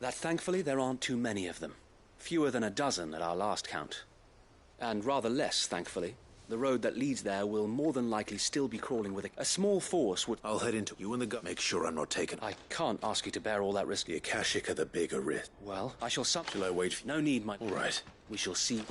That thankfully there aren't too many of them. Fewer than a dozen at our last count. And rather less, thankfully. The road that leads there will more than likely still be crawling with a small force would... I'll head into you and the gun. Make sure I'm not taken. I can't ask you to bear all that risk. The Akashic are the bigger risk. Well, I shall Shall I wait for you? No need, my... All right. We shall see.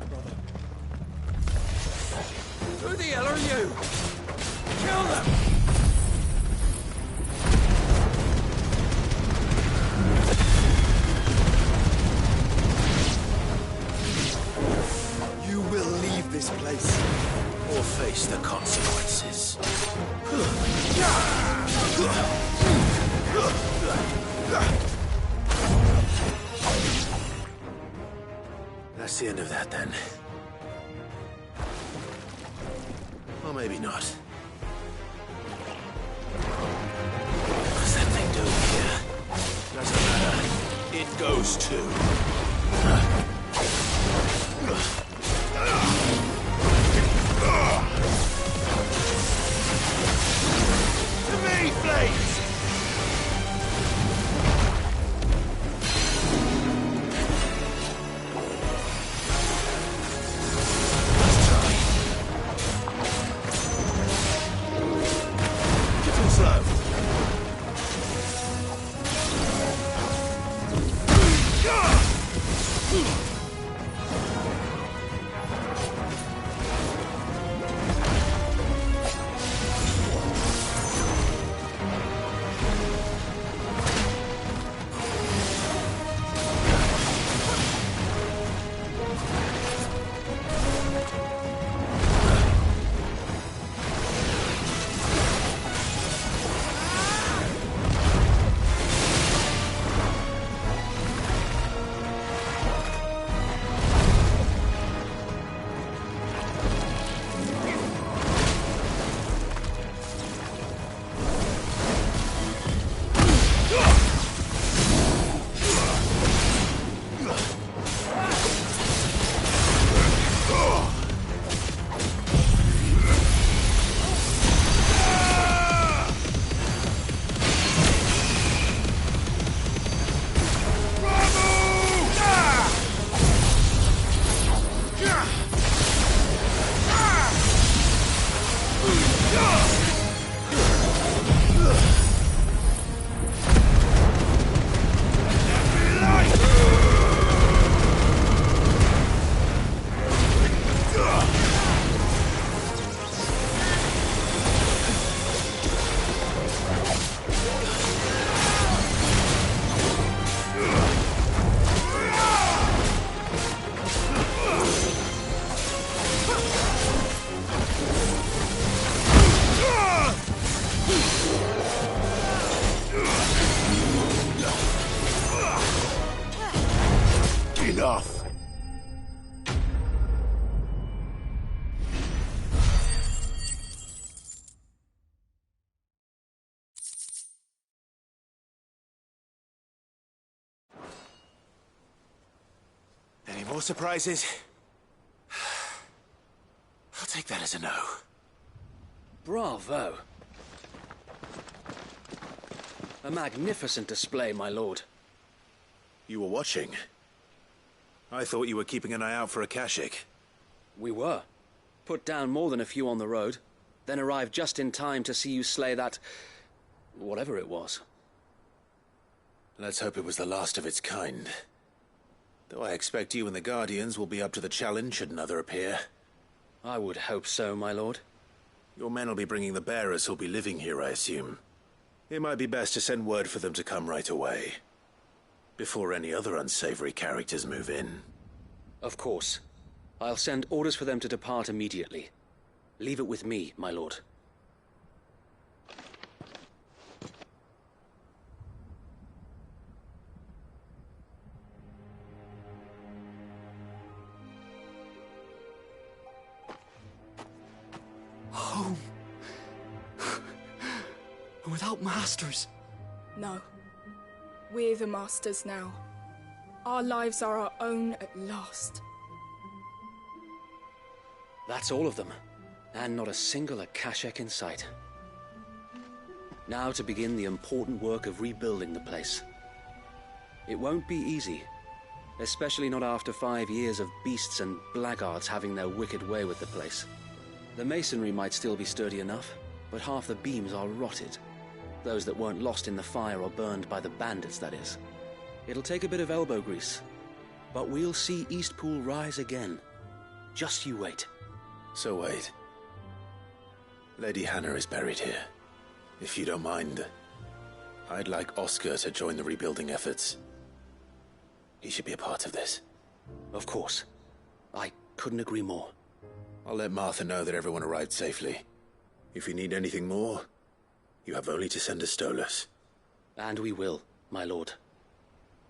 Brother. Who the hell are you? Kill them! You will leave this place. Or face the consequences. That's the end of that, then. Or maybe not. What's that thing doing here? Doesn't matter. It goes too. To me, Flames! Enough! Any more surprises? I'll take that as a no. Bravo! A magnificent display, my lord. You were watching? I thought you were keeping an eye out for Akashic. We were. Put down more than a few on the road, then arrived just in time to see you slay that... whatever it was. Let's hope it was the last of its kind. Though I expect you and the Guardians will be up to the challenge should another appear. I would hope so, my lord. Your men will be bringing the bearers who'll be living here, I assume. It might be best to send word for them to come right away. Before any other unsavory characters move in. Of course. I'll send orders for them to depart immediately. Leave it with me, my lord. without masters. No. We're the masters now. Our lives are our own at last. That's all of them, and not a single Akashek in sight. Now to begin the important work of rebuilding the place. It won't be easy, especially not after 5 years of beasts and blackguards having their wicked way with the place. The masonry might still be sturdy enough, but half the beams are rotted. Those that weren't lost in the fire or burned by the bandits, that is. It'll take a bit of elbow grease, but we'll see Eastpool rise again. Just you wait. So wait. Lady Hannah is buried here. If you don't mind, I'd like Oscar to join the rebuilding efforts. He should be a part of this. Of course. I couldn't agree more. I'll let Martha know that everyone arrived safely. If you need anything more, you have only to send a Stolas. And we will, my lord.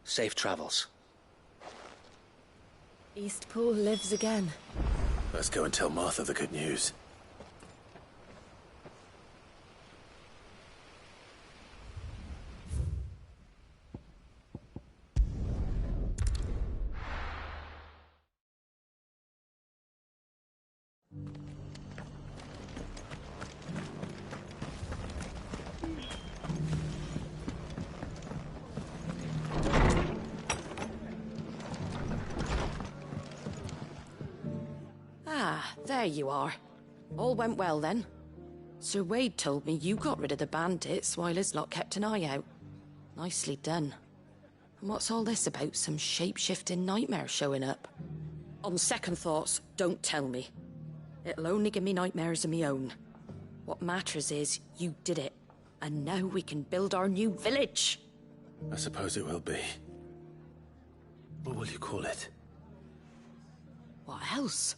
Safe travels. Eastpool lives again. Let's go and tell Martha the good news. There you are. All went well then. Sir Wade told me you got rid of the bandits while his lot kept an eye out. Nicely done. And what's all this about some shape-shifting nightmare showing up? On second thoughts, don't tell me. It'll only give me nightmares of me own. What matters is you did it. And now we can build our new village. I suppose it will be. What will you call it? What else?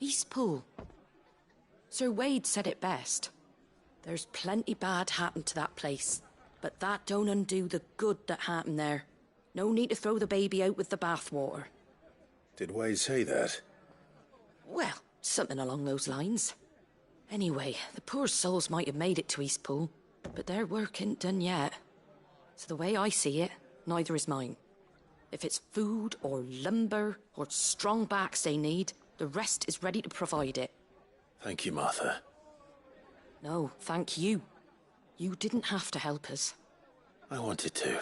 Eastpool. Sir Wade said it best. There's plenty bad happened to that place, but that don't undo the good that happened there. No need to throw the baby out with the bathwater. Did Wade say that? Well, something along those lines. Anyway, the poor souls might have made it to Eastpool, but their work ain't done yet. So the way I see it, neither is mine. If it's food or lumber or strong backs they need, the rest is ready to provide it. Thank you, Martha. No, thank you. You didn't have to help us. I wanted to.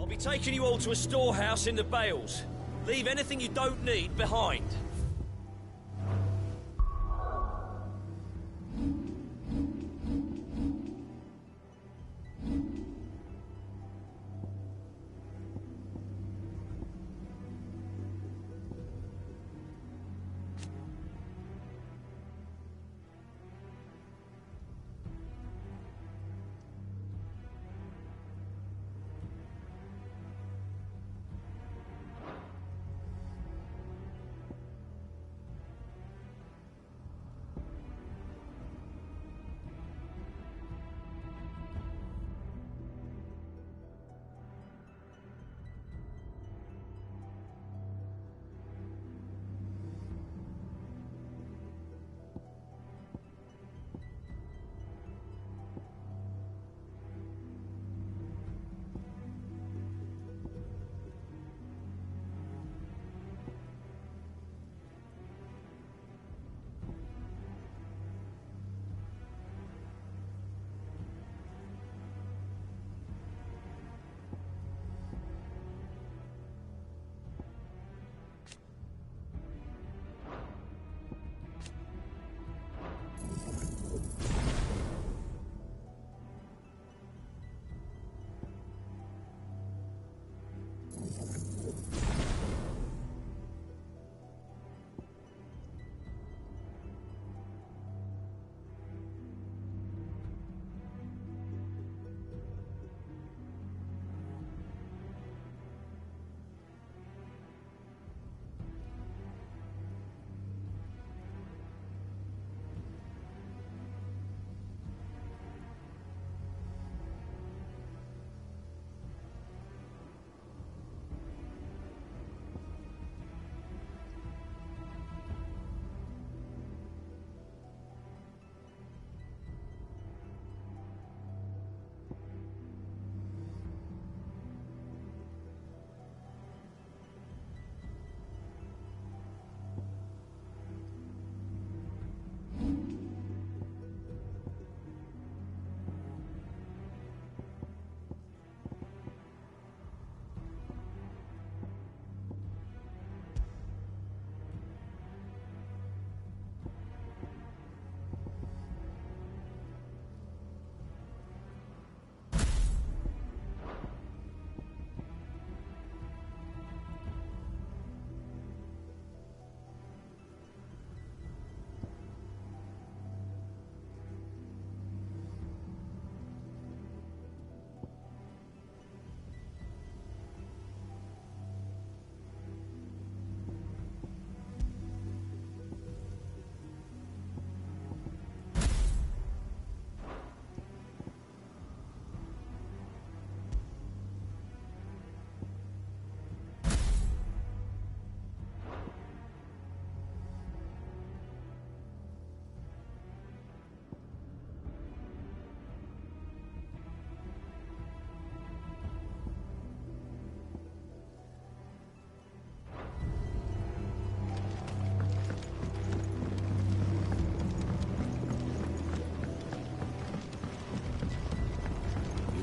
I'll be taking you all to a storehouse in the Bales. Leave anything you don't need behind.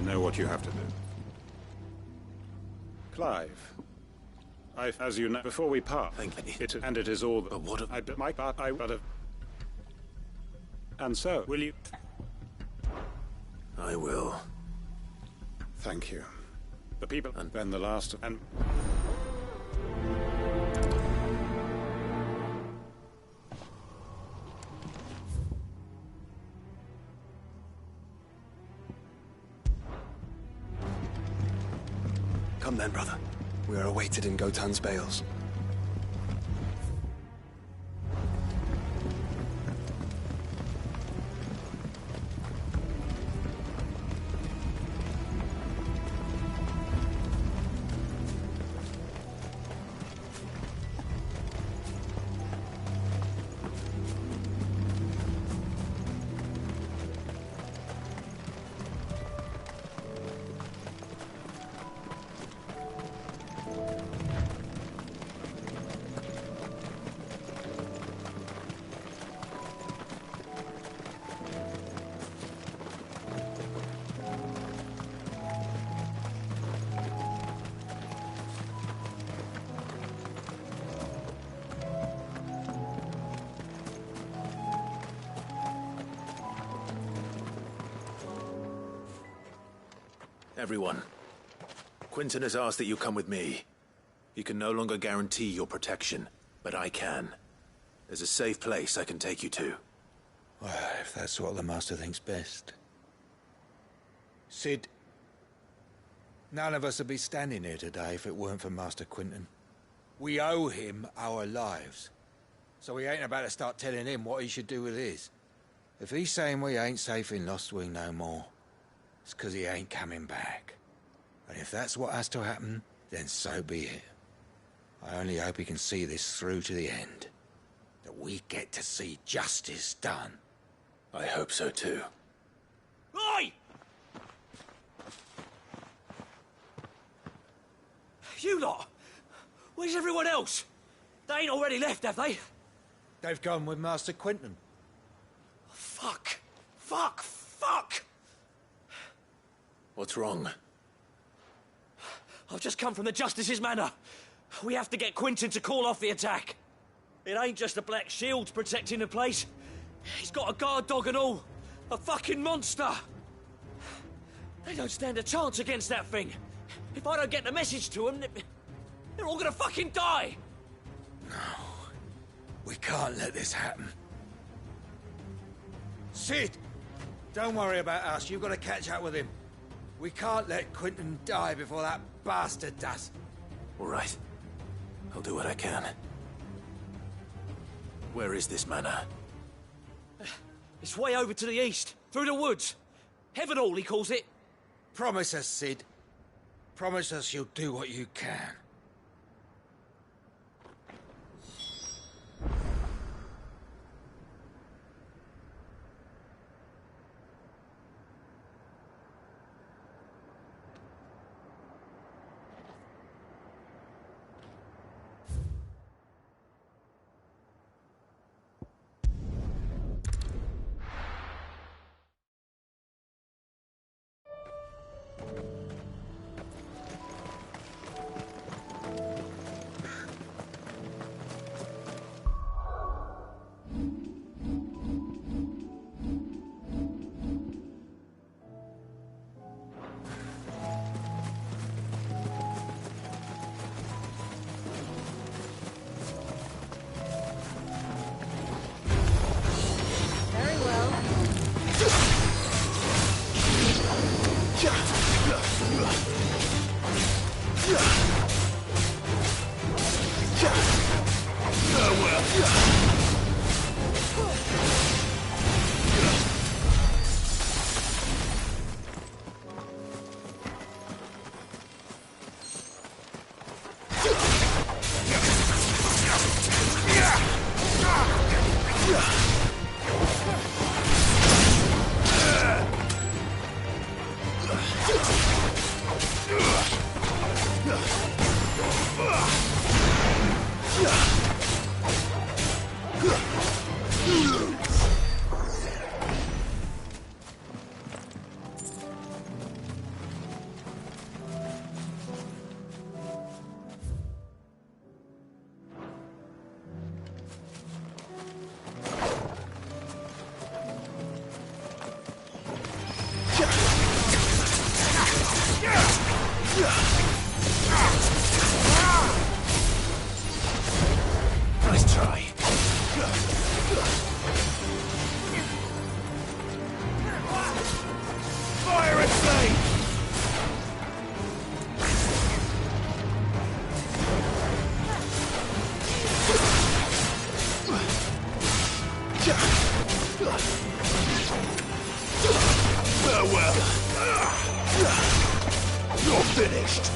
Know what you have to do. Clive, as you know, before we part, it is all. But what? I would have. And so, will you? I will. Thank you. The people, and then the last, and. Come then, brother. We are awaited in Gotan's Bales. Everyone. Quinton has asked that you come with me. He can no longer guarantee your protection, but I can. There's a safe place I can take you to. Well, if that's what the Master thinks best. Sid, none of us would be standing here today if it weren't for Master Quinton. We owe him our lives. So we ain't about to start telling him what he should do with his. If he's saying we ain't safe in Lost Wing no more, it's 'cause he ain't coming back. And if that's what has to happen, then so be it. I only hope he can see this through to the end. That we get to see justice done. I hope so too. Oi! You lot! Where's everyone else? They ain't already left, have they? They've gone with Master Quinton. Fuck! Fuck! Fuck! What's wrong? I've just come from the Justice's manor. We have to get Quinton to call off the attack. It ain't just the Black Shields protecting the place. He's got a guard dog and all. A fucking monster. They don't stand a chance against that thing. If I don't get the message to them, they're all gonna fucking die. No. We can't let this happen. Sid! Don't worry about us. You've got to catch up with him. We can't let Quinton die before that bastard does. All right. I'll do what I can. Where is this manor? It's way over to the east, through the woods. Heaven Hall, he calls it. Promise us, Sid. Promise us you'll do what you can. Nice try. Fire and flame! Farewell. You're finished.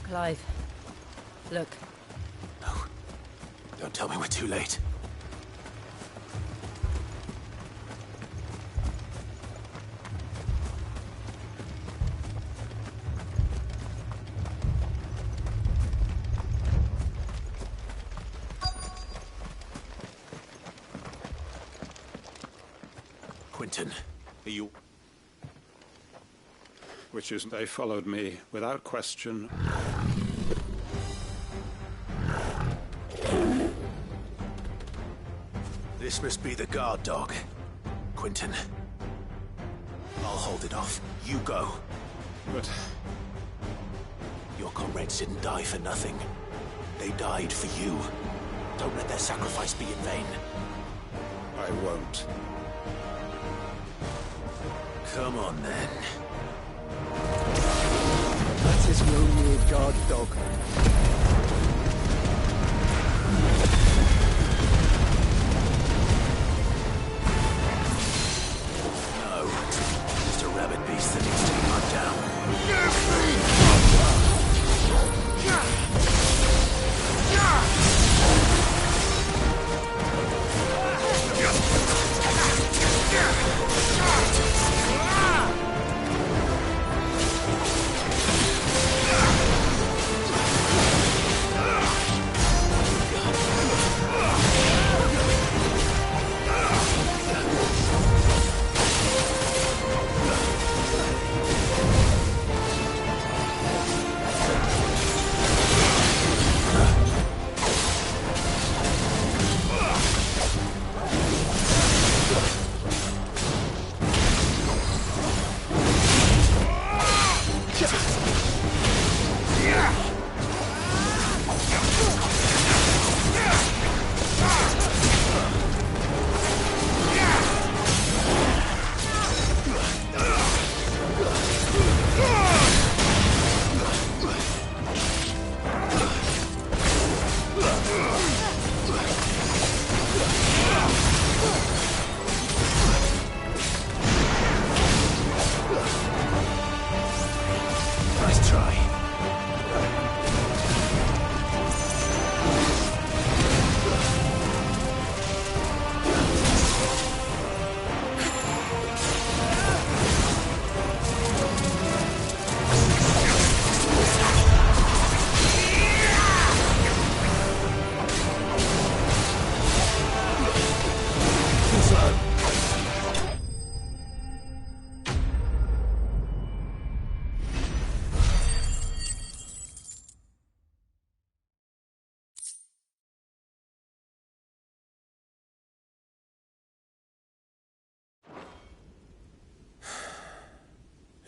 Clive, look. No. Don't tell me we're too late. Quentin, are you... Which is, they followed me without question. This must be the guard dog. Quentin. I'll hold it off. You go. But... Your comrades didn't die for nothing. They died for you. Don't let their sacrifice be in vain. I won't. Come on, then. That is no mere guard dog. No. Just a rabid beast that needs to be cut down.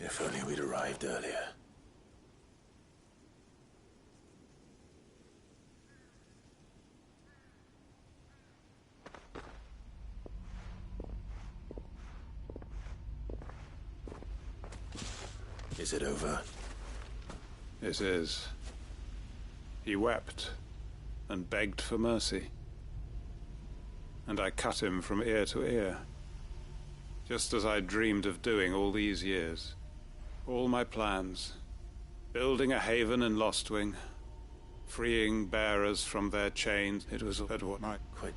If only we'd arrived earlier. Is it over? It is. He wept and begged for mercy. And I cut him from ear to ear. Just as I dreamed of doing all these years. All my plans. Building a haven in Lostwing. Freeing bearers from their chains. It was at what might quit.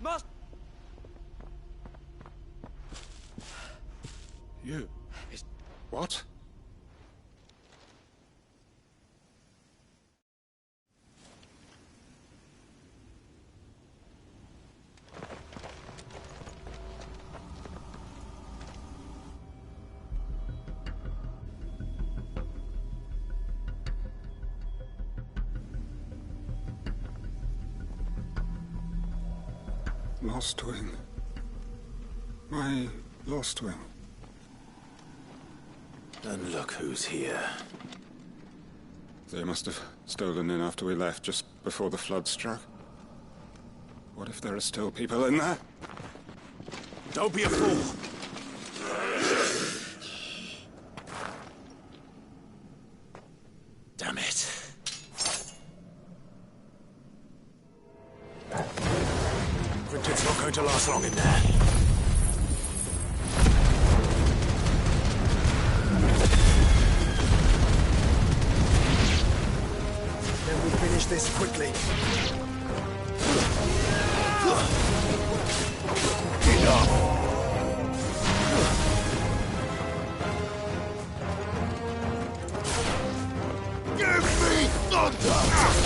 You? What? Lostwing. My Lostwing. And look who's here. They must have stolen in after we left, just before the flood struck. What if there are still people in there? Don't be a fool! Damn it. Quentin's not going to last long in there. finish this quickly. Enough! Give me thunder!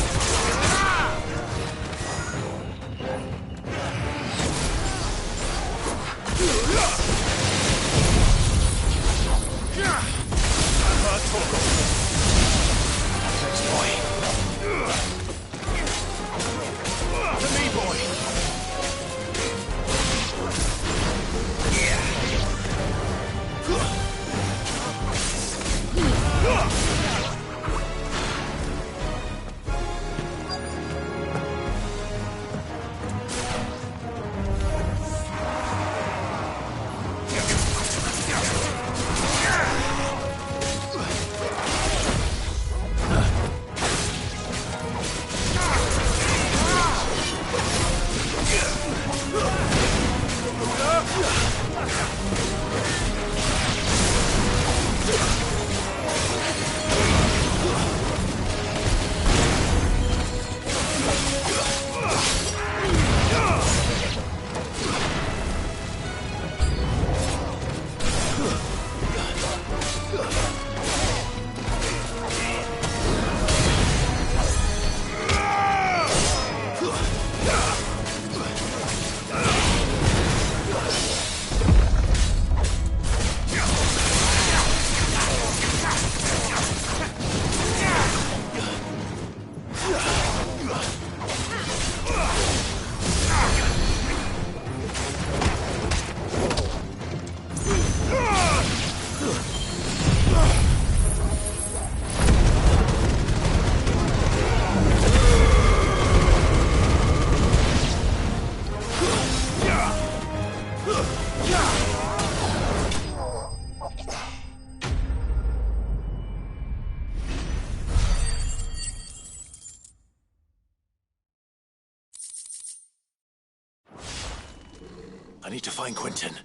I need to find Quentin.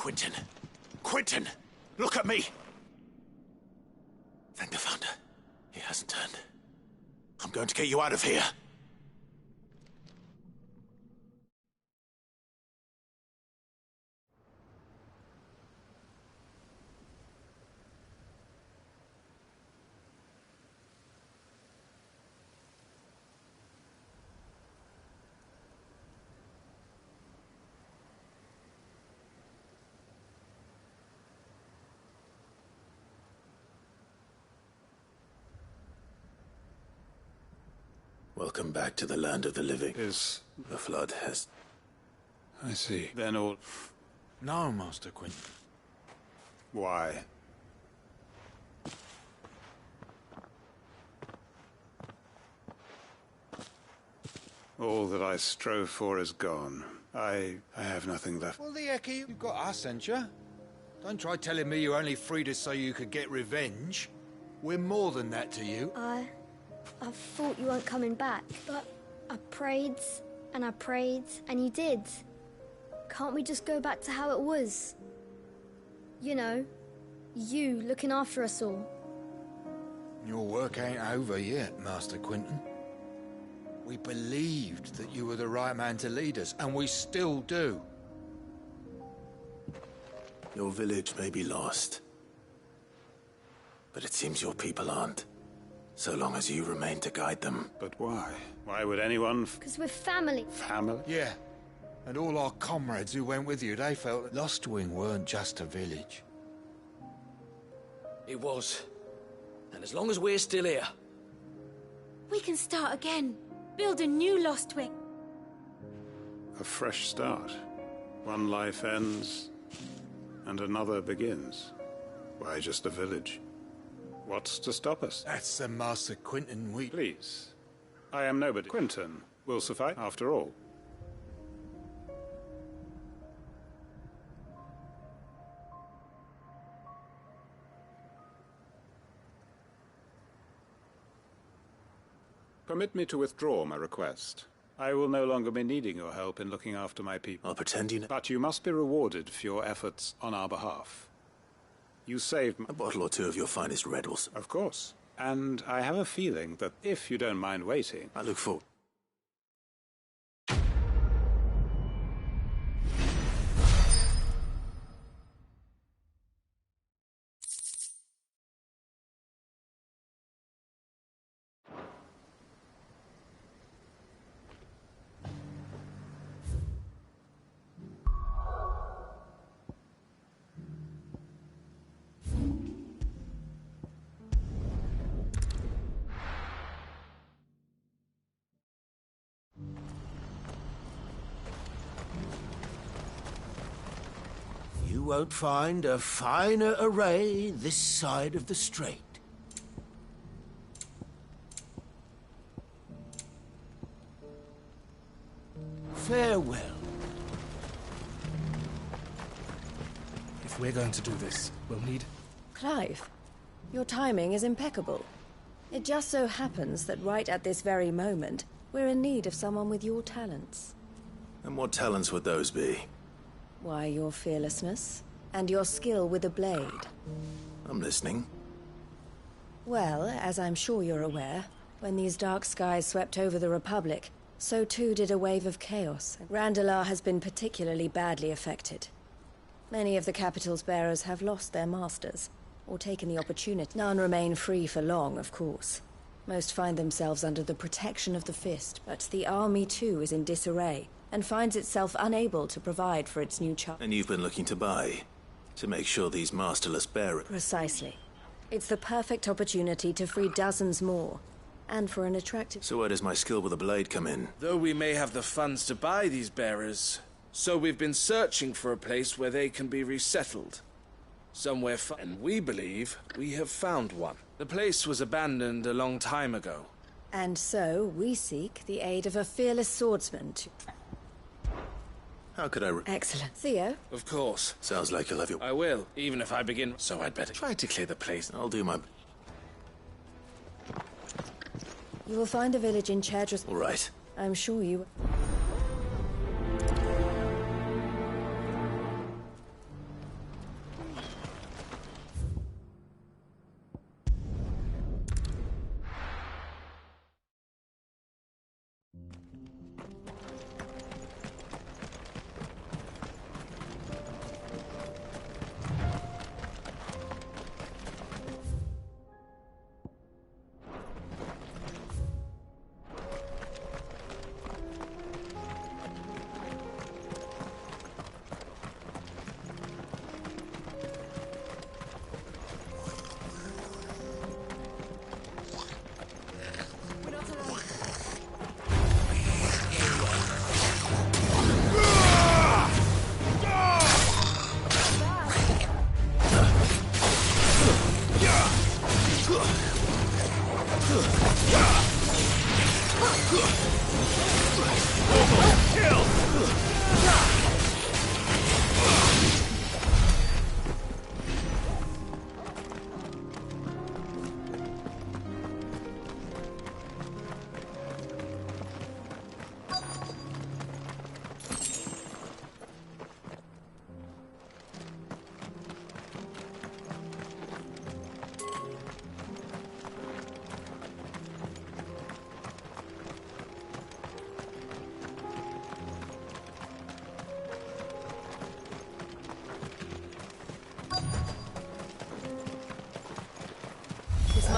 Quentin! Quentin! Look at me! Thank the Founder. He hasn't turned. I'm going to get you out of here. Welcome back to the land of the living. The flood has... I see. Then all... No, Master Quinton. Why? All that I strove for is gone. I have nothing left. Well, the heck, you've got us, ain't you? Don't try telling me you only freed us so you could get revenge. We're more than that to you. I thought you weren't coming back, but I prayed, and you did. Can't we just go back to how it was? You know, you looking after us all. Your work ain't over yet, Master Quinton. We believed that you were the right man to lead us, and we still do. Your village may be lost, but it seems your people aren't. So long as you remain to guide them. But why? Why would anyone... Because we're family. Family? Yeah. And all our comrades who went with you, they felt that Lostwing weren't just a village. It was. And as long as we're still here... We can start again. Build a new Lostwing. A fresh start. One life ends, and another begins. Why just a village? What's to stop us? That's the Master Quinton we... Please. I am nobody. Quinton will suffice, after all. Permit me to withdraw my request. I will no longer be needing your help in looking after my people. I'll pretend you know. But you must be rewarded for your efforts on our behalf. You saved a bottle or two of your finest Red-Bulls. Of course. And I have a feeling that if you don't mind waiting... I look forward. You won't find a finer array this side of the strait. Farewell. If we're going to do this, we'll need... Clive, your timing is impeccable. It just so happens that right at this very moment, we're in need of someone with your talents. And what talents would those be? Why, your fearlessness, and your skill with a blade. I'm listening. Well, as I'm sure you're aware, when these dark skies swept over the Republic, so too did a wave of chaos. Randalar has been particularly badly affected. Many of the capital's bearers have lost their masters, or taken the opportunity. None remain free for long, of course. Most find themselves under the protection of the Fist, but the army too is in disarray, and finds itself unable to provide for its new child. And you've been looking to buy, to make sure these masterless bearers... Precisely. It's the perfect opportunity to free dozens more, and for an attractive... So where does my skill with a blade come in? Though we may have the funds to buy these bearers, so we've been searching for a place where they can be resettled. Somewhere and we believe we have found one. The place was abandoned a long time ago. And so, we seek the aid of a fearless swordsman to... How could I... Excellent. Theo? Of course. Sounds like you'll have your... I will, even if I begin... So I'd better try to clear the place. I'll do my... You will find a village in Chadras... All right. I'm sure you...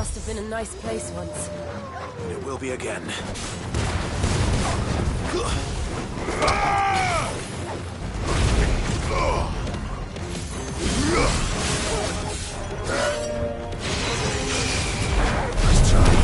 must have been a nice place once. It will be again. Nice try.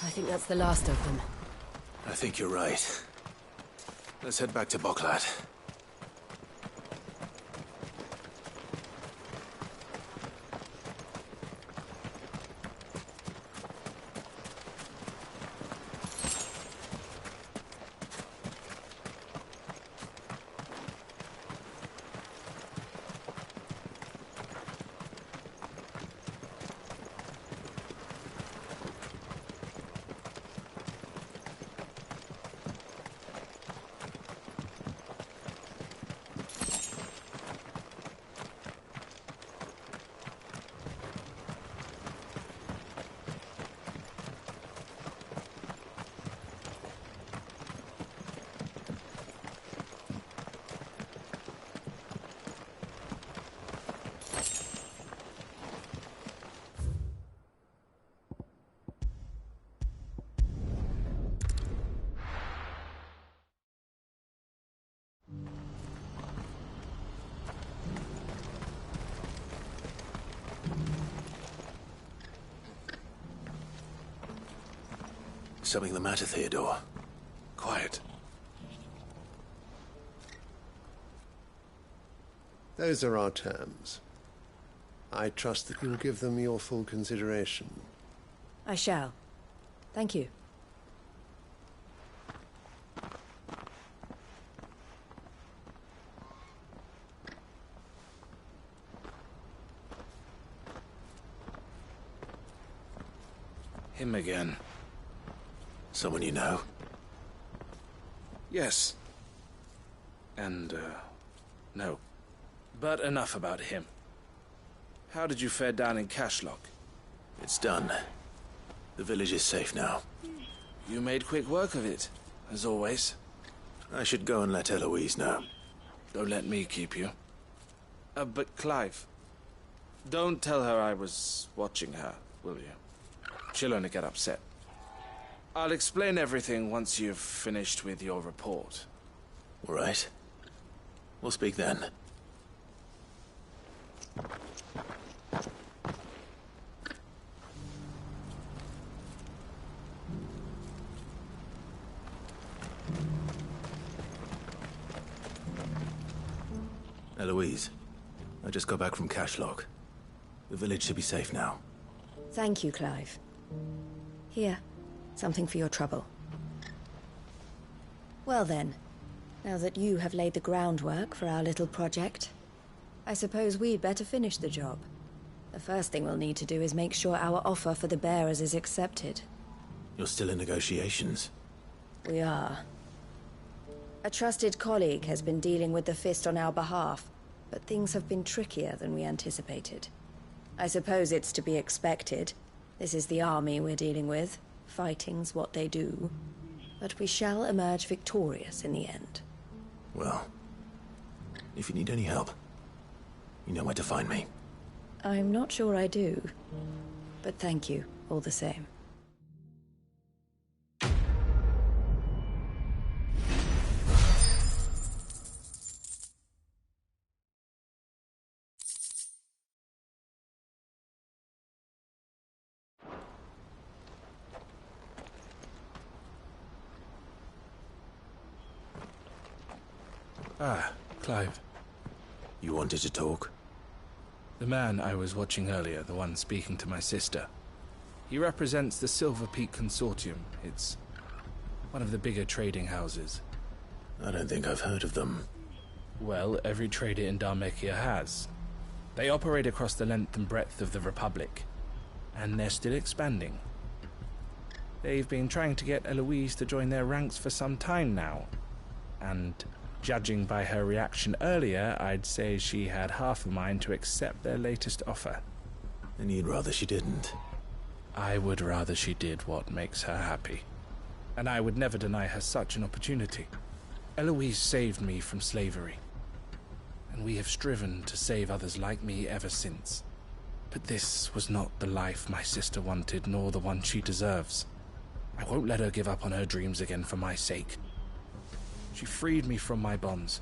I think that's the last of them. I think you're right. Let's head back to Boklat. Something the matter, Theodore? Quiet. Those are our terms. I trust that you'll give them your full consideration. I shall. Thank you. Him again. Someone you know? Yes. And, no. But enough about him. How did you fare down in Cashlock? It's done. The village is safe now. You made quick work of it, as always. I should go and let Eloise know. Don't let me keep you. But Clive, don't tell her I was watching her, will you? She'll only get upset. I'll explain everything once you've finished with your report. All right. We'll speak then. Eloise, I just got back from Cashlock. The village should be safe now. Thank you, Clive. Here, something for your trouble. Well then, Now that you have laid the groundwork for our little project, I suppose we'd better finish the job. The first thing we'll need to do is make sure our offer for the bearers is accepted. You're still in negotiations? We are. A trusted colleague has been dealing with the Fist on our behalf, but things have been trickier than we anticipated. I suppose it's to be expected. This is the army we're dealing with. Fighting's what they do. But we shall emerge victorious in the end. Well, if you need any help, you know where to find me. I'm not sure I do, but thank you all the same. Ah, Clive. You wanted to talk? The man I was watching earlier, the one speaking to my sister. He represents the Silver Peak Consortium. It's one of the bigger trading houses. I don't think I've heard of them. Well, every trader in Dharmekia has. They operate across the length and breadth of the Republic, and they're still expanding. They've been trying to get Eloise to join their ranks for some time now, and judging by her reaction earlier, I'd say she had half a mind to accept their latest offer. And you'd rather she didn't? I would rather she did what makes her happy. And I would never deny her such an opportunity. Eloise saved me from slavery, and we have striven to save others like me ever since. But this was not the life my sister wanted, nor the one she deserves. I won't let her give up on her dreams again for my sake. She freed me from my bonds,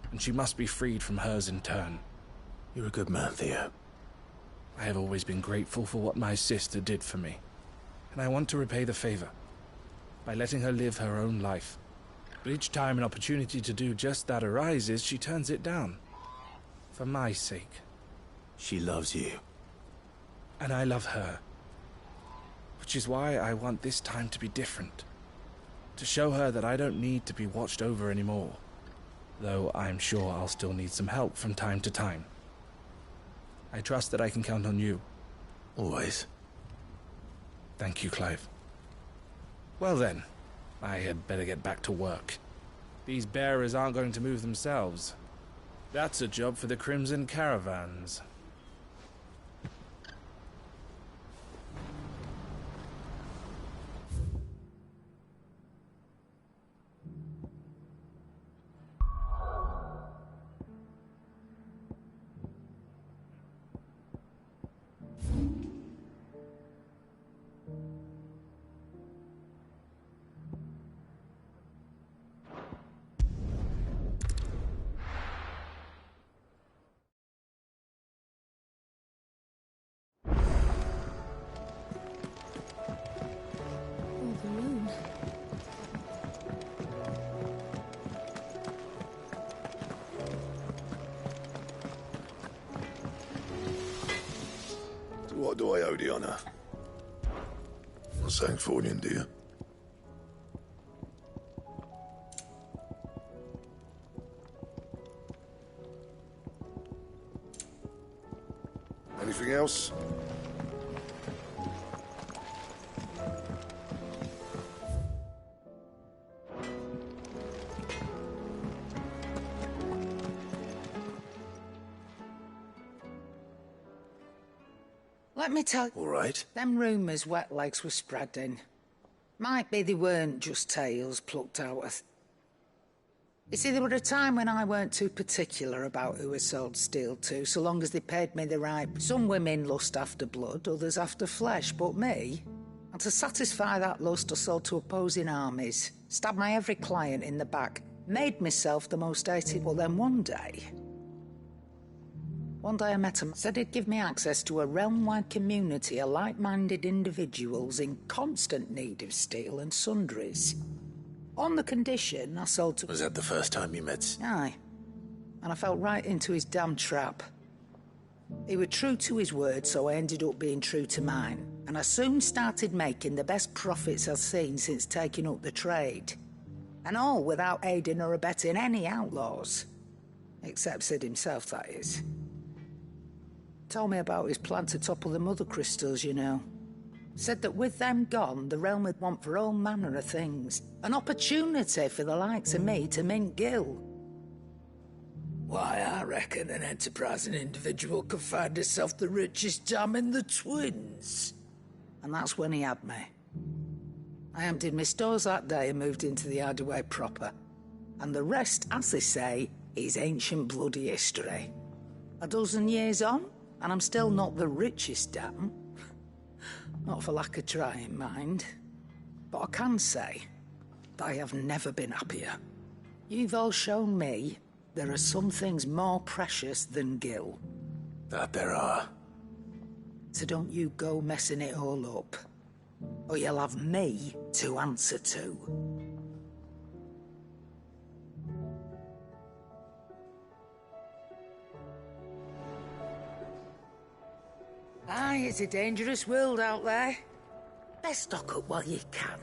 and she must be freed from hers in turn. You're a good man, Theo. I have always been grateful for what my sister did for me, and I want to repay the favor by letting her live her own life. But each time an opportunity to do just that arises, she turns it down. For my sake. She loves you. And I love her. Which is why I want this time to be different. To show her that I don't need to be watched over anymore. Though I'm sure I'll still need some help from time to time. I trust that I can count on you. Always. Thank you, Clive. Well then, I had better get back to work. These bearers aren't going to move themselves. That's a job for the Crimson Caravans. What do I owe the honor? Not saying Fornian, do you? Anything else? Let me tell you. All right. Them rumours Wet Legs were spreading. Might be they weren't just tales plucked out of... You see, there were a time when I weren't too particular about who I sold steel to, so long as they paid me the right... Some women lust after blood, others after flesh, but me... And to satisfy that lust, I sold to opposing armies, stabbed my every client in the back, made myself the most hated... Well, then one day I met him, said he'd give me access to a realm-wide community of like-minded individuals in constant need of steel and sundries. On the condition I sold to... Was that the first time you met? Aye. And I fell right into his damn trap. He was true to his word, so I ended up being true to mine. And I soon started making the best profits I've seen since taking up the trade. And all without aiding or abetting any outlaws. Except Sid himself, that is. Told me about his plan to topple the mother crystals, you know. Said that with them gone, the realm would want for all manner of things. An opportunity for the likes of me to mint Gil. Why, I reckon an enterprising individual could find himself the richest dam in the Twins. And that's when he had me. I emptied my stores that day and moved into the Hideaway proper. And the rest, as they say, is ancient bloody history. A dozen years on, and I'm still not the richest dam. Not for lack of trying, mind. But I can say that I have never been happier. You've all shown me there are some things more precious than Gil. That there are. So don't you go messing it all up. Or you'll have me to answer to. Aye, it's a dangerous world out there. Best stock up while you can.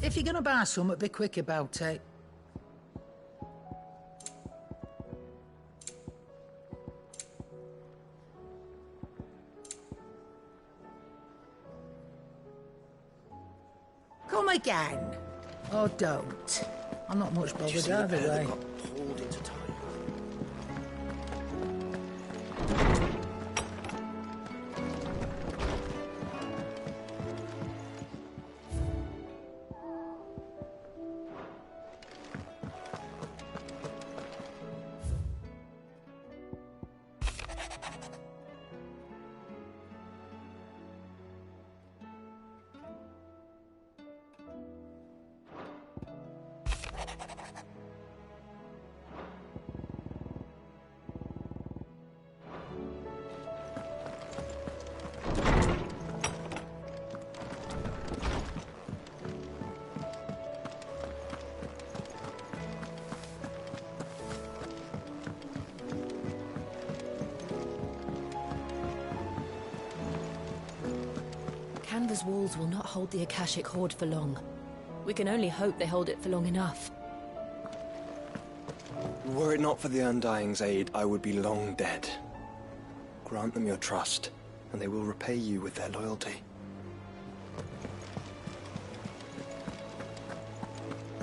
If you're gonna buy something, be quick about it. Come again. Or don't. I'm not much bothered either way. Pulled into time. Canva's walls will not hold the Akashic Horde for long. We can only hope they hold it for long enough. Were it not for the Undying's aid, I would be long dead. Grant them your trust, and they will repay you with their loyalty.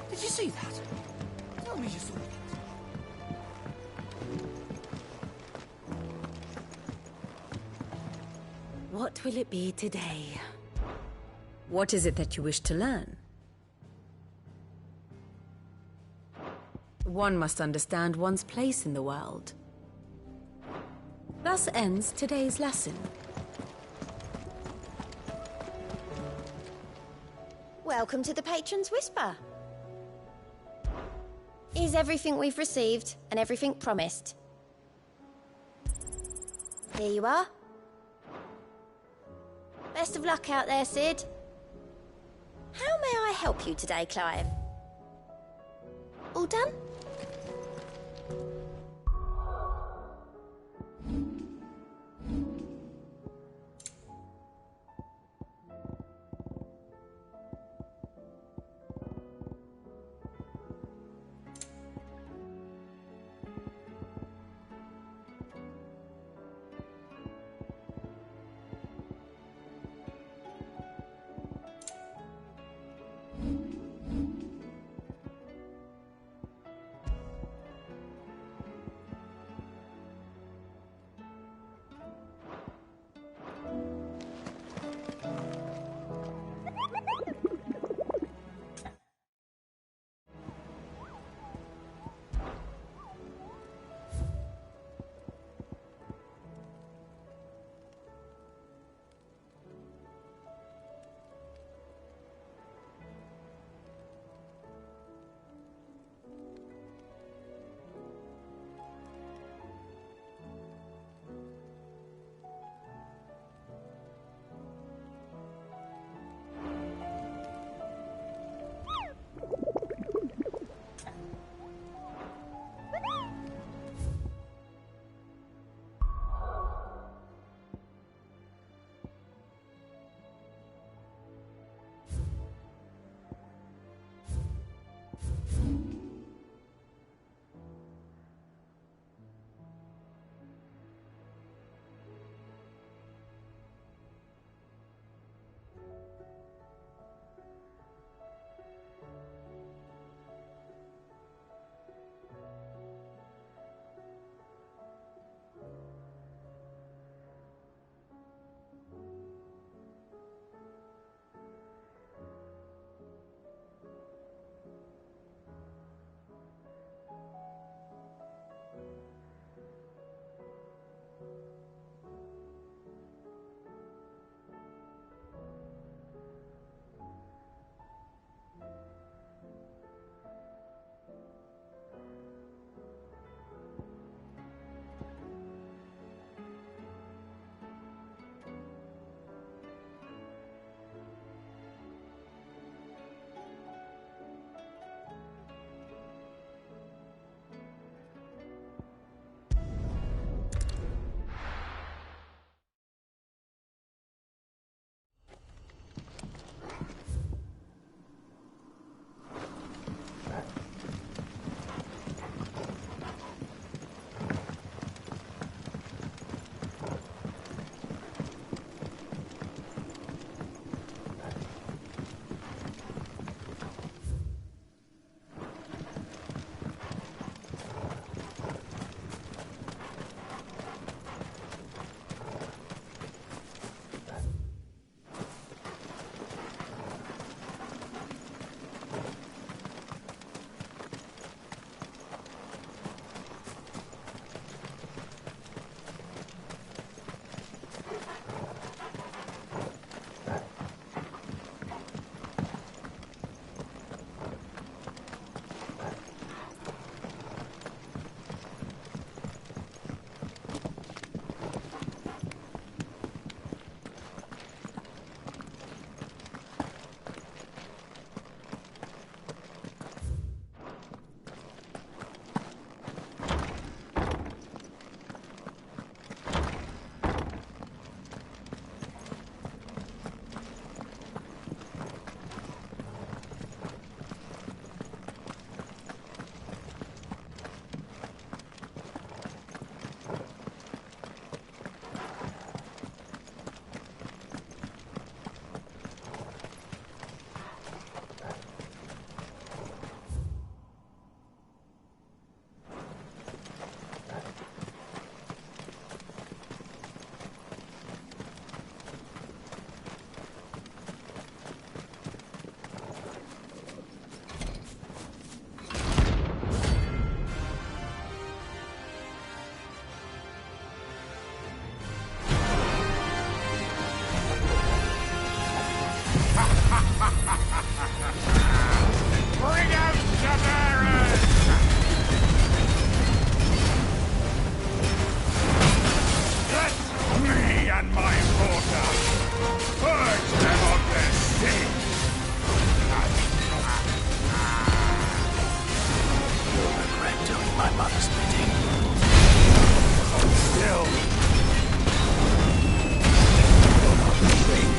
Did you see that? Tell me you saw it. What will it be today? What is it that you wish to learn? One must understand one's place in the world. Thus ends today's lesson. Welcome to the Patron's Whisper. Is everything we've received and everything promised? Here you are. Best of luck out there, Sid. How may I help you today, Clive? All done? Bring out the bearers! Let me and my daughter purge them of their sin! You'll regret doing my mother's bidding. Still, you're not leaving.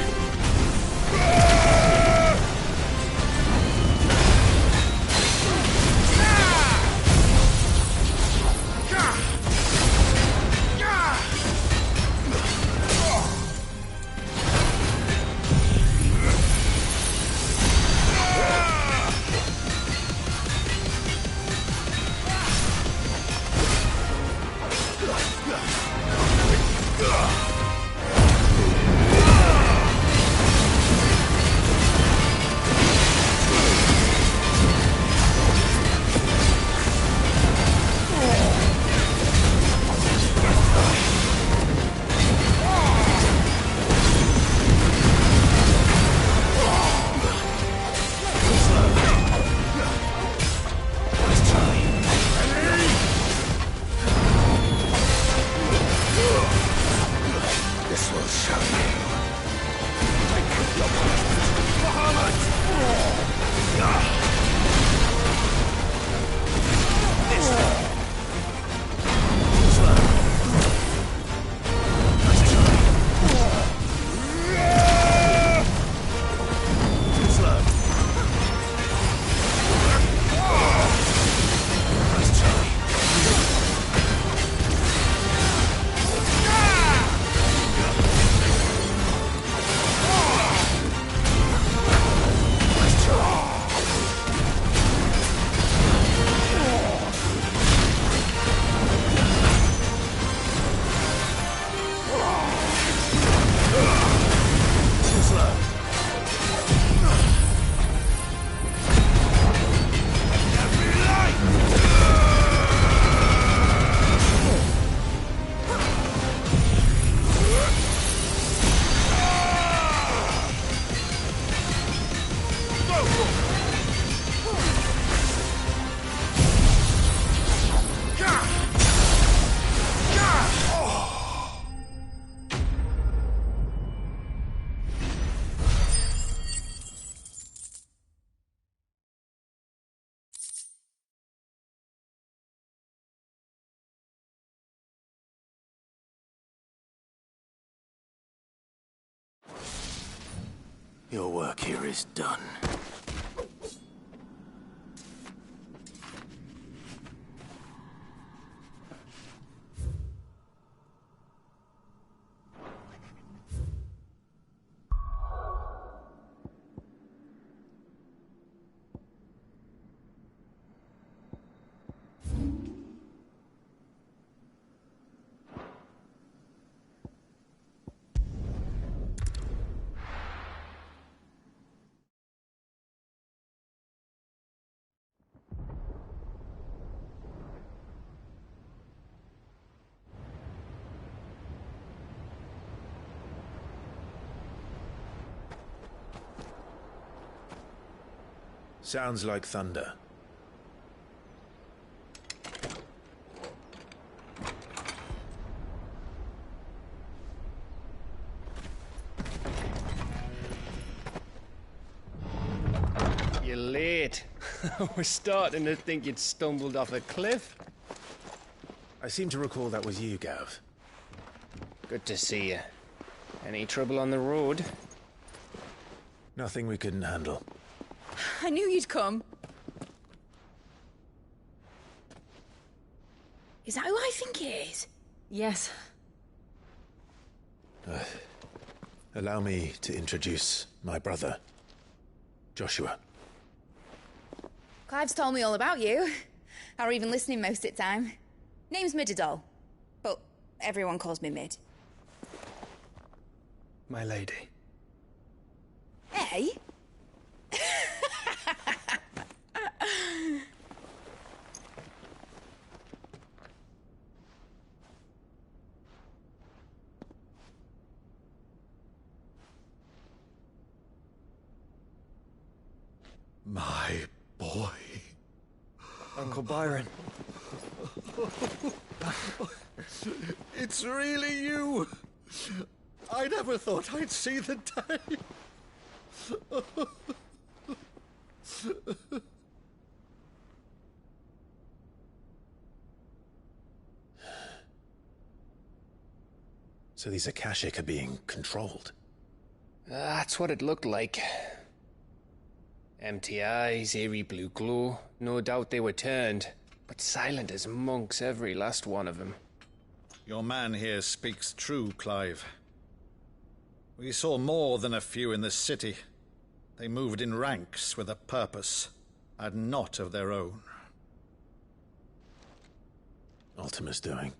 Your work here is done. Sounds like thunder. You're late. I was starting to think you'd stumbled off a cliff. I seem to recall that was you, Gav. Good to see you. Any trouble on the road? Nothing we couldn't handle. I knew you'd come. Is that who I think it is? Yes. Allow me to introduce my brother, Joshua. Clive's told me all about you. Or even listening most of the time. Name's Midadol, but everyone calls me Mid. My lady. Hey? My boy. Uncle Byron. It's really you. I never thought I'd see the day. So these Akashic are being controlled? That's what it looked like. Empty eyes, eerie blue glow. No doubt they were turned, but silent as monks, every last one of them. Your man here speaks true, Clive. We saw more than a few in the city. They moved in ranks with a purpose, and not of their own. Ultima's doing.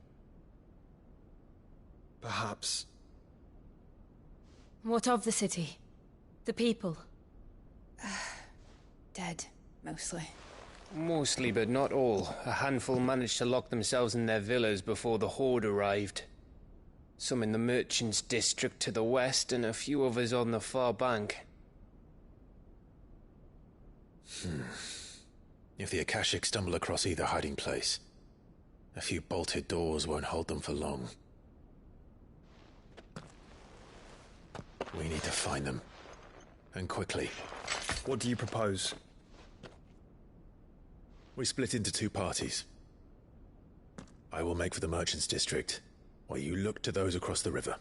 Perhaps. What of the city? The people? Dead, mostly. Mostly, but not all. A handful managed to lock themselves in their villas before the Horde arrived. Some in the Merchants' District to the west, and a few others on the far bank. If the Akashic stumble across either hiding place, a few bolted doors won't hold them for long. We need to find them. And quickly. What do you propose? We split into two parties. I will make for the Merchants' District, while you look to those across the river.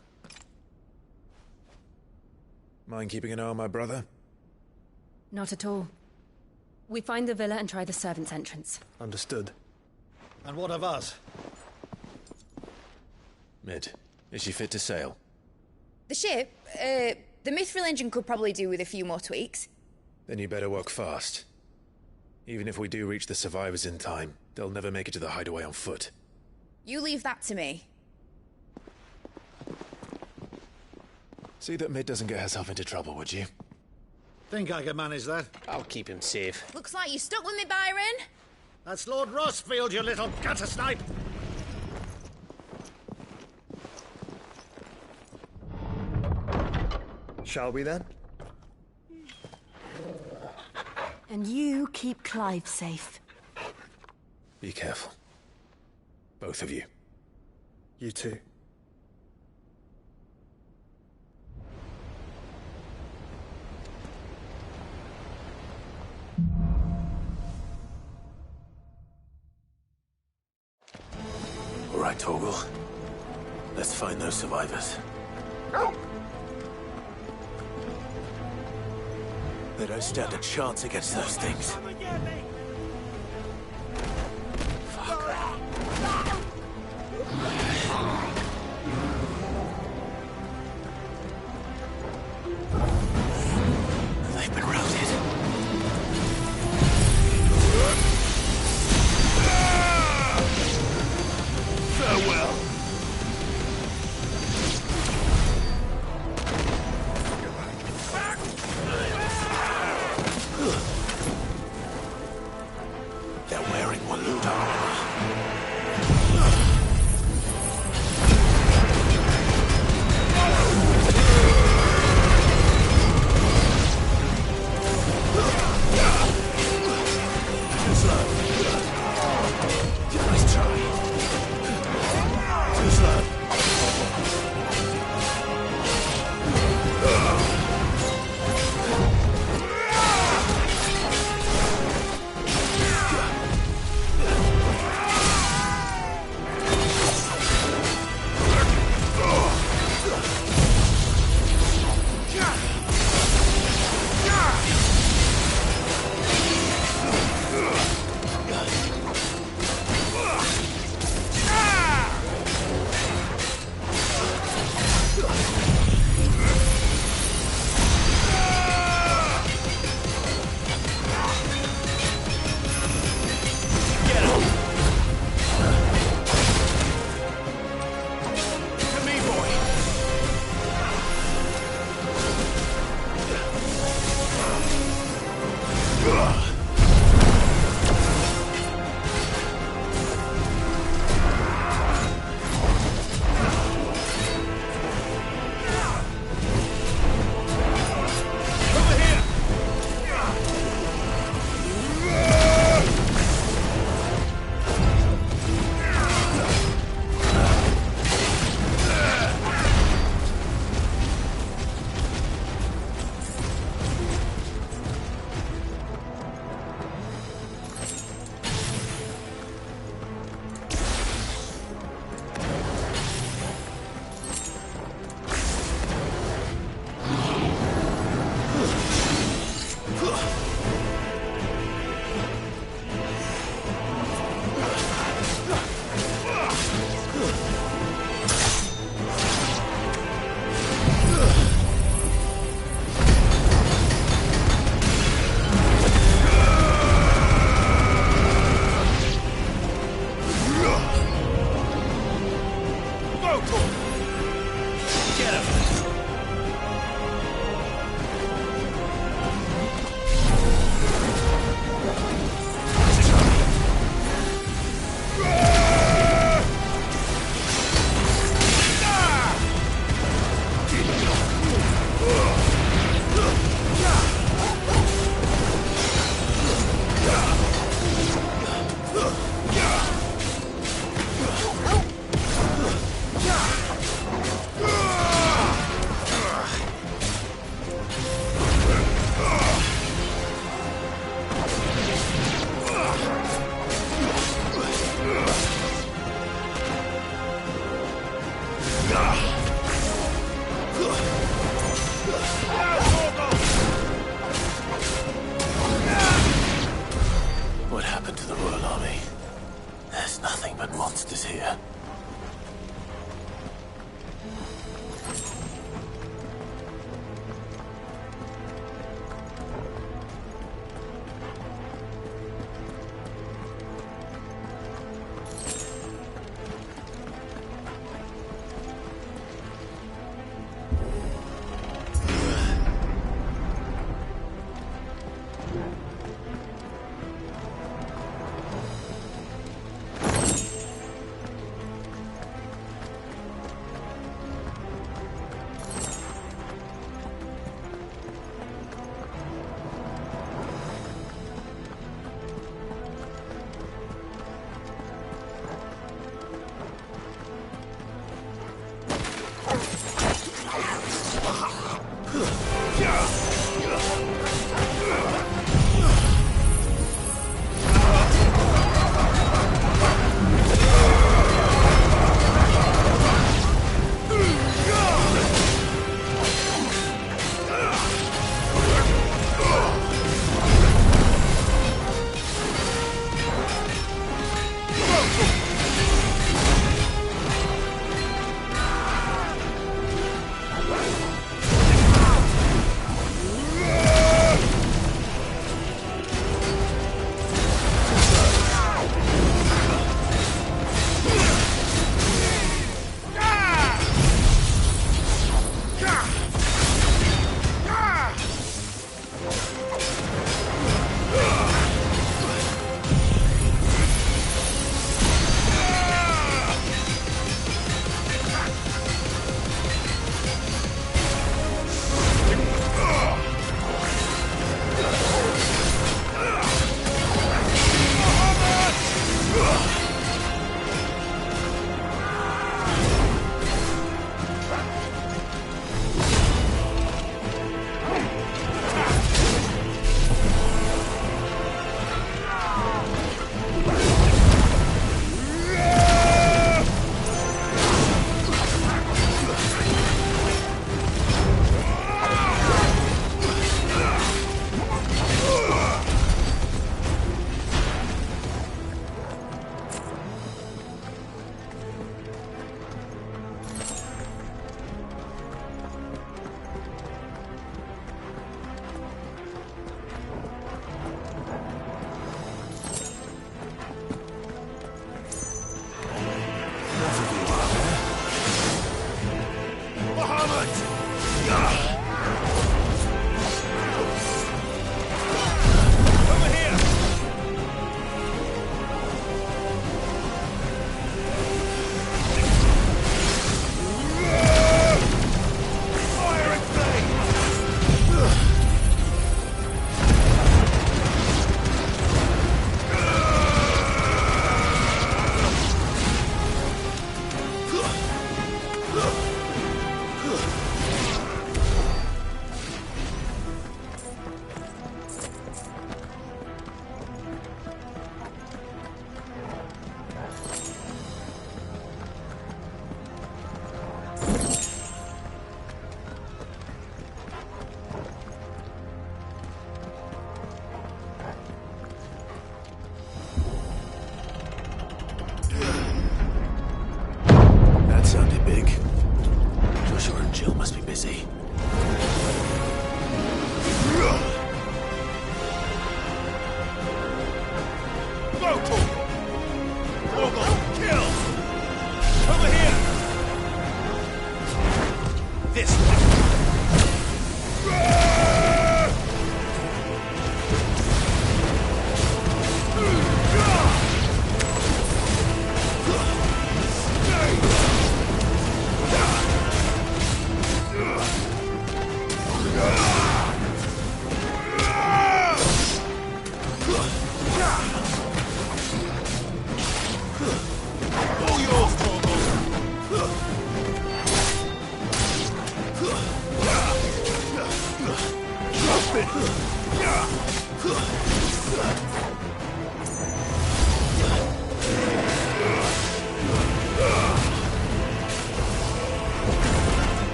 Mind keeping an eye on my brother? Not at all. We find the villa and try the servants' entrance. Understood. And what of us? Mid, is she fit to sail? The ship, the Mithril engine could probably do with a few more tweaks. Then you better work fast. Even if we do reach the survivors in time, they'll never make it to the hideaway on foot. You leave that to me. See that Mid doesn't get herself into trouble, would you? Think I can manage that? I'll keep him safe. Looks like you stuck with me, Byron. That's Lord Rossfield, you little gutter snipe! Shall we then? And you keep Clive safe. Be careful. Both of you. You too. All right, Torgal. Let's find those survivors. They don't stand a chance against those things. They've been routed. Farewell.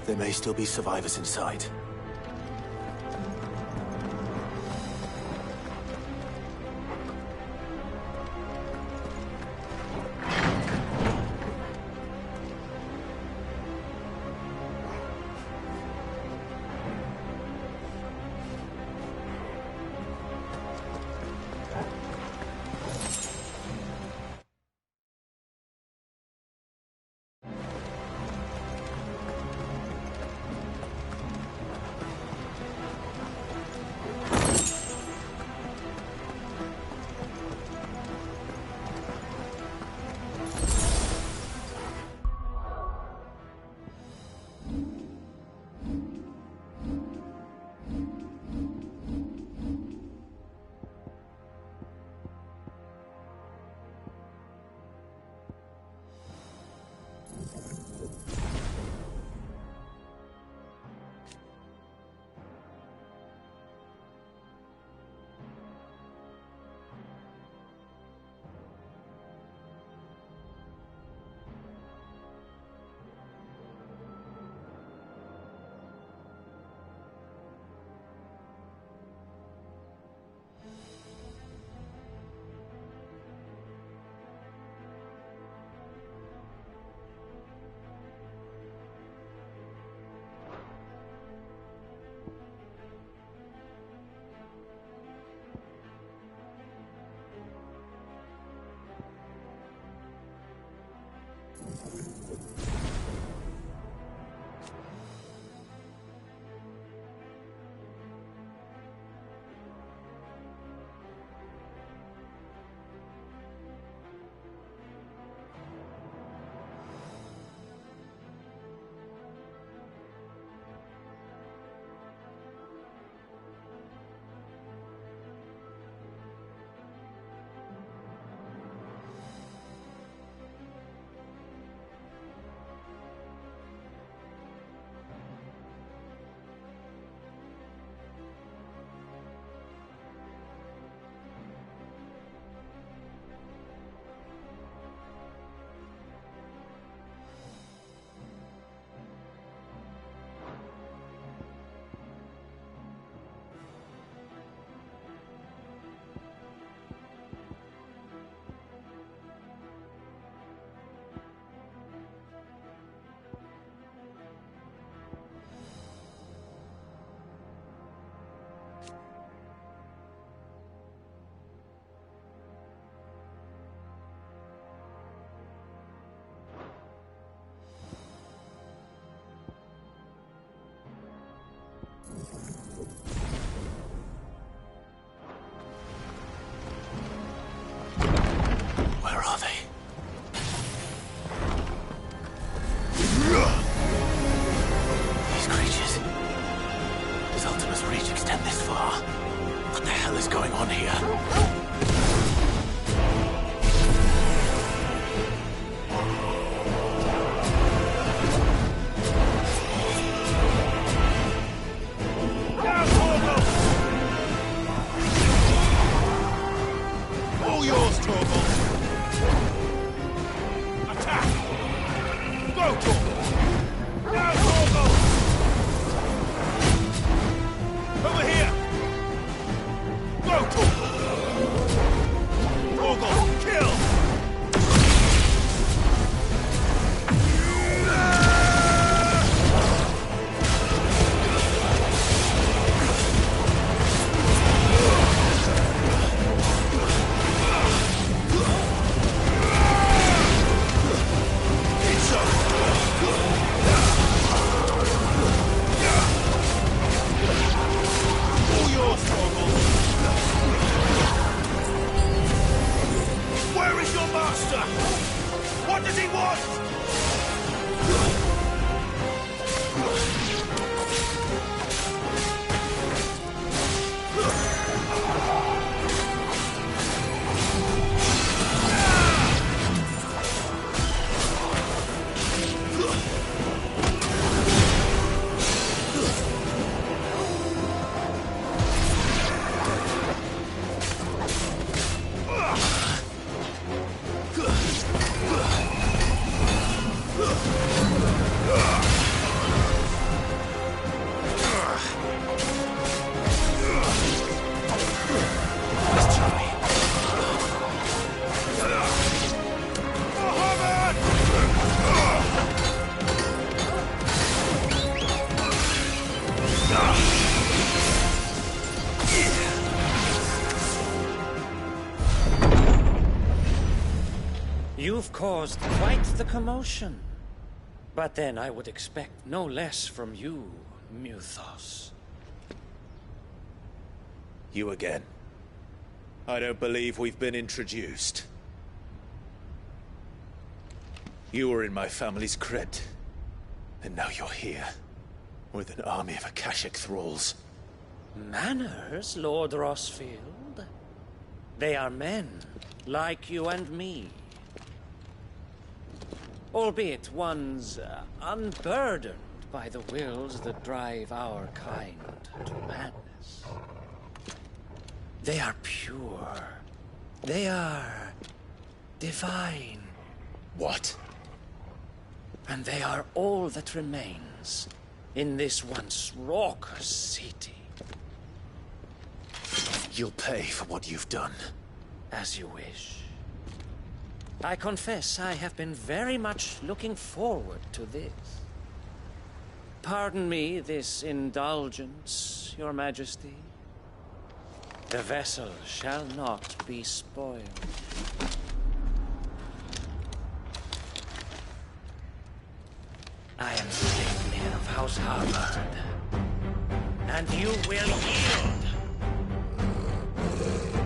There may still be survivors inside. Where are they? These creatures. Does Ultima's reach extend this far? What the hell is going on here? All yours, Torvald! Attack! Go, Torvald! Now, Torvald! Over here! Go, Torvald! caused quite the commotion. But then I would expect no less from you, Muthos. You again. I don't believe we've been introduced. You were in my family's crypt, and now you're here, with an army of Akashic thralls. Manners, Lord Rossfield? They are men, like you and me. Albeit ones unburdened by the wills that drive our kind to madness. They are pure. They are divine. What? And they are all that remains in this once raucous city. You'll pay for what you've done. As you wish. I confess I have been very much looking forward to this. Pardon me this indulgence, Your Majesty. The vessel shall not be spoiled. I am Sigmund of House Harvard, and you will yield.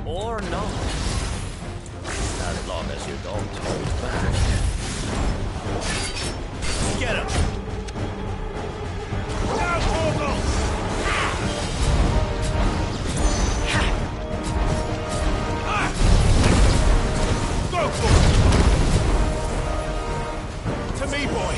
Or not. As long as you don't hold back. Get him! Now, Portal! Go for it! To me, boy!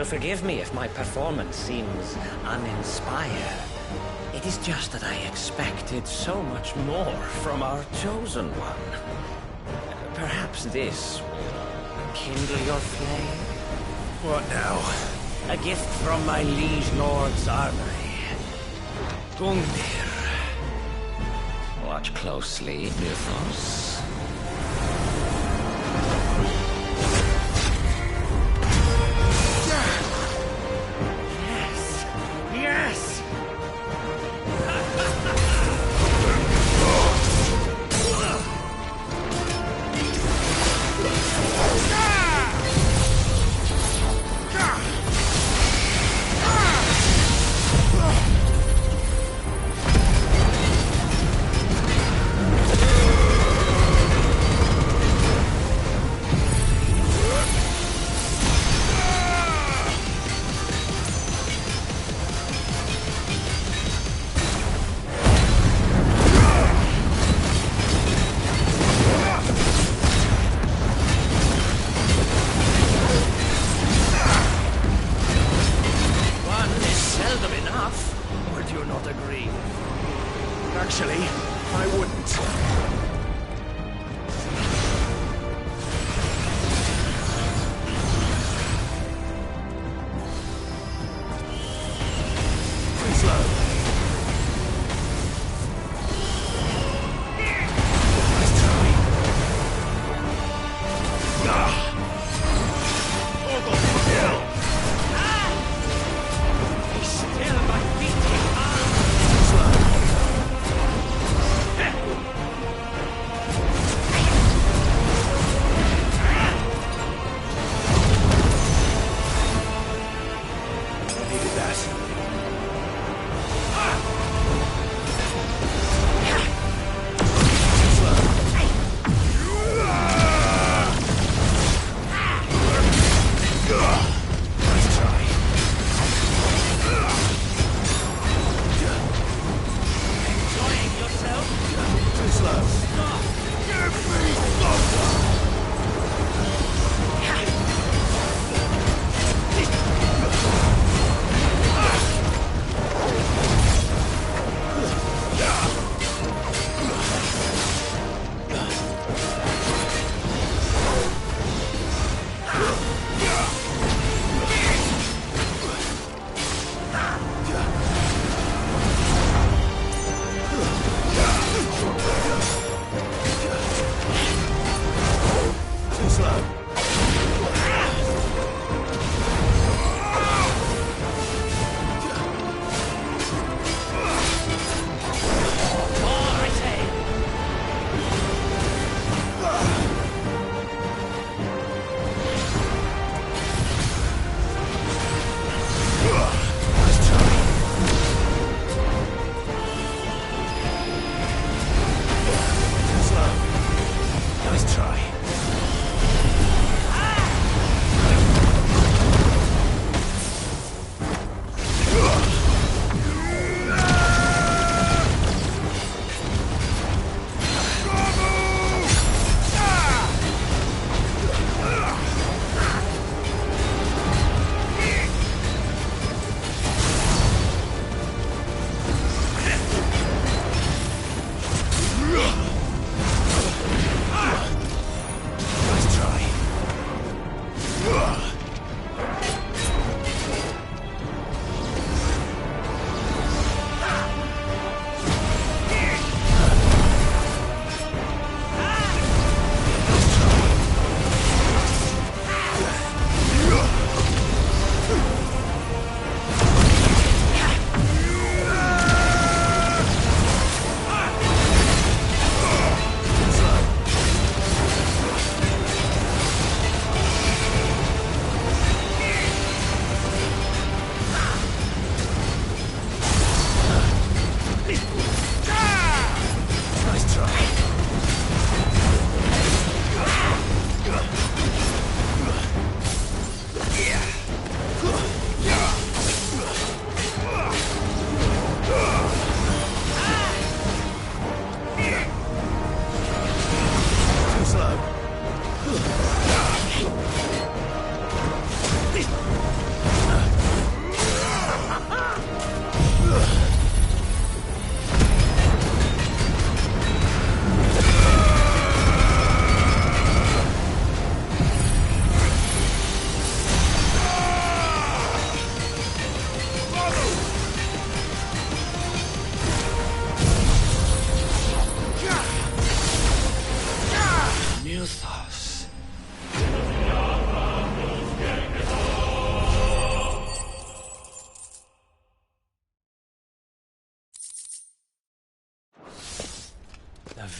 Forgive me if my performance seems uninspired. It is just that I expected so much more from our chosen one. Perhaps this will kindle your flame? What now? A gift from my liege lord's armory. Gungnir. Watch closely, Muthos.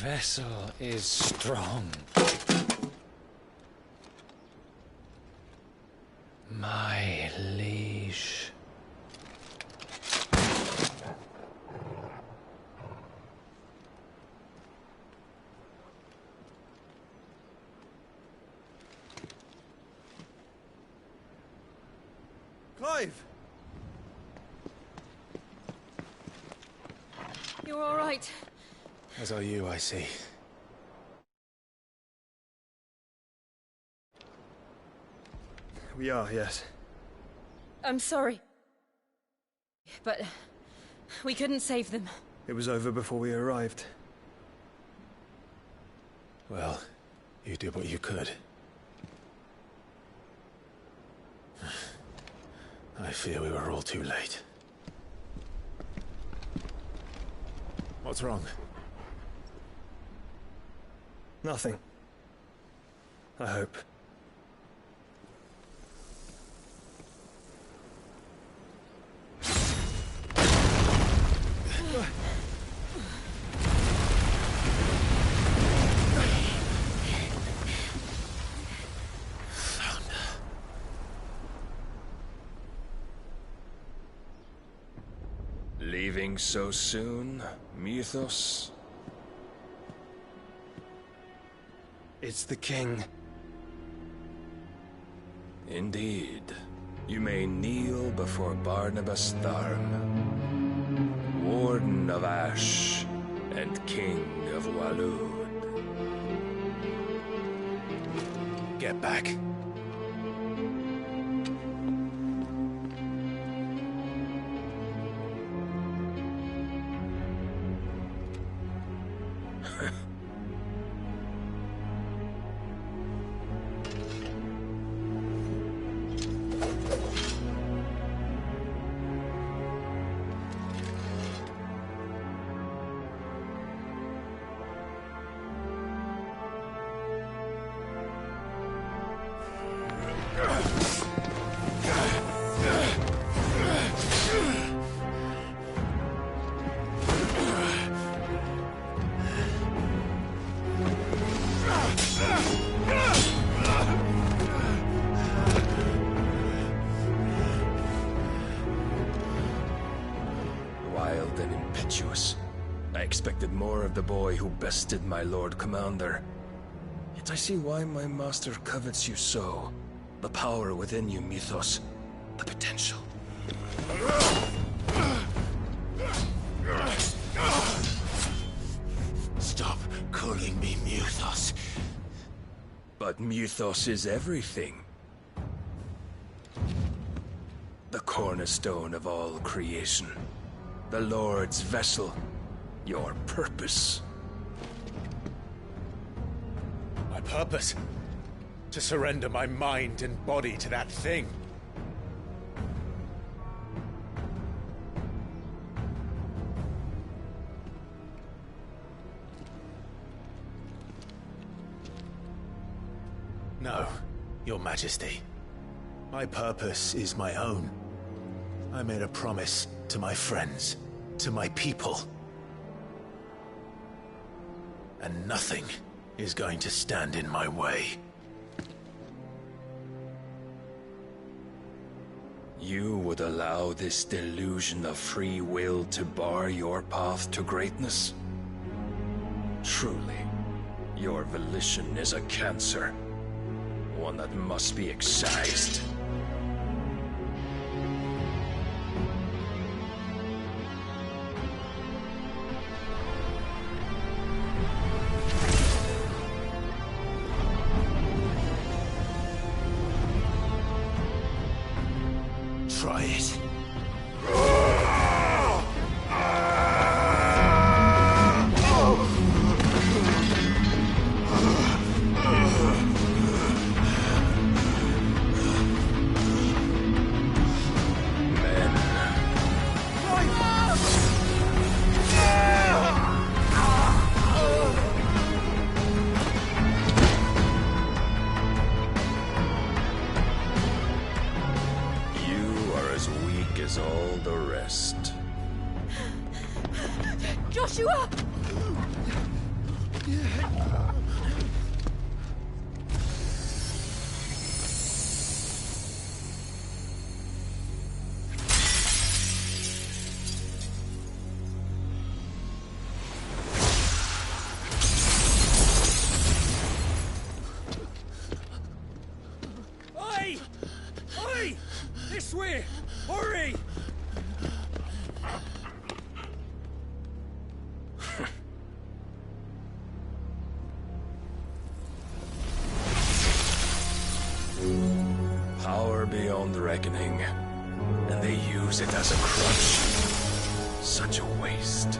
vessel is strong. My liege. Clive! You're all right. As are you, I see. We are, yes. I'm sorry. But we couldn't save them. It was over before we arrived. Well, you did what you could. I fear we were all too late. What's wrong? Nothing. I hope. Leaving so soon, Mythos? It's the king. Indeed. You may kneel before Barnabas Tharm, Warden of Ash and King of Waloed. Get back. Wild and impetuous. I expected more of the boy who bested my Lord Commander. Yet I see why my master covets you so. The power within you, Mythos. The potential. Stop calling me Mythos. But Mythos is everything. The cornerstone of all creation. The Lord's vessel. Your purpose. My purpose? To surrender my mind and body to that thing. No, Your Majesty. My purpose is my own. I made a promise to my friends, to my people. And nothing is going to stand in my way. You would allow this delusion of free will to bar your path to greatness? Truly, your volition is a cancer. One that must be excised. Try it. Oi! Oi! This way! Hurry! Power beyond reckoning, and they use it as a crutch. Such a waste.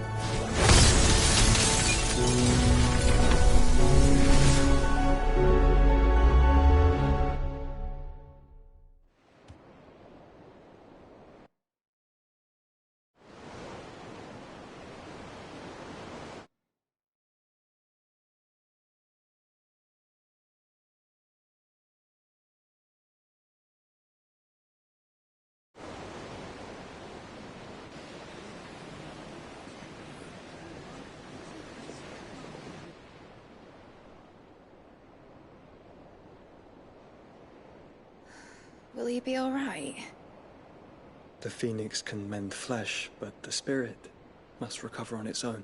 Will he be all right? The phoenix can mend flesh, but the spirit must recover on its own.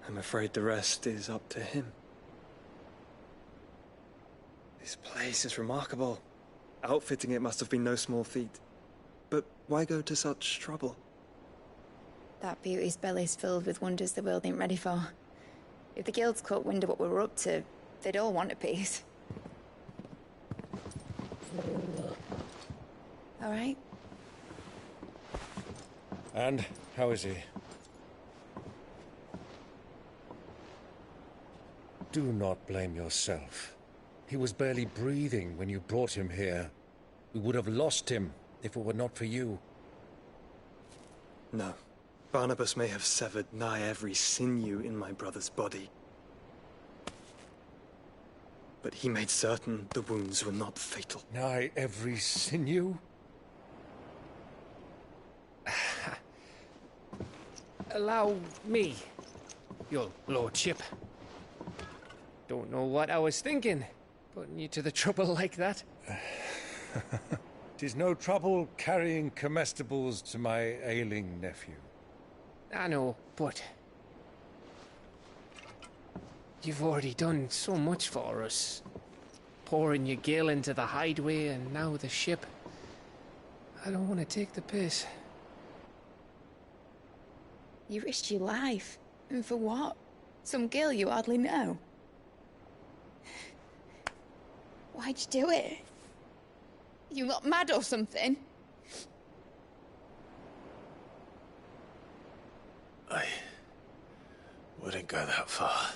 I'm afraid the rest is up to him. This place is remarkable. Outfitting it must have been no small feat. But why go to such trouble? That beauty's belly's filled with wonders the world ain't ready for. If the guilds caught wind of what we were up to, they'd all want a piece. All right? And how is he? Do not blame yourself. He was barely breathing when you brought him here. We would have lost him if it were not for you. No. Barnabas may have severed nigh every sinew in my brother's body. But he made certain the wounds were not fatal. Nigh every sinew? Allow me, your lordship. Don't know what I was thinking, putting you to the trouble like that. 'Tis no trouble carrying comestibles to my ailing nephew. I know, but you've already done so much for us. Pouring your gale into the hideaway and now the ship. I don't want to take the piss. You risked your life. And for what? Some girl you hardly know. Why'd you do it? You not mad or something? I wouldn't go that far.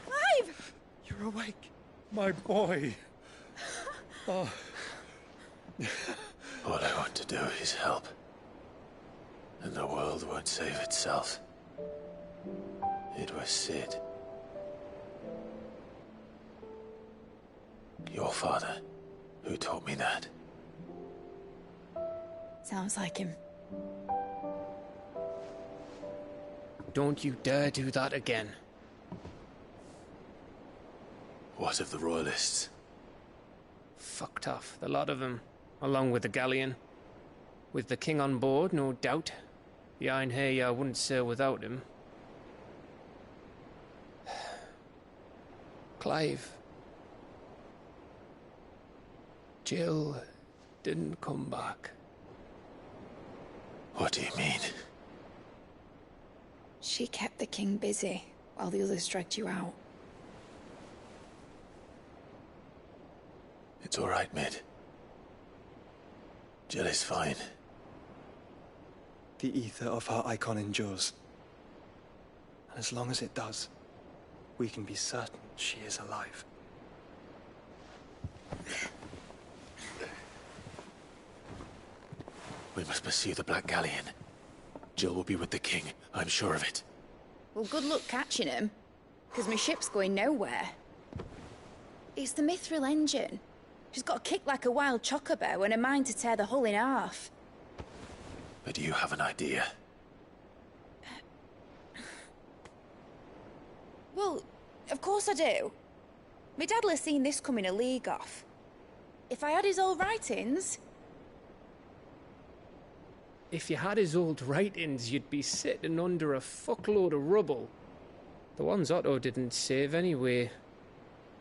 Clive! You're awake. My boy. Oh. All I want to do is help. And the world won't save itself. It was Sid. Your father, who taught me that. Sounds like him. Don't you dare do that again. What of the Royalists? Fucked off, the lot of them, along with the galleon. With the king on board, no doubt. The Iron Hair I wouldn't sail without him. Clive. Jill didn't come back. What do you mean? She kept the king busy while the others dragged you out. It's all right, Mid. Jill is fine. The ether of her icon endures. And as long as it does, we can be certain she is alive. We must pursue the Black Galleon. Jill will be with the king, I'm sure of it. Well, good luck catching him, because my ship's going nowhere. It's the Mithril engine. She's got a kick like a wild chocobo and a mind to tear the hull in half. But do you have an idea? Well, of course I do. My dad'll have seen this coming a league off. If I had his old writings... If you had his old writings, you'd be sitting under a fuckload of rubble. The ones Otto didn't save anyway.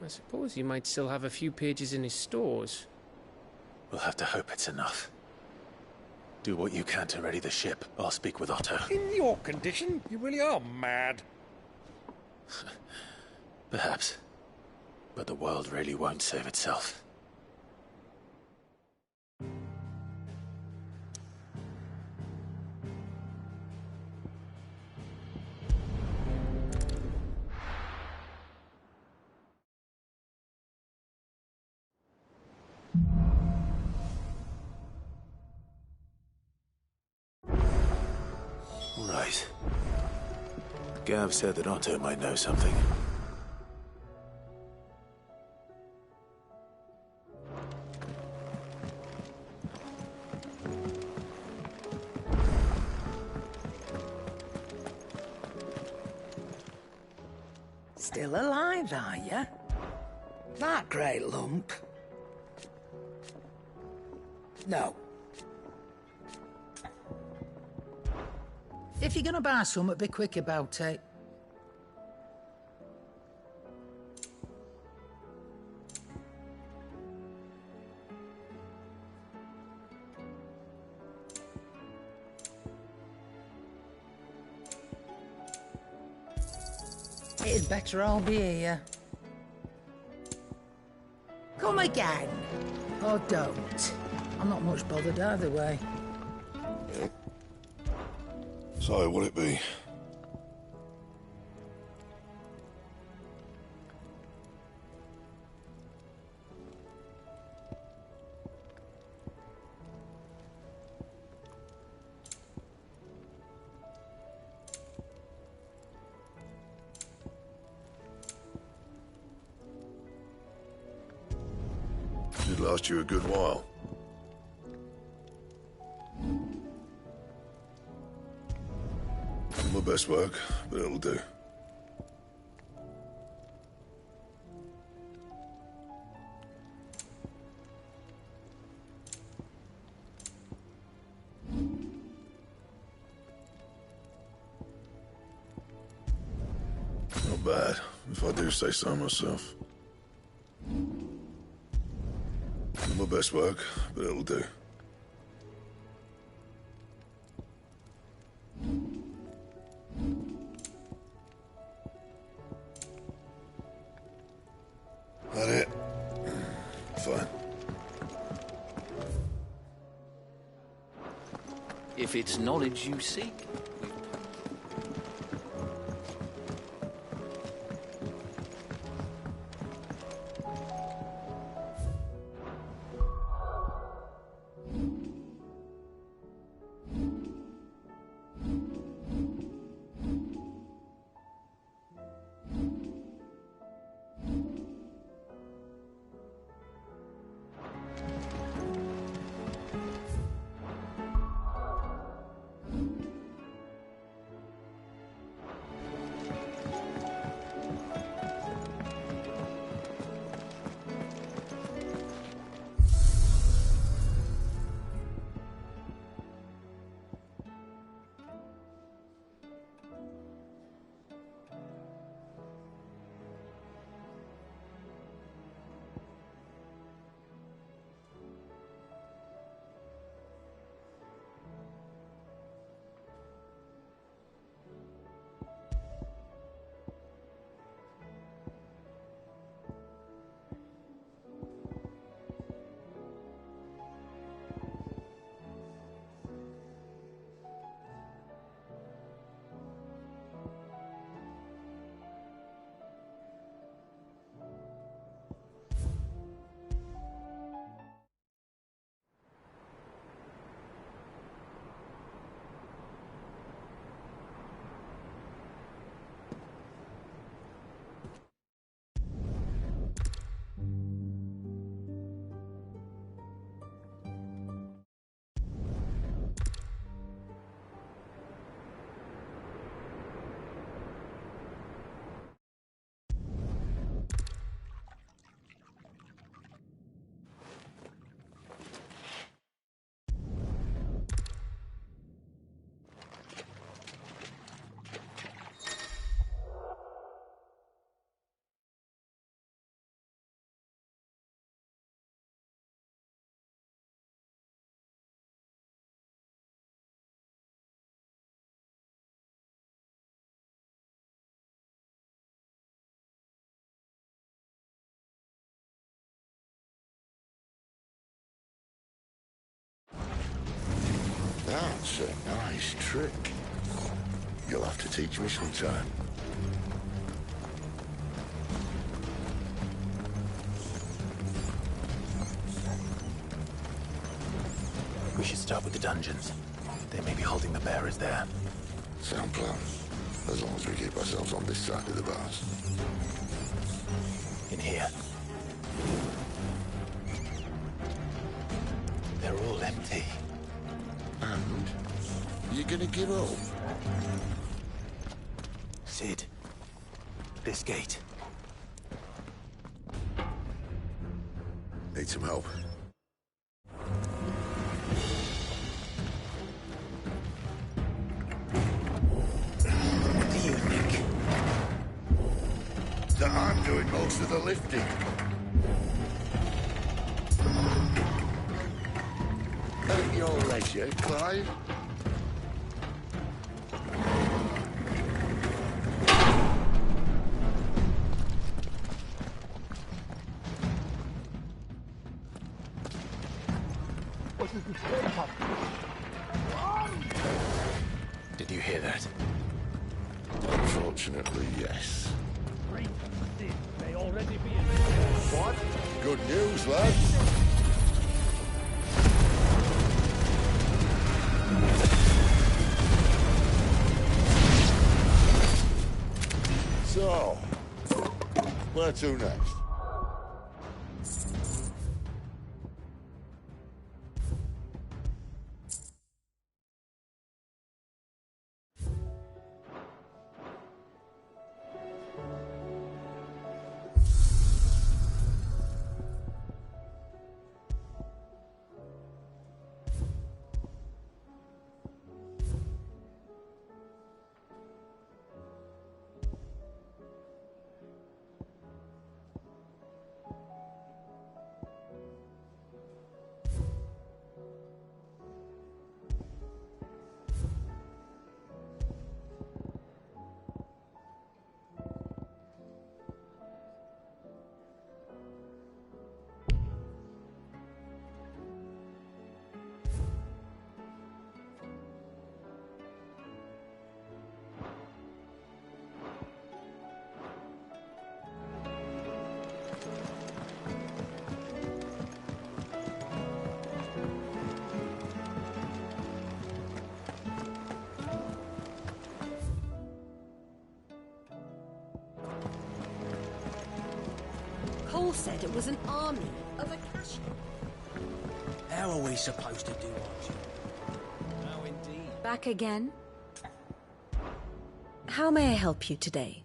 I suppose you might still have a few pages in his stores. We'll have to hope it's enough. Do what you can to ready the ship. I'll speak with Otto. In your condition, you really are mad. Perhaps. But the world really won't save itself. Right. Gav said that Otto might know something. Still alive, are you? That great lump? No. If you're gonna buy something, be quick about it. It'd better all be here. Come again. Or don't. I'm not much bothered either way. So, will it be? Should last you a good while. My best work, but it'll do. Not bad, if I do say so myself. My best work, but it'll do. That it? Fine. If it's knowledge you seek. That's a nice trick. You'll have to teach me sometime. We should start with the dungeons. They may be holding the bearers there. Sound plan. As long as we keep ourselves on this side of the bars. In here. They're all empty. And? You gonna give up? Sid. This gate. Need some help. What do you think? That I'm doing most of the lifting. At your leisure, Clive. Did you hear that? Unfortunately, yes. May already be in What? Good news, lads. So, where to next? Cole said it was an army of Akashi. How are we supposed to do our job? No, indeed. Back again? How may I help you today?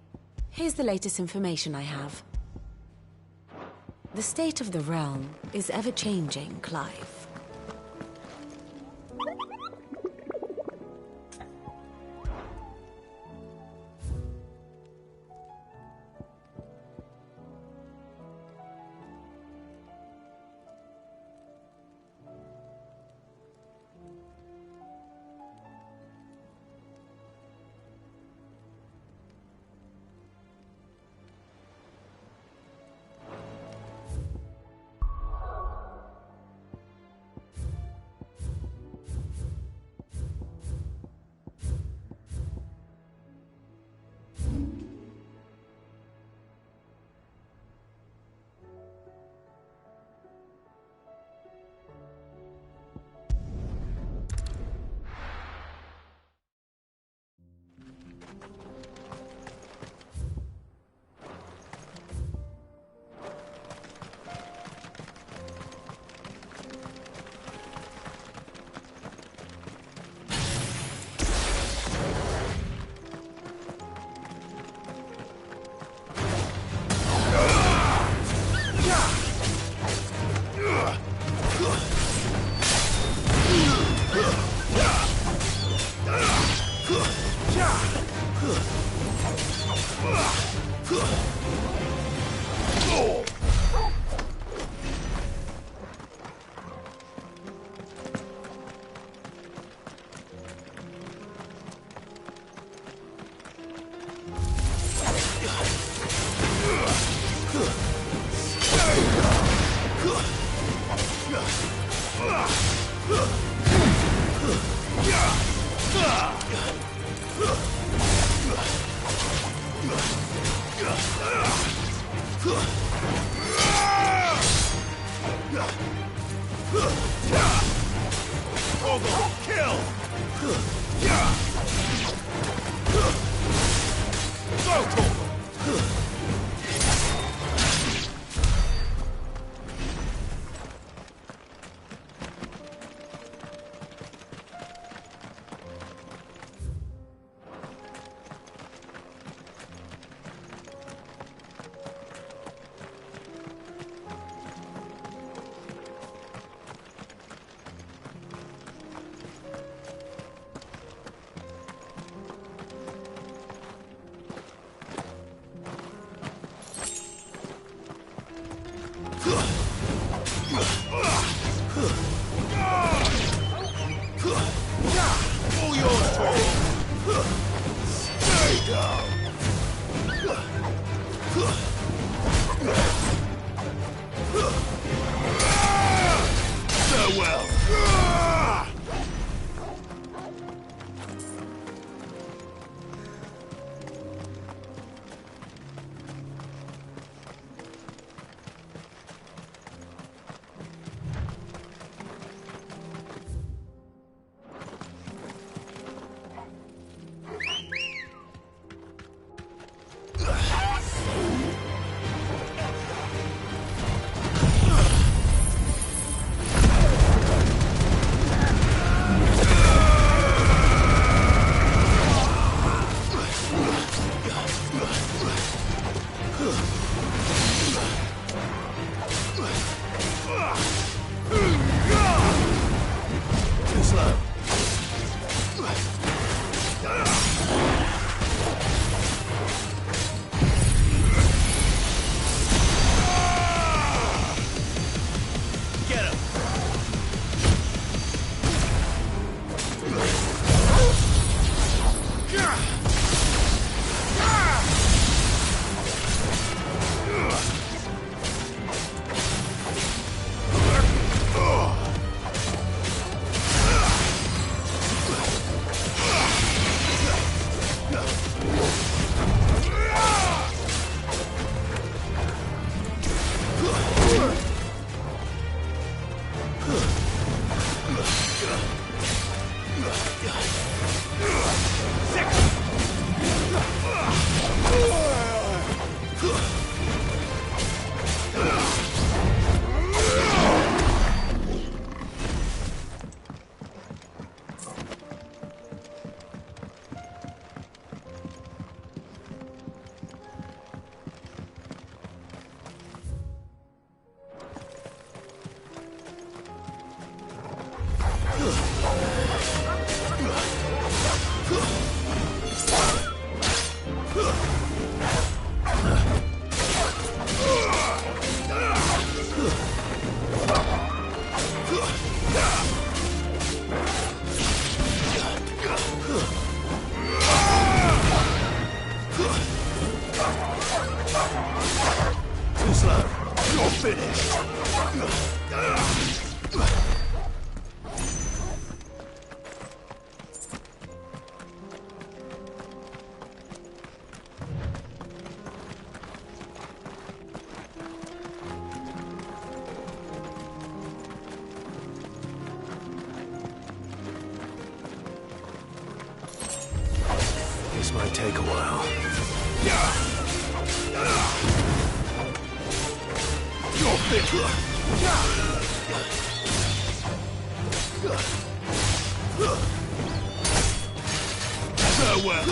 Here's the latest information I have. The state of the realm is ever-changing, Clive. Stroggle! Kill! Total! All yours, Troll! Stay down! Farewell! Too slow. Get him! Too slow. You're finished. This might take a while. You're finished. Farewell.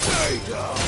Stay down.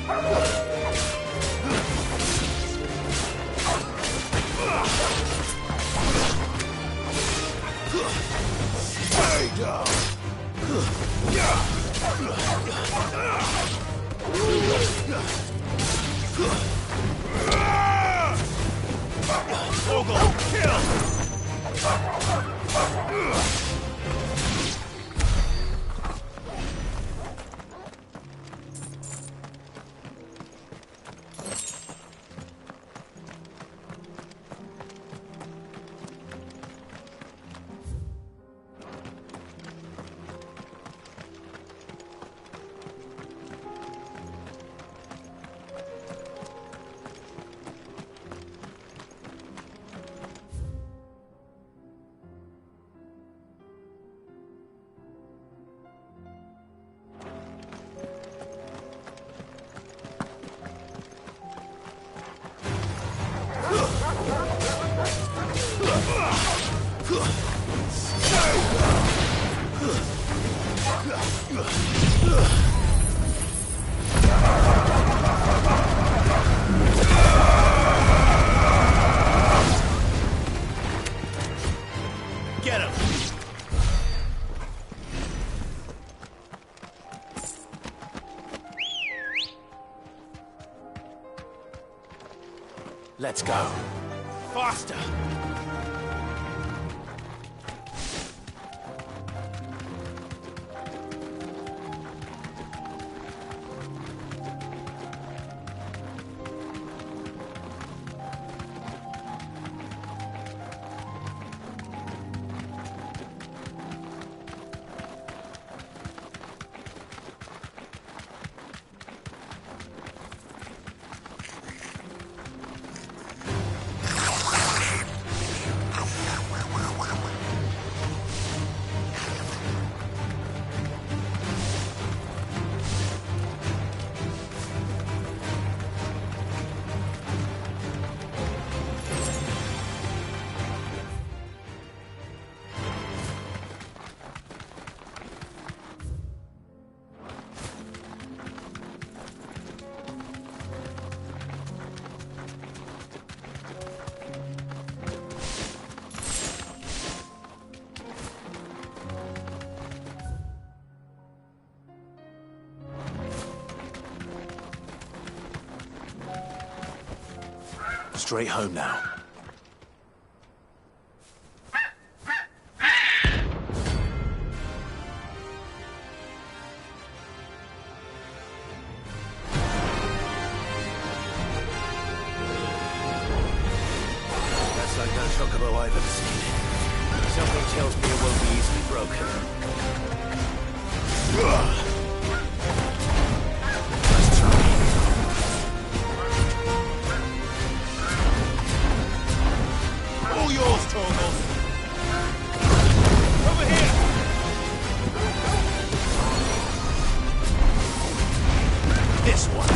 Stay down! Ogle, kill! Get him! Let's go. Faster! Straight home now. That's like no chocobo I've ever seen. Something tells me it won't be easily broken. Let's try. All yours, Torgal. Over here! This one.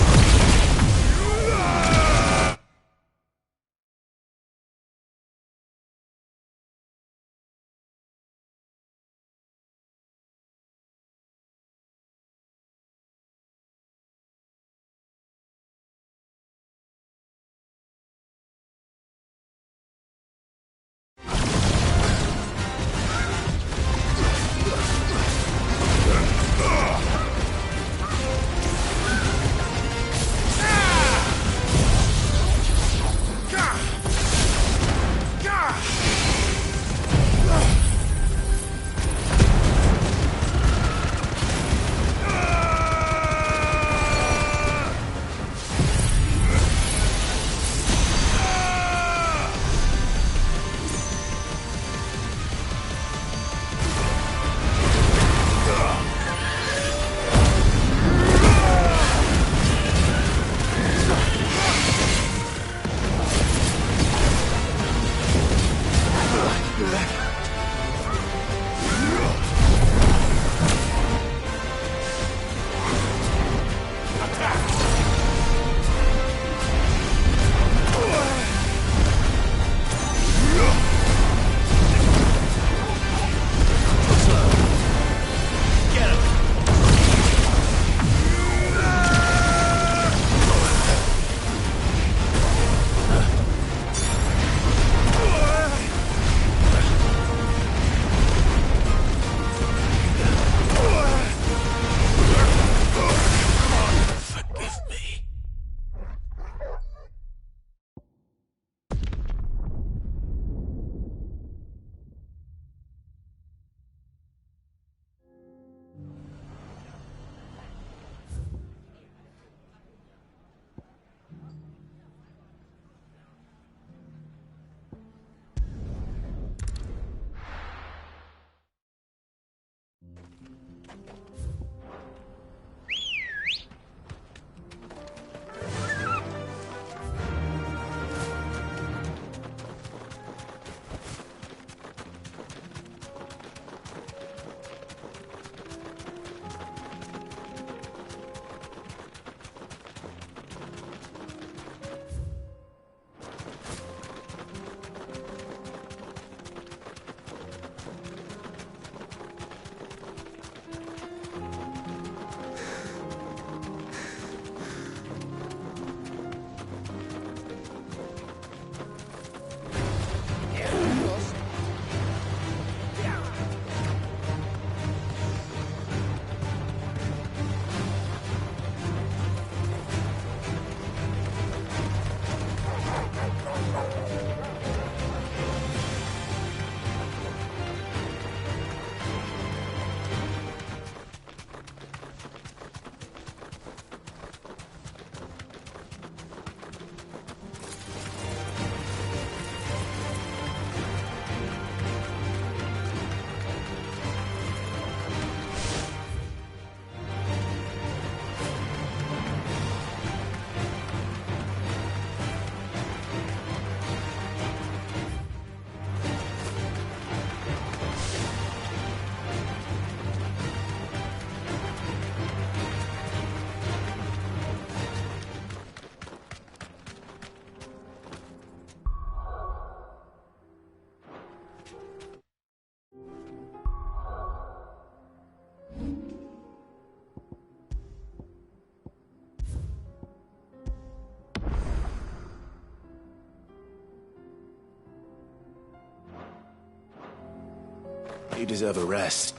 You deserve a rest.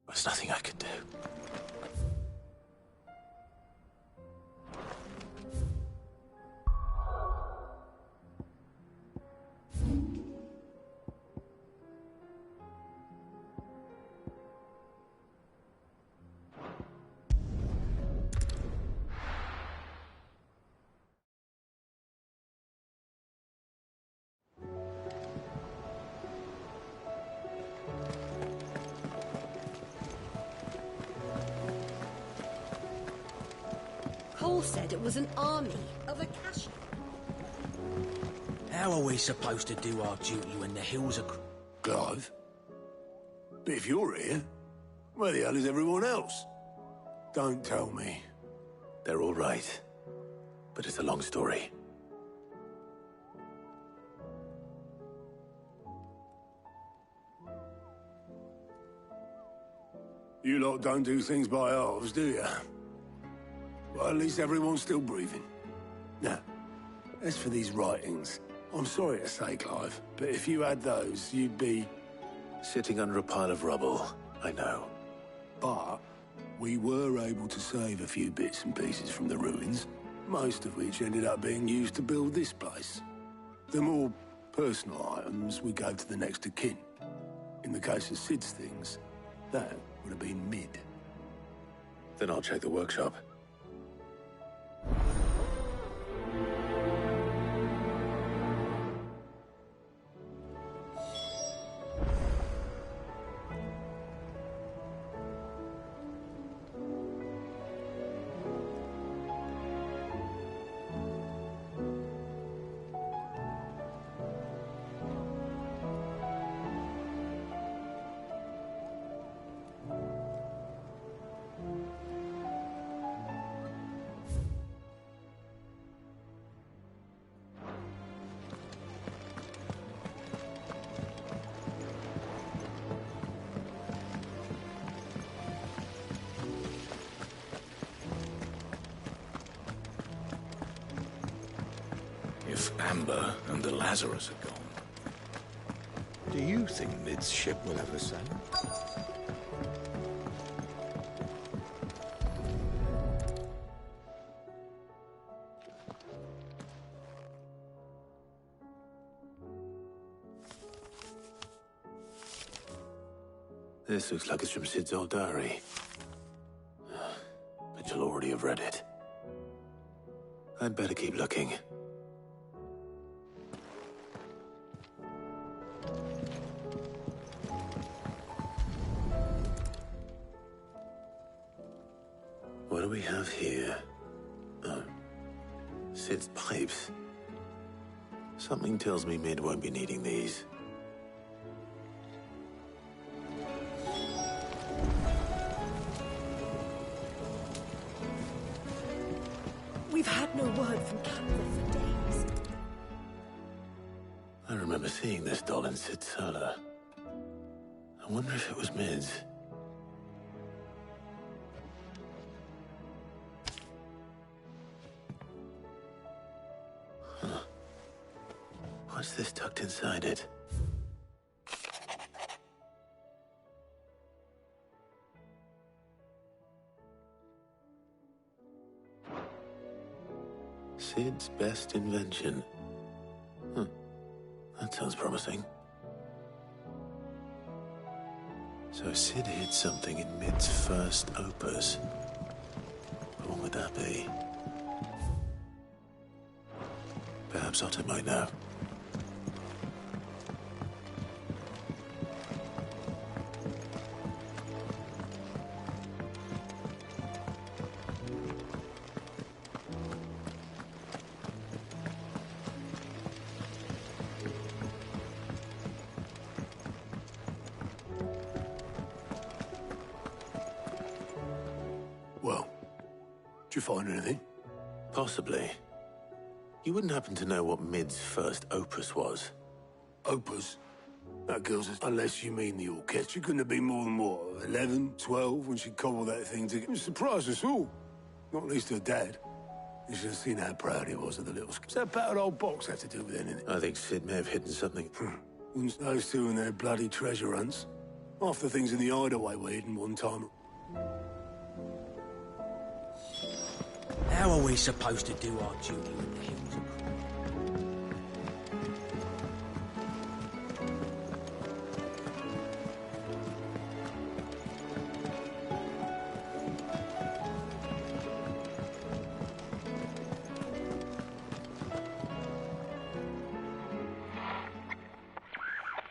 There's nothing I could do. Cole said it was an army of Akashi. How are we supposed to do our duty when the hills are... Clive? But if you're here, where the hell is everyone else? Don't tell me. They're all right. But it's a long story. You lot don't do things by halves, do you? Well, at least everyone's still breathing. Now, as for these writings, I'm sorry to say, Clive, but if you had those, you'd be... Sitting under a pile of rubble, I know. But we were able to save a few bits and pieces from the ruins, most of which ended up being used to build this place. The more personal items we gave to the next of kin. In the case of Sid's things, that would have been mid. Then I'll check the workshop. If Amber and the Lazarus are gone, Do you think Mid's ship will ever sail? This looks like it's from Sid's old diary. But you'll already have read it. I'd better keep looking. What do we have here? Oh, Sid's pipes. Something tells me Mid won't be needing these. We've had no word from Canva for days. I remember seeing this doll in Sid's cellar. I wonder if it was Mid's. Huh. What's this tucked inside it? Sid's best invention. Huh. That sounds promising. So Sid hid something in Mid's first opus. What would that be? Perhaps Otto might know. Well, did you find anything? Possibly. You wouldn't happen to know what Mid's first opus was? Opus? That girl's... Unless you mean the orchestra, couldn't have been more than, what, 11, 12, when she cobbled that thing together. It surprised us all. Not least her dad. You should have seen how proud he was of the little... What's that battered old box have to do with anything? I think Sid may have hidden something. Wouldn't those two and their bloody treasure hunts? Half the things in the hideaway were hidden one time. How are we supposed to do our duty in the hills?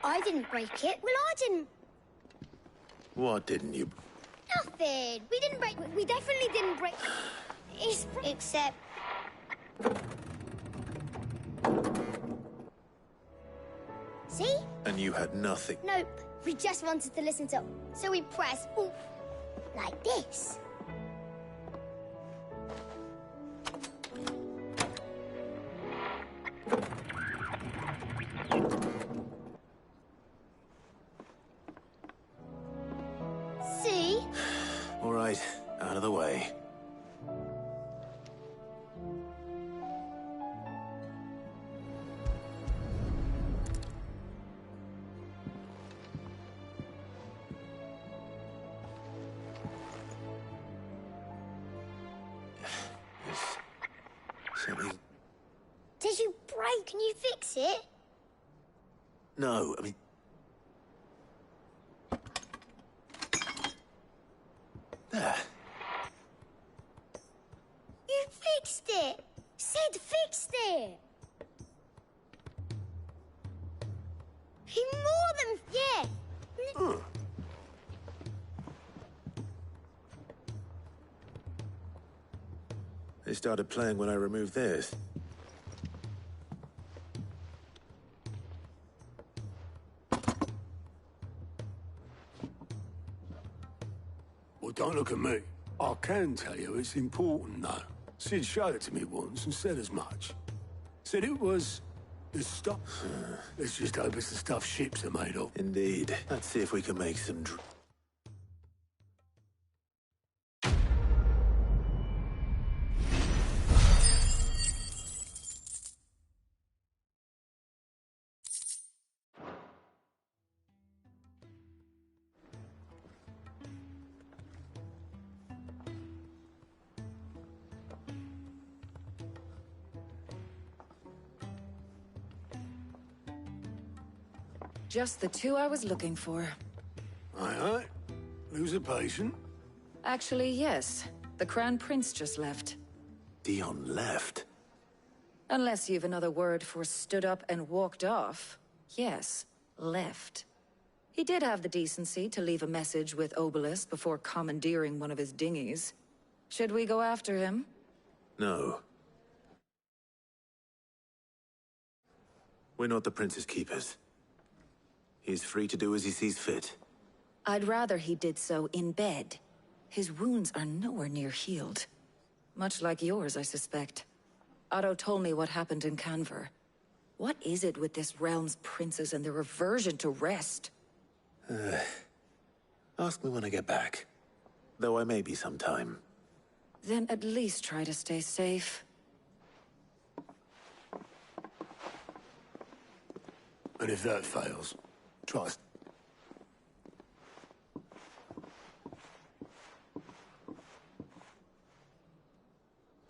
I didn't break it. Well, I didn't. What didn't you? Nothing. We didn't break. We definitely didn't break. Except. See? And you had nothing. Nope. We just wanted to listen to. So we pressed. Ooh, like this. See? All right, out of the way. Something. Did you break? Can you fix it? No, I mean. There. You fixed it! Sid fixed it! He more than... Yeah! They started playing when I removed this. Well, don't look at me. I can tell you it's important, though. Sid showed it to me once and said as much. Said it was the stuff. Let's just hope it's the stuff ships are made of. Indeed. Let's see if we can make some Just the two I was looking for. Aye. Lose a patient? Actually, yes. The Crown Prince just left. Dion left? Unless you've another word for stood up and walked off. Yes, left. He did have the decency to leave a message with Obelisk before commandeering one of his dinghies. Should we go after him? No. We're not the Prince's keepers. He's free to do as he sees fit. I'd rather he did so in bed. His wounds are nowhere near healed. Much like yours, I suspect. Otto told me what happened in Canver. What is it with this realm's princes and their aversion to rest? Ask me when I get back. Though I may be sometime. Then at least try to stay safe. And if that fails, trust.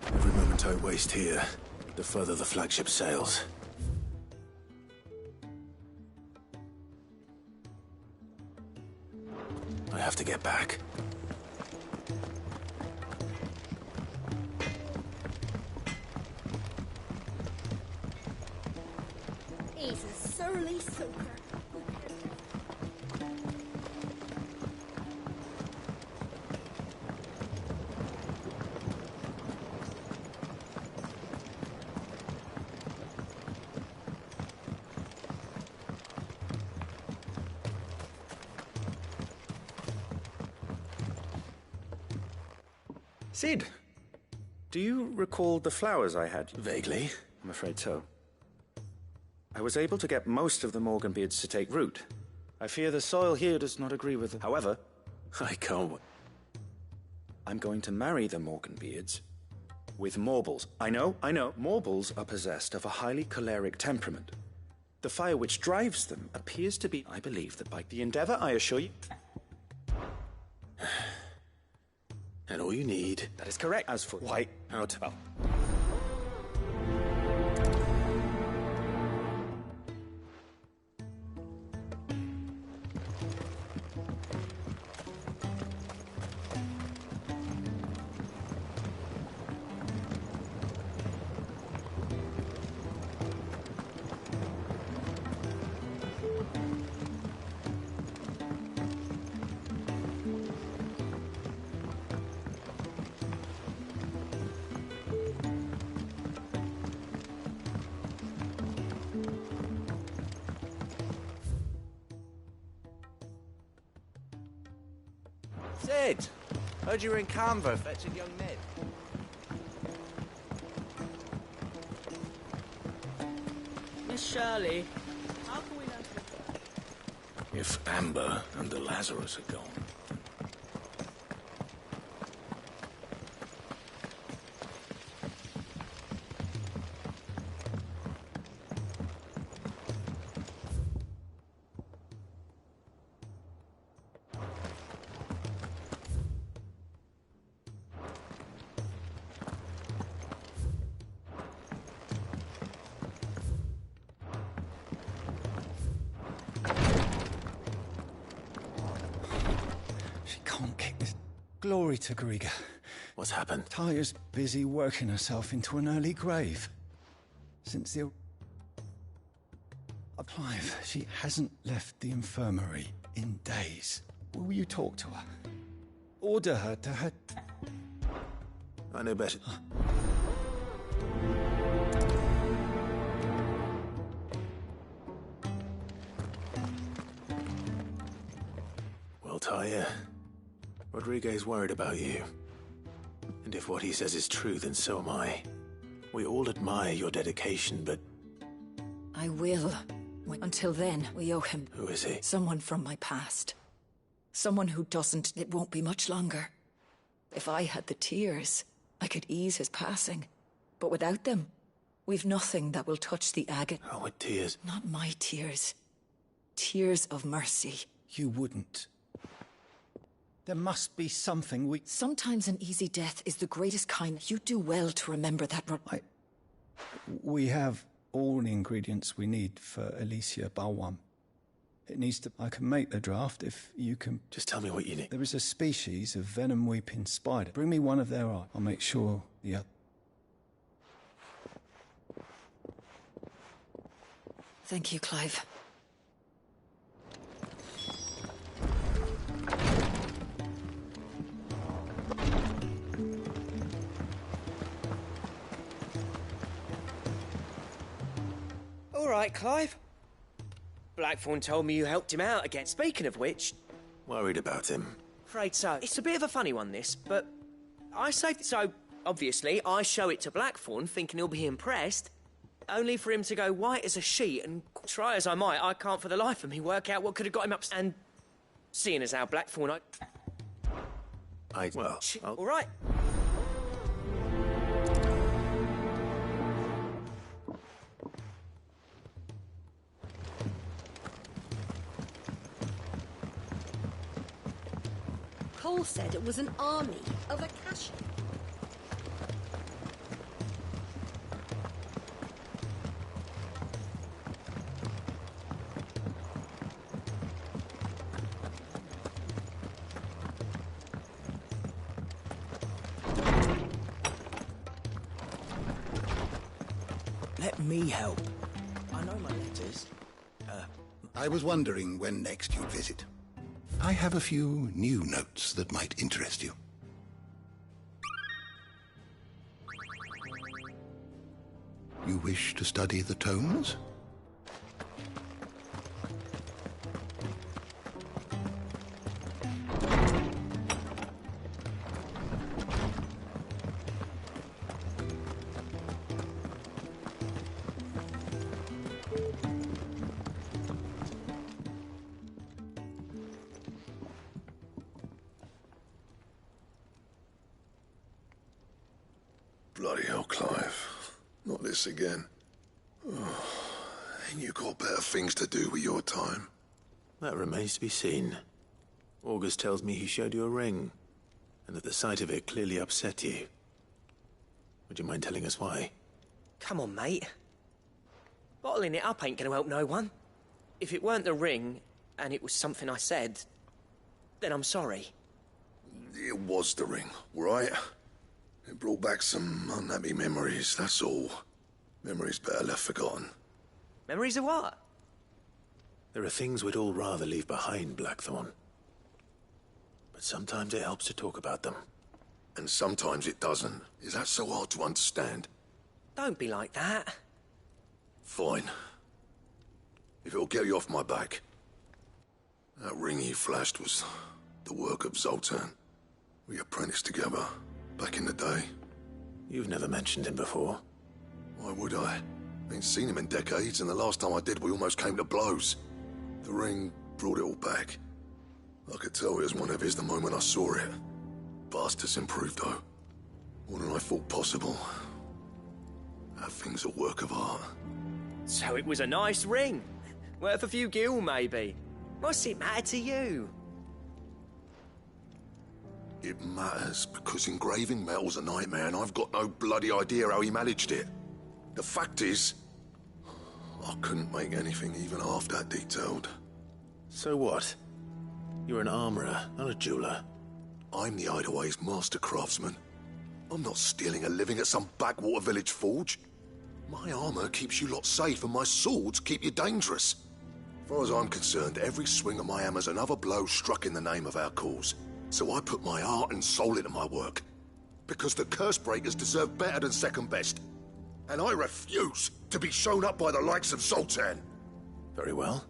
Every moment I waste here, the further the flagship sails. I have to get back. He's a surly soaker. Sid, do you recall the flowers I had? Vaguely. I'm afraid so. I was able to get most of the Morganbeards to take root. I fear the soil here does not agree with it. However, I can't. I'm going to marry the Morganbeards with Morbles. I know. Morbles are possessed of a highly choleric temperament. The fire which drives them appears to be, I believe, that by the endeavor, I assure you. And all you need... That is correct. As for why out, well... Sid! Heard you were in Canva fetching young Ned. Miss Shirley, how can we know? If Amber and the Lazarus are gone. Glory to Griga. What's happened? Talia's busy working herself into an early grave. Since the... Clive, she hasn't left the infirmary in days. Will you talk to her? Order her to her... I know better. Well, Talia... Rodriguez worried about you. And if what he says is true, then so am I. We all admire your dedication, but... I will. Until then, we owe him... Who is he? Someone from my past. Someone who doesn't... It won't be much longer. If I had the tears, I could ease his passing. But without them, we've nothing that will touch the agony. Oh, with tears? Not my tears. Tears of mercy. You wouldn't. There must be something we... Sometimes an easy death is the greatest kind. You do well to remember that... We have all the ingredients we need for Alicia Balwam. It needs to... I can make the draft if you can... Just tell me what you need. There is a species of venom-weeping spider. Bring me one of their eyes. I'll make sure the other... Thank you, Clive. All right, Clive. Blackthorn told me you helped him out again. Speaking of which... Worried about him. Afraid so. It's a bit of a funny one, this, but... I saved it, so... Obviously, I show it to Blackthorn, thinking he'll be impressed, only for him to go white as a sheet, and try as I might, I can't for the life of me work out what could have got him up... And... Seeing as how Blackthorn, Well, all right. Cole said it was an army of Akashi. Let me help. I know my letters. I was wondering when next you'd visit. I have a few new notes that might interest you. You wish to study the tones? Bloody hell, Clive. Not this again. Oh, Ain't you got better things to do with your time? That remains to be seen. August tells me he showed you a ring, and that the sight of it clearly upset you. Would you mind telling us why? Come on, mate. Bottling it up ain't gonna help no one. If it weren't the ring, and it was something I said, then I'm sorry. It was the ring, right? It brought back some unhappy memories, that's all. Memories better left forgotten. Memories of what? There are things we'd all rather leave behind, Blackthorn. But sometimes it helps to talk about them. And sometimes it doesn't. Is that so hard to understand? Don't be like that. Fine. If it'll get you off my back. That ring he flashed was the work of Zoltan. We apprenticed together, back in the day. You've never mentioned him before. Why would I? Ain't seen him in decades, and the last time I did, we almost came to blows. The ring brought it all back. I could tell it was one of his the moment I saw it. Bastard's improved, though. More than I thought possible. That thing's a work of art. So it was a nice ring. Worth a few gil, maybe. What's it matter to you? It matters because engraving metal's a nightmare, and I've got no bloody idea how he managed it. The fact is, I couldn't make anything even half that detailed. So what? You're an armorer, not a jeweler. I'm the Hideaway's master craftsman. I'm not stealing a living at some backwater village forge. My armor keeps you lot safe, and my swords keep you dangerous. As far as I'm concerned, every swing of my hammer's another blow struck in the name of our cause. So I put my heart and soul into my work. Because the curse breakers deserve better than second best. And I refuse to be shown up by the likes of Zoltan. Very well.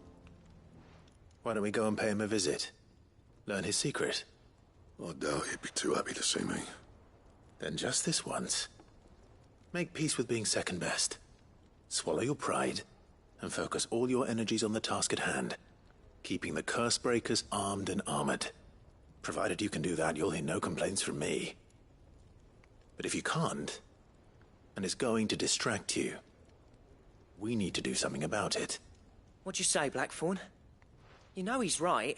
Why don't we go and pay him a visit? Learn his secret. I doubt he'd be too happy to see me. Then just this once. Make peace with being second best. Swallow your pride, and focus all your energies on the task at hand. Keeping the curse breakers armed and armored. Provided you can do that, you'll hear no complaints from me. But if you can't, and it's going to distract you, we need to do something about it. What'd you say, Blackthorn? You know he's right.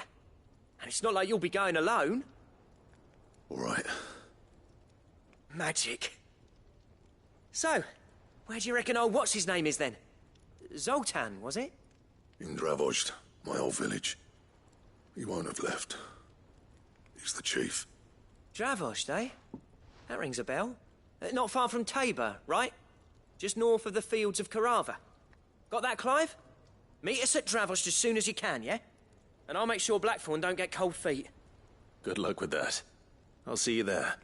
And it's not like you'll be going alone. All right. Magic. So, where do you reckon old what's-his-name is then? Zoltan, was it? In Dravozd, my old village. He won't have left. He's the chief. Dravozd, eh? That rings a bell. Not far from Tabor, right? Just north of the fields of Carava. Got that, Clive? Meet us at Dravozd as soon as you can, yeah? And I'll make sure Blackthorn don't get cold feet. Good luck with that. I'll see you there.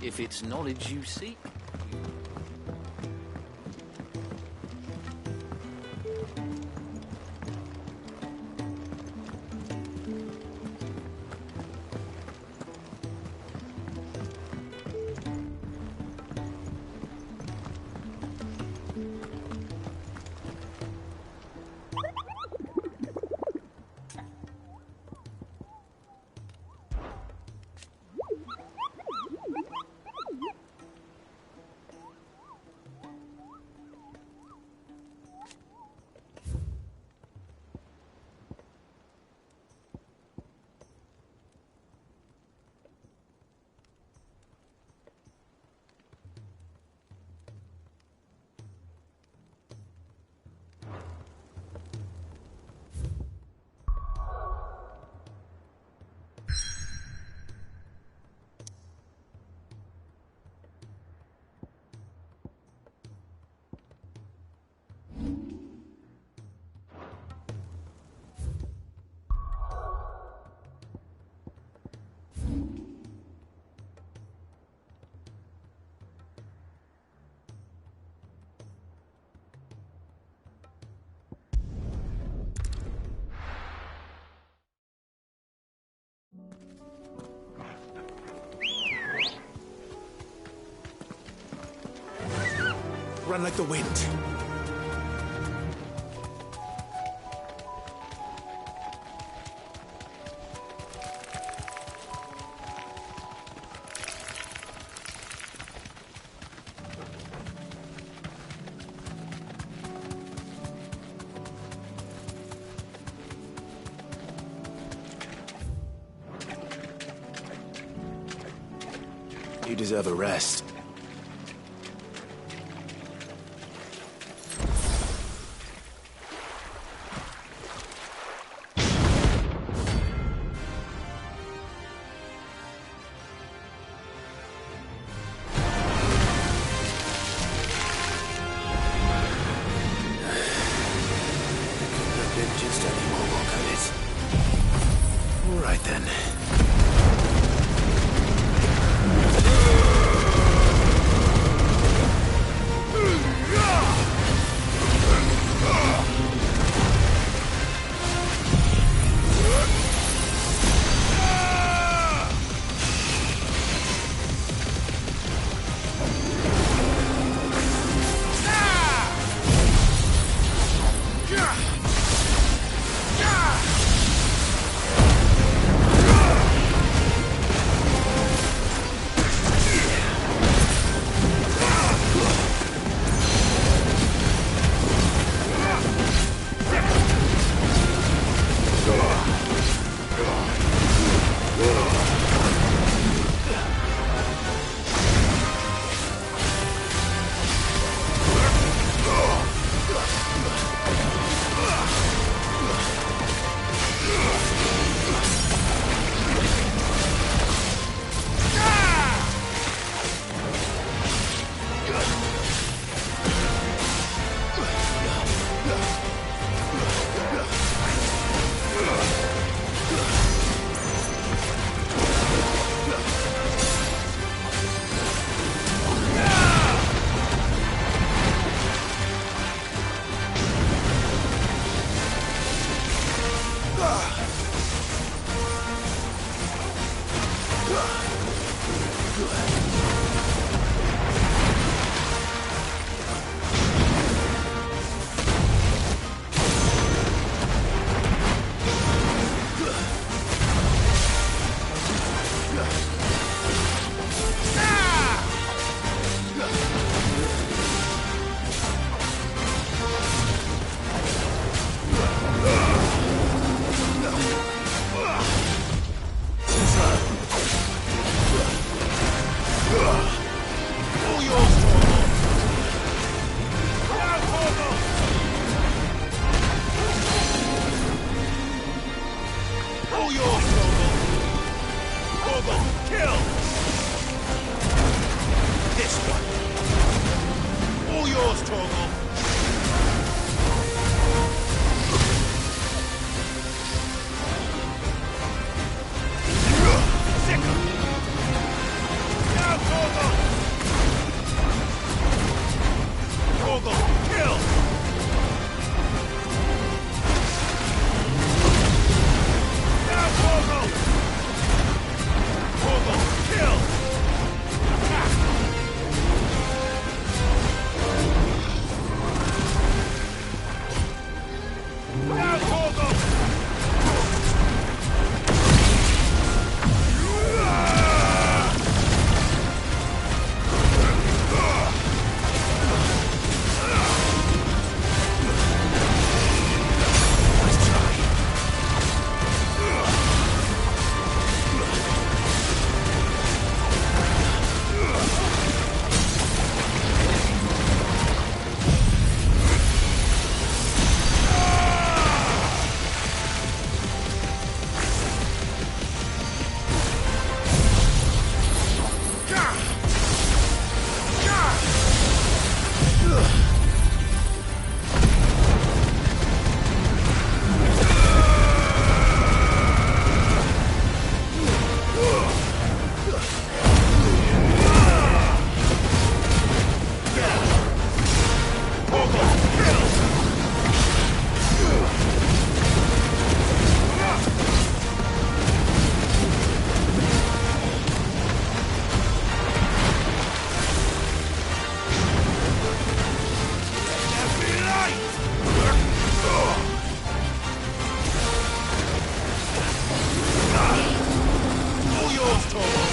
If it's knowledge you seek, run like the wind. You deserve a rest. Just any more walk on it. All right then. yours, Thomas.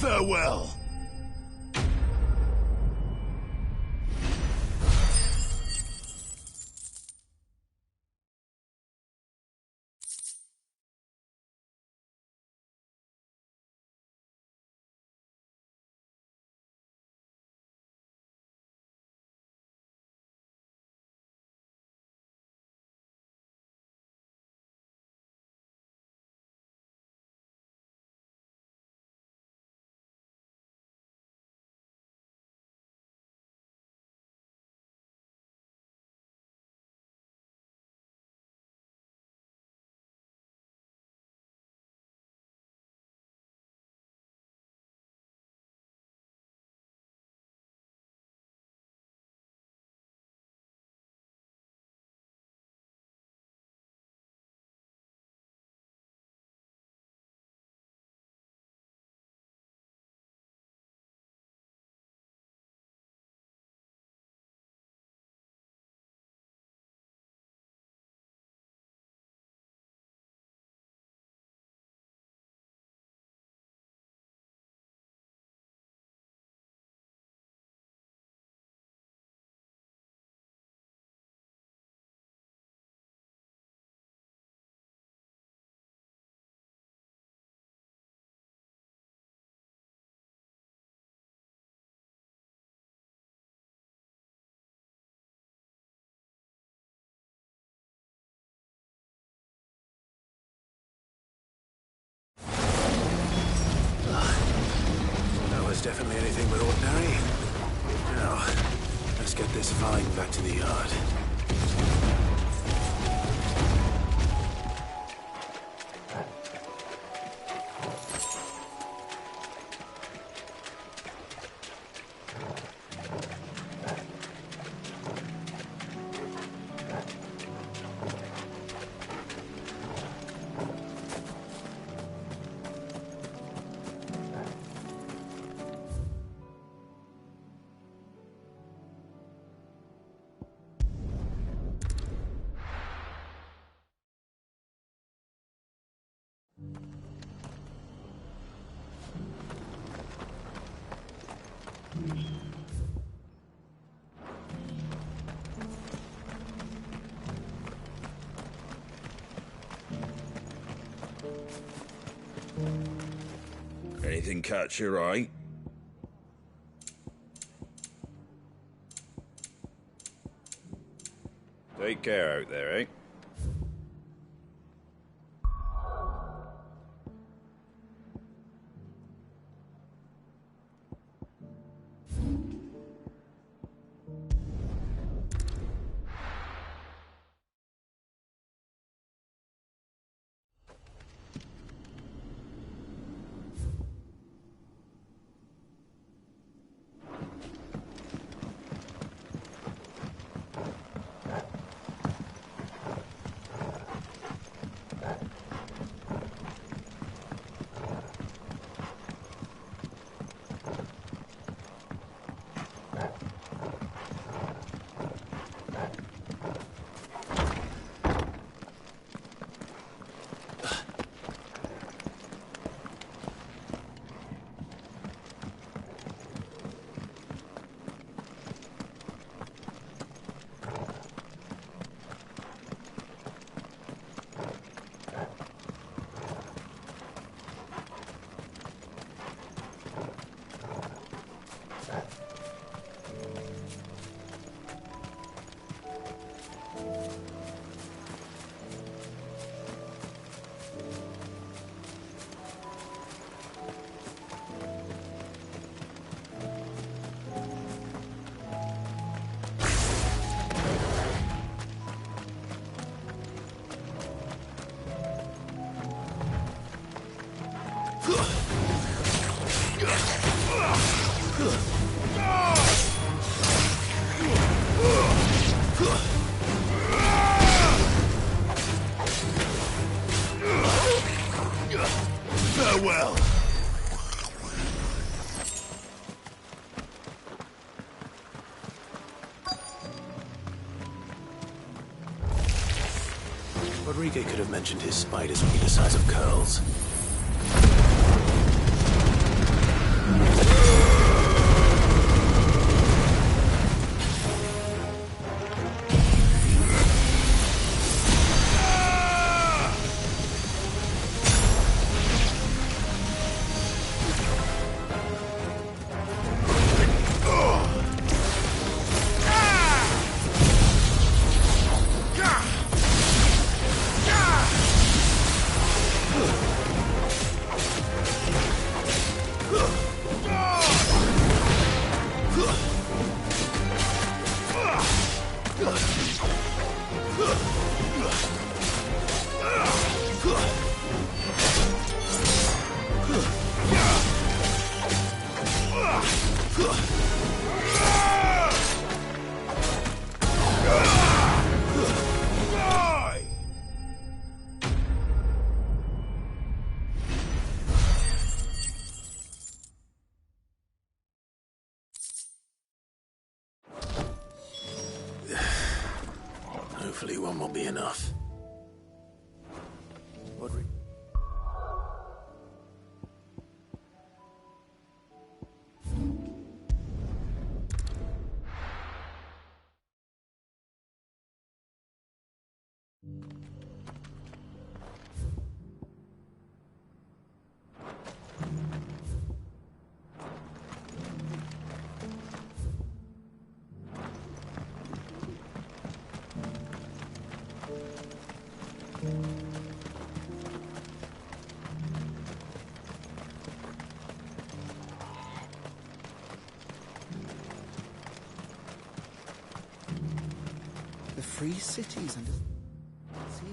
Farewell. Definitely anything but ordinary. Now, let's get this vine back to the yard. Anything catch your eye? Take care out there, eh? Rodrigo could have mentioned his spiders would be the size of curls. Hopefully one will be enough. The free cities and... See?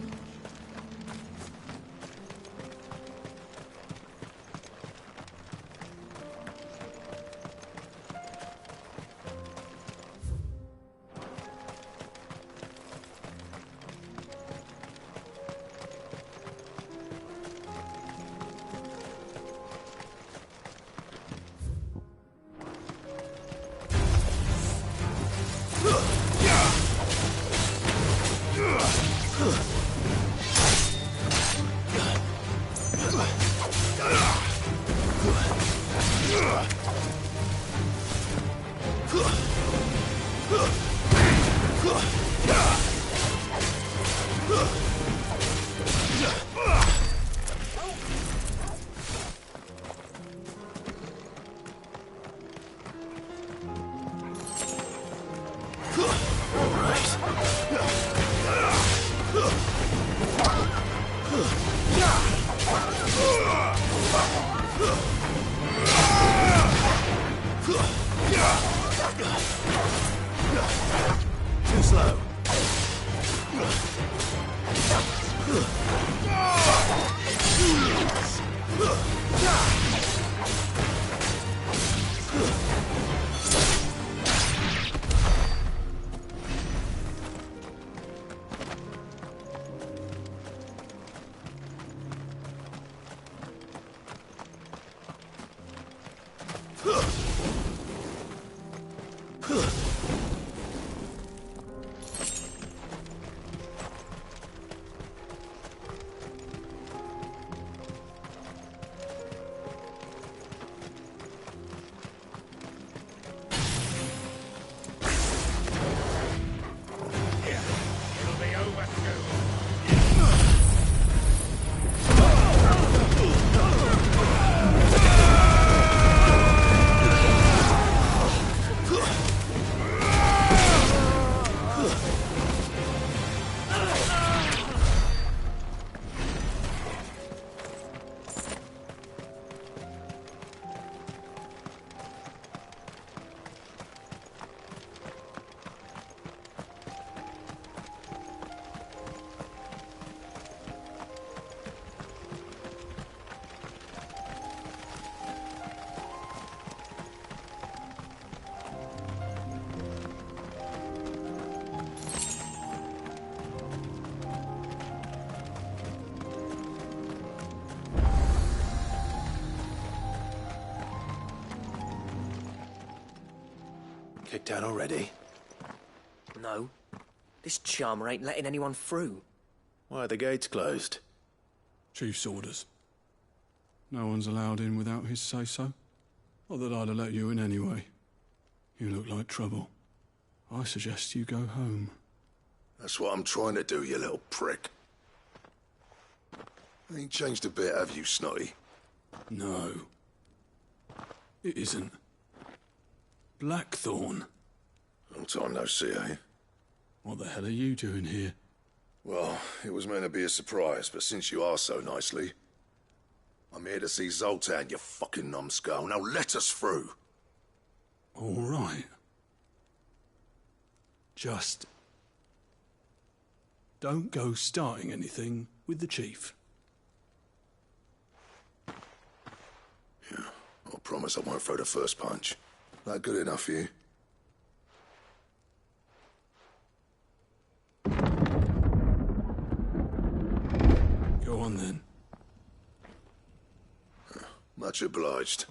Too slow. Kicked out already? No. This charmer ain't letting anyone through. Why are the gates closed? Chief's orders. No one's allowed in without his say-so. Not that I'd have let you in anyway. You look like trouble. I suggest you go home. That's what I'm trying to do, you little prick. Ain't changed a bit, have you, Snotty? No. It isn't. Blackthorn. Long time no see, eh? What the hell are you doing here? Well, it was meant to be a surprise, but since you asked so nicely, I'm here to see Zoltan, you fucking numbskull. Now let us through. All right. Just don't go starting anything with the chief. Yeah, I promise I won't throw the first punch. That good enough for you? Go on then. Much obliged.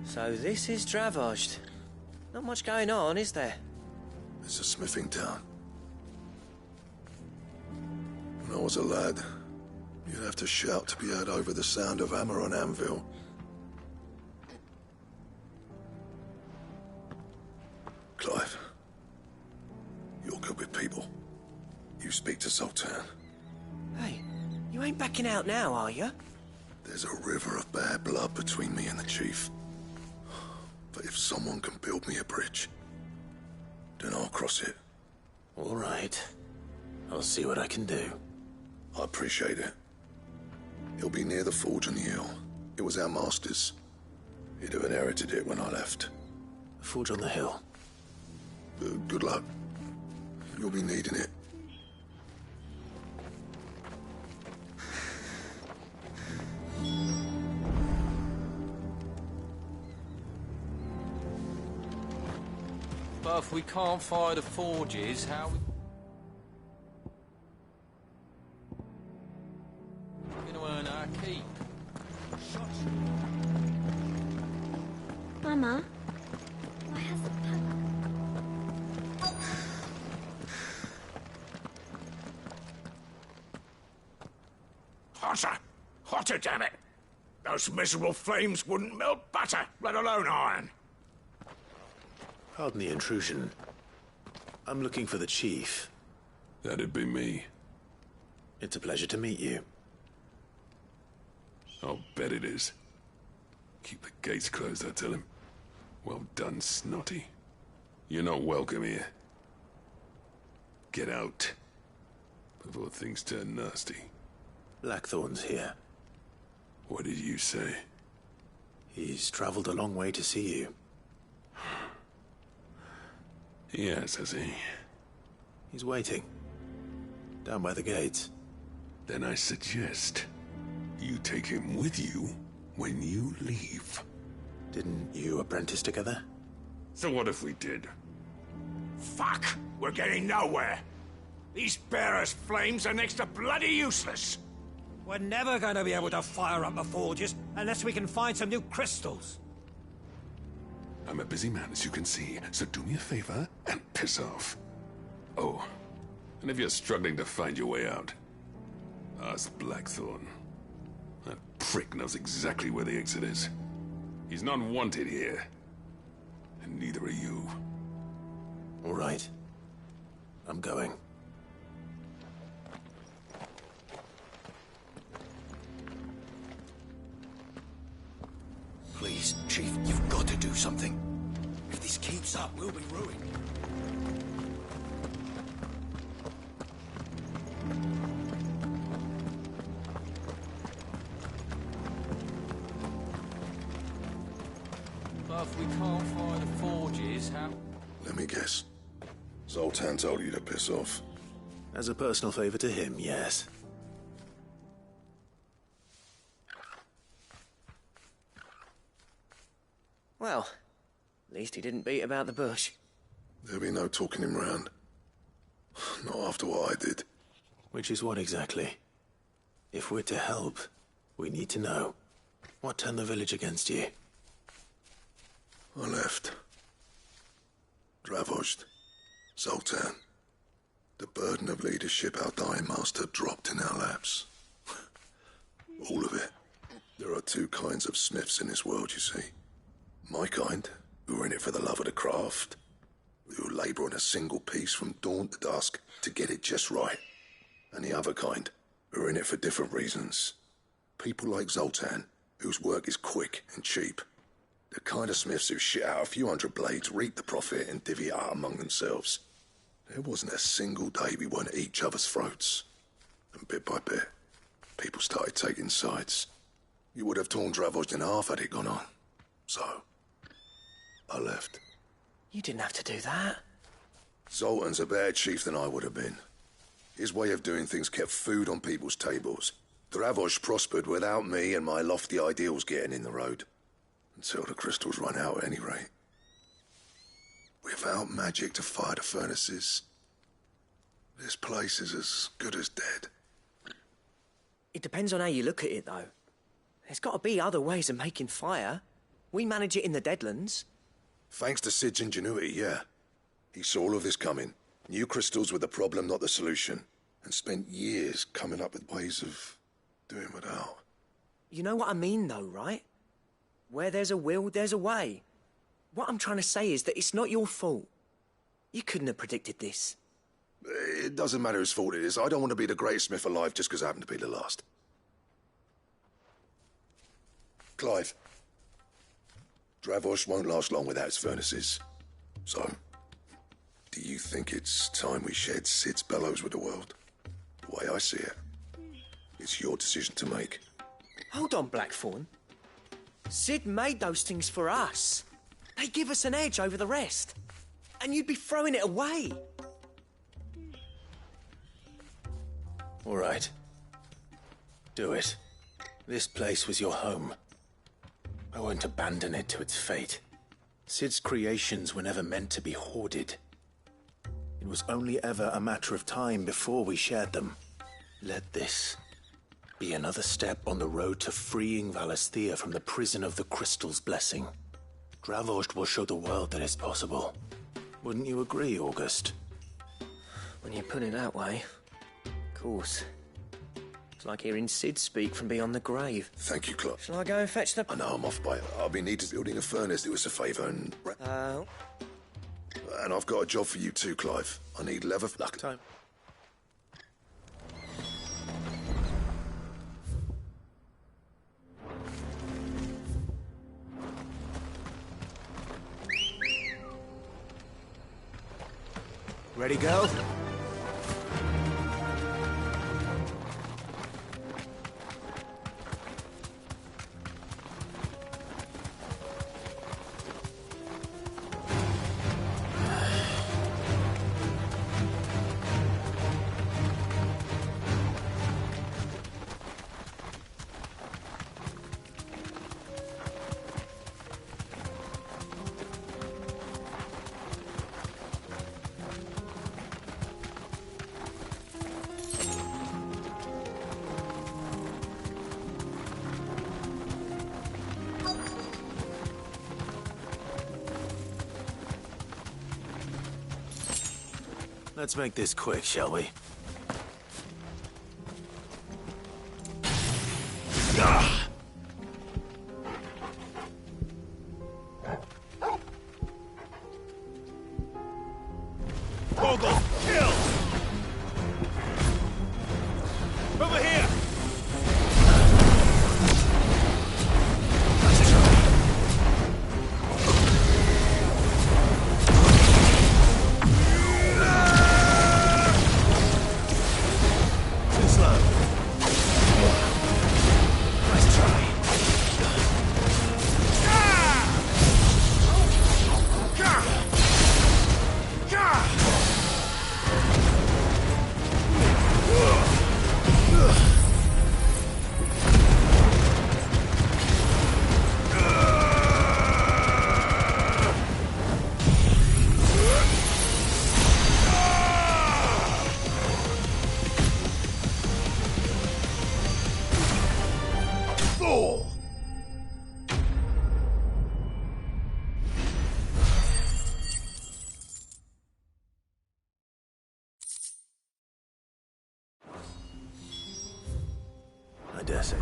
So this is Dravaged. Not much going on, is there? It's a smithing town. When I was a lad, you'd have to shout to be heard over the sound of hammer on anvil. Clive, you're good with people. You speak to Zoltan. Hey, you ain't backing out now, are you? There's a river of bad blood between me and the chief. But if someone can build me a bridge, then I'll cross it. All right. I'll see what I can do. I appreciate it. It'll be near the forge on the hill. It was our master's. He'd have inherited it when I left. The forge on the hill? Good luck. You'll be needing it. But if we can't fire the forges, how we going to earn our keep? Mama, why has the Hotter! Hotter, damn it! Those miserable flames wouldn't melt butter, let alone iron. Pardon the intrusion. I'm looking for the chief. That'd be me. It's a pleasure to meet you. I'll bet it is. Keep the gates closed, I tell him. Well done, Snotty. You're not welcome here. Get out. Before things turn nasty. Blackthorn's here. What did you say? He's traveled a long way to see you. Yes, has he? He's waiting. Down by the gates. Then I suggest you take him with you when you leave. Didn't you apprentice together? So what if we did? Fuck! We're getting nowhere. These bearers' flames are next to bloody useless. We're never going to be able to fire up the forges unless we can find some new crystals. I'm a busy man, as you can see, so do me a favor and piss off. Oh, and if you're struggling to find your way out, ask Blackthorn. That prick knows exactly where the exit is. He's not wanted here, and neither are you. All right. I'm going. Please, Chief, you've got to do something. If this keeps up, we'll be ruined. But if we can't fire the forges, how... Let me guess. Zoltan told you to piss off. As a personal favor to him, yes. Well, At least he didn't beat about the bush. There'll be no talking him round. Not after what I did. Which is what exactly? If we're to help, we need to know. What turned the village against you? I left. Dravozd. Zoltan. The burden of leadership our dying master dropped in our laps. All of it. There are two kinds of smiths in this world, you see. My kind, who are in it for the love of the craft, who labour on a single piece from dawn to dusk to get it just right. And the other kind, who are in it for different reasons. People like Zoltan, whose work is quick and cheap. The kind of smiths who shit out a few hundred blades, reap the profit, and divvy it out among themselves. There wasn't a single day we weren't at each other's throats. And bit by bit, people started taking sides. You would have torn Dravozd in half had it gone on. So, I left. You didn't have to do that. Zoltan's a better chief than I would have been. His way of doing things kept food on people's tables. Dravozd prospered without me and my lofty ideals getting in the road. Until the crystals run out at any rate. Without magic to fire the furnaces, this place is as good as dead. It depends on how you look at it, though. There's got to be other ways of making fire. We manage it in the Deadlands. Thanks to Sid's ingenuity, yeah. He saw all of this coming. Knew crystals were the problem, not the solution. And spent years coming up with ways of doing without. You know what I mean, though, right? Where there's a will, there's a way. What I'm trying to say is that it's not your fault. You couldn't have predicted this. It doesn't matter whose fault it is. I don't want to be the greatest smith alive just because I happen to be the last. Clive. Dravozd won't last long without his furnaces. So, do you think it's time we shared Sid's bellows with the world? The way I see it, it's your decision to make. Hold on, Blackthorn. Sid made those things for us. They give us an edge over the rest. And you'd be throwing it away. All right. Do it. This place was your home. I won't abandon it to its fate. Sid's creations were never meant to be hoarded. It was only ever a matter of time before we shared them. Let this be another step on the road to freeing Valisthea from the prison of the Crystal's blessing. Dravozd will show the world that it's possible. Wouldn't you agree, August? When you put it that way, of course. It's like hearing Sid speak from beyond the grave. Thank you, Clive. Shall I go and fetch the... I know I'm off by it. I'll be needed building a furnace. Do us a favour and... And I've got a job for you too, Clive. I need leather... Luck. Time. Ready, go? Let's make this quick, shall we? Bogle, kill! Over here! dare say.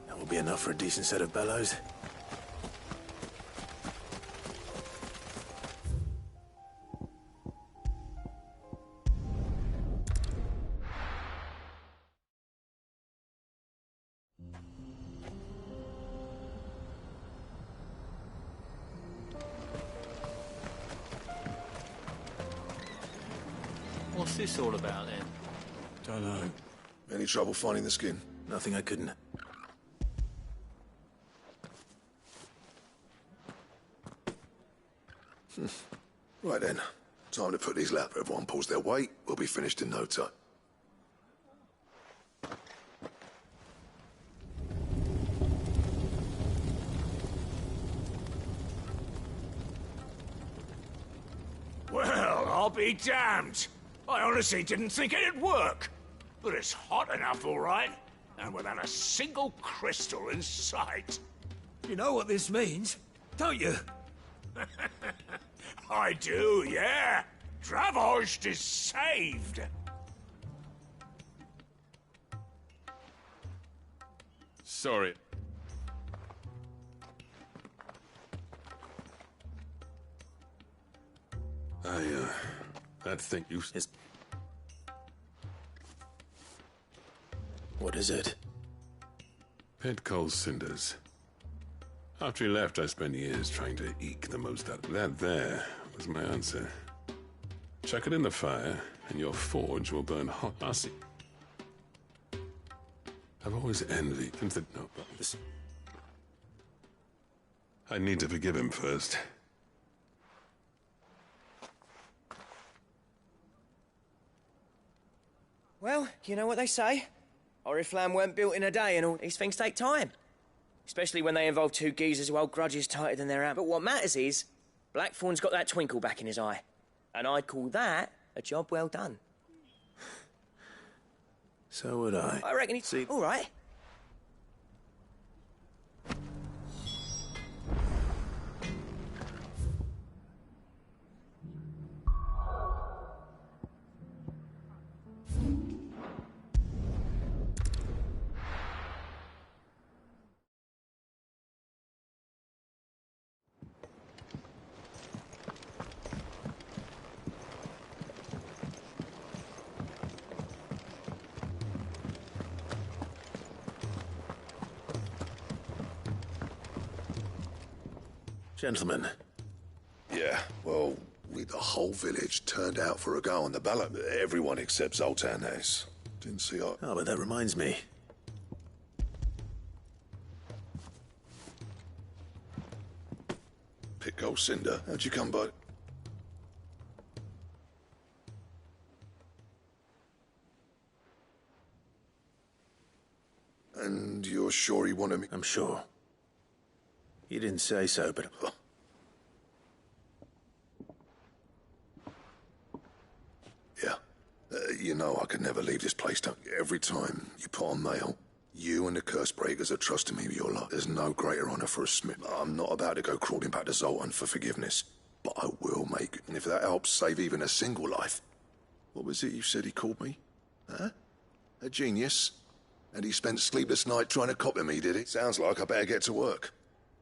That will be enough for a decent set of bellows. What's this all about, then? Don't know. Any trouble finding the skin? Nothing I couldn't. Right then. Time to put these out. Everyone pulls their weight. We'll be finished in no time. Well, I'll be damned. I honestly didn't think it'd work. But it's hot enough, all right. And without a single crystal in sight. You know what this means, don't you? I do, yeah. Dravost is saved. Sorry. That thing you... What is it? Pit coal cinders. After he left, I spent years trying to eke the most out of it. That there was my answer. Chuck it in the fire, and your forge will burn hot. I see. I've always envied since the... No, but this... I need to forgive him first. Well, you know what they say. Oriflamme weren't built in a day, and all these things take time. Especially when they involve two geezers who hold grudges tighter than their hand. But what matters is, Blackthorn's got that twinkle back in his eye. And I'd call that a job well done. So would I. I reckon he's... all right. Gentlemen. Yeah, well, the whole village turned out for a go on the ballot. Everyone except Zoltan has. Didn't see I... Oh, but that reminds me. Pit Gold Cinder, how'd you come by? And you're sure he wanted me? I'm sure. You didn't say so, but... Yeah. You know I could never leave this place, don't you? Every time you put on mail, you and the Cursebreakers are trusting me with your life. There's no greater honor for a smith. I'm not about to go crawling back to Zoltan for forgiveness, but I will make it. And if that helps save even a single life... What was it you said he called me? Huh? A genius? And he spent sleepless night trying to copy me, did he? Sounds like I better get to work.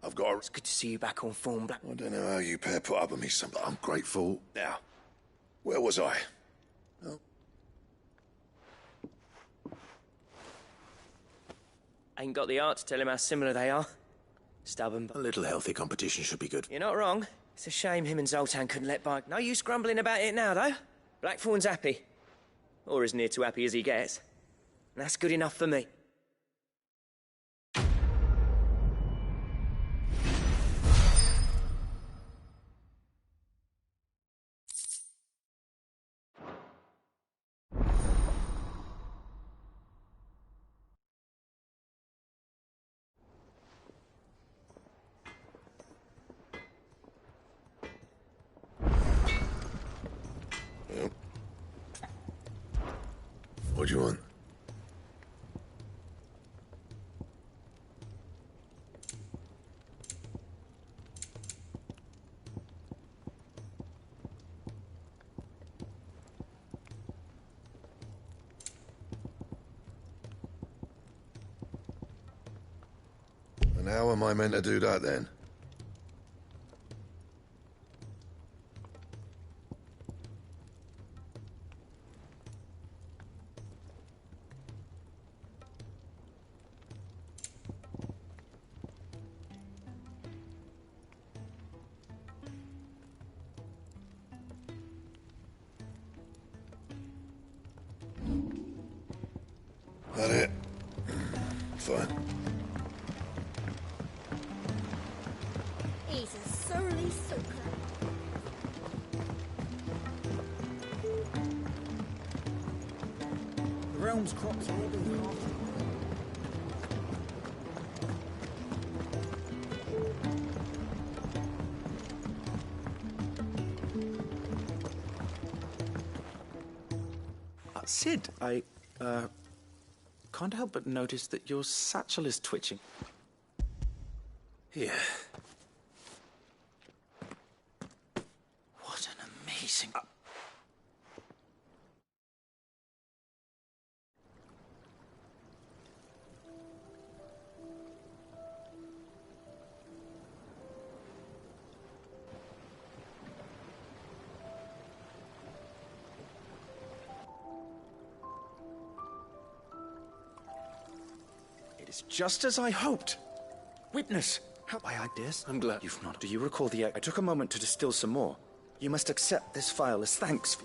I've got a... It's good to see you back on form, Black. I don't know how you pair put up with me, son, but I'm grateful. Now, where was I? Oh. Ain't got the art to tell him how similar they are. Stubborn, but... A little healthy competition should be good. You're not wrong. It's a shame him and Zoltan couldn't let by. No use grumbling about it now, though. Blackthorn's happy. Or as near to happy as he gets. And that's good enough for me. What do you want? And how am I meant to do that then? That it? Fine. He's a surly sucker. The realm's crops are all being half. Sid, I can't help but notice that your satchel is twitching. Here. What an amazing... It's just as I hoped. Witness, how my ideas? I'm glad You've not. Do you recall the... I took a moment to distill some more. You must accept this file as thanks for...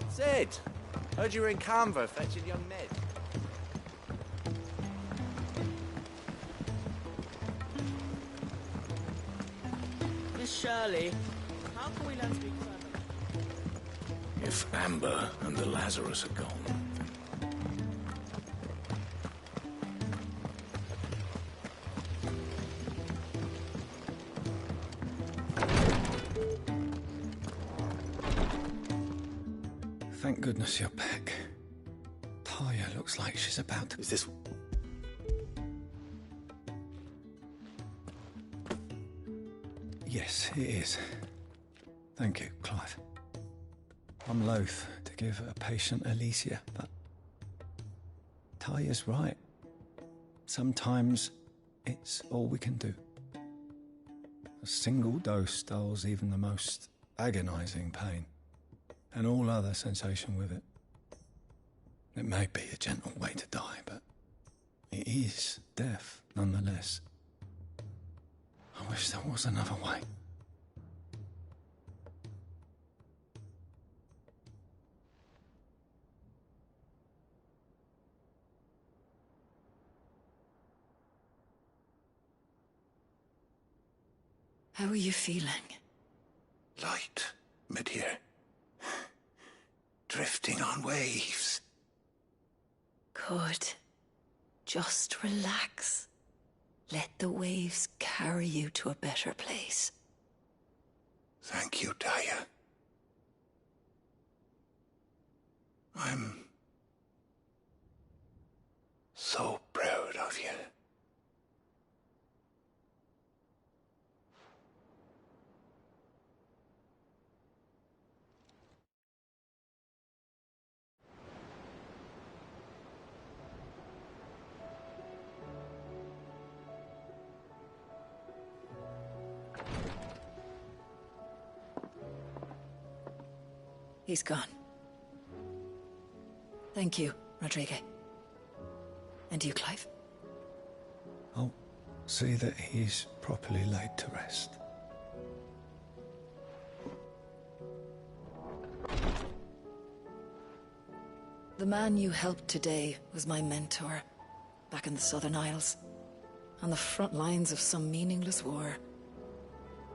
Sid! Heard you were in Canva fetching young Ned. Miss Shirley, how can we learn to speak further? If Amber and the Lazarus are gone, Thank goodness you're back. Talia looks like she's about to... Is this... Yes, it is. Thank you, Clive. I'm loath to give a patient Alicia, but Talia's right. Sometimes it's all we can do. A single dose dulls even the most agonizing pain, and all other sensation with it. It may be a gentle way to die, but it is death nonetheless. I wish there was another way. How are you feeling? Light, mid-here. Drifting on waves. Good. Just relax. Let the waves carry you to a better place. Thank you, Daya. I'm so proud of you. He's gone. Thank you, Rodrigo. And you, Clive? I'll see that he's properly laid to rest. The man you helped today was my mentor, back in the Southern Isles, on the front lines of some meaningless war.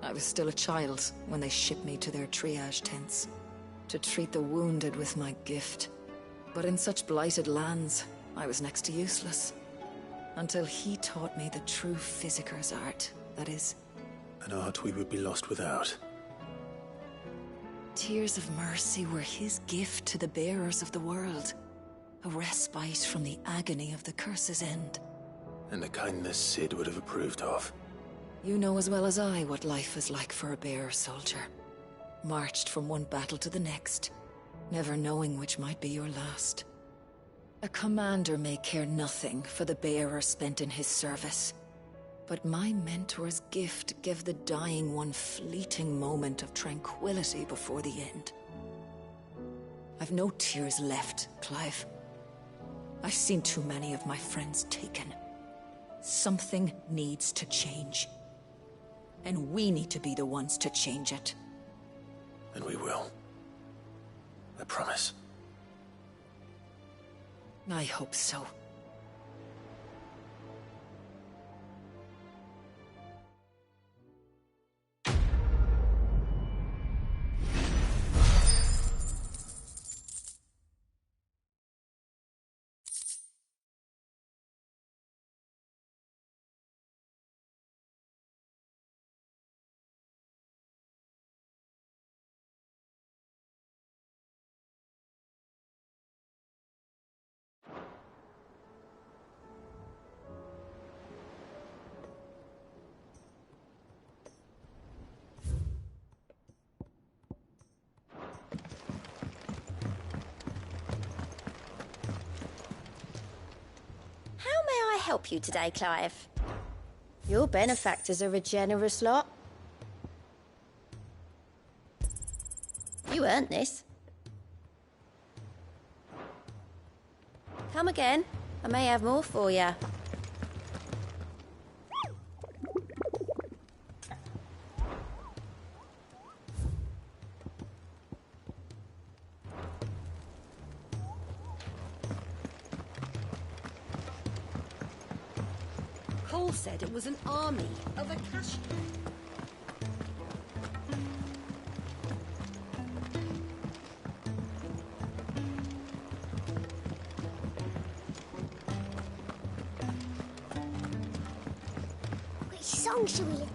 I was still a child when they shipped me to their triage tents, to treat the wounded with my gift. But in such blighted lands, I was next to useless. Until he taught me the true physicker's art, that is. An art we would be lost without. Tears of mercy were his gift to the bearers of the world. A respite from the agony of the curse's end. And a kindness Sid would have approved of. You know as well as I what life is like for a bearer soldier. Marched from one battle to the next, never knowing which might be your last. A commander may care nothing for the bearer spent in his service, but my mentor's gift gave the dying one fleeting moment of tranquility before the end. I've no tears left, Clive. I've seen too many of my friends taken. Something needs to change. And we need to be the ones to change it. And we will. I promise. I hope so. How may I help you today, Clive? Your benefactors are a generous lot. You earned this. Come again. I may have more for you. Cole said it was an army of a cash. Which song should we listen?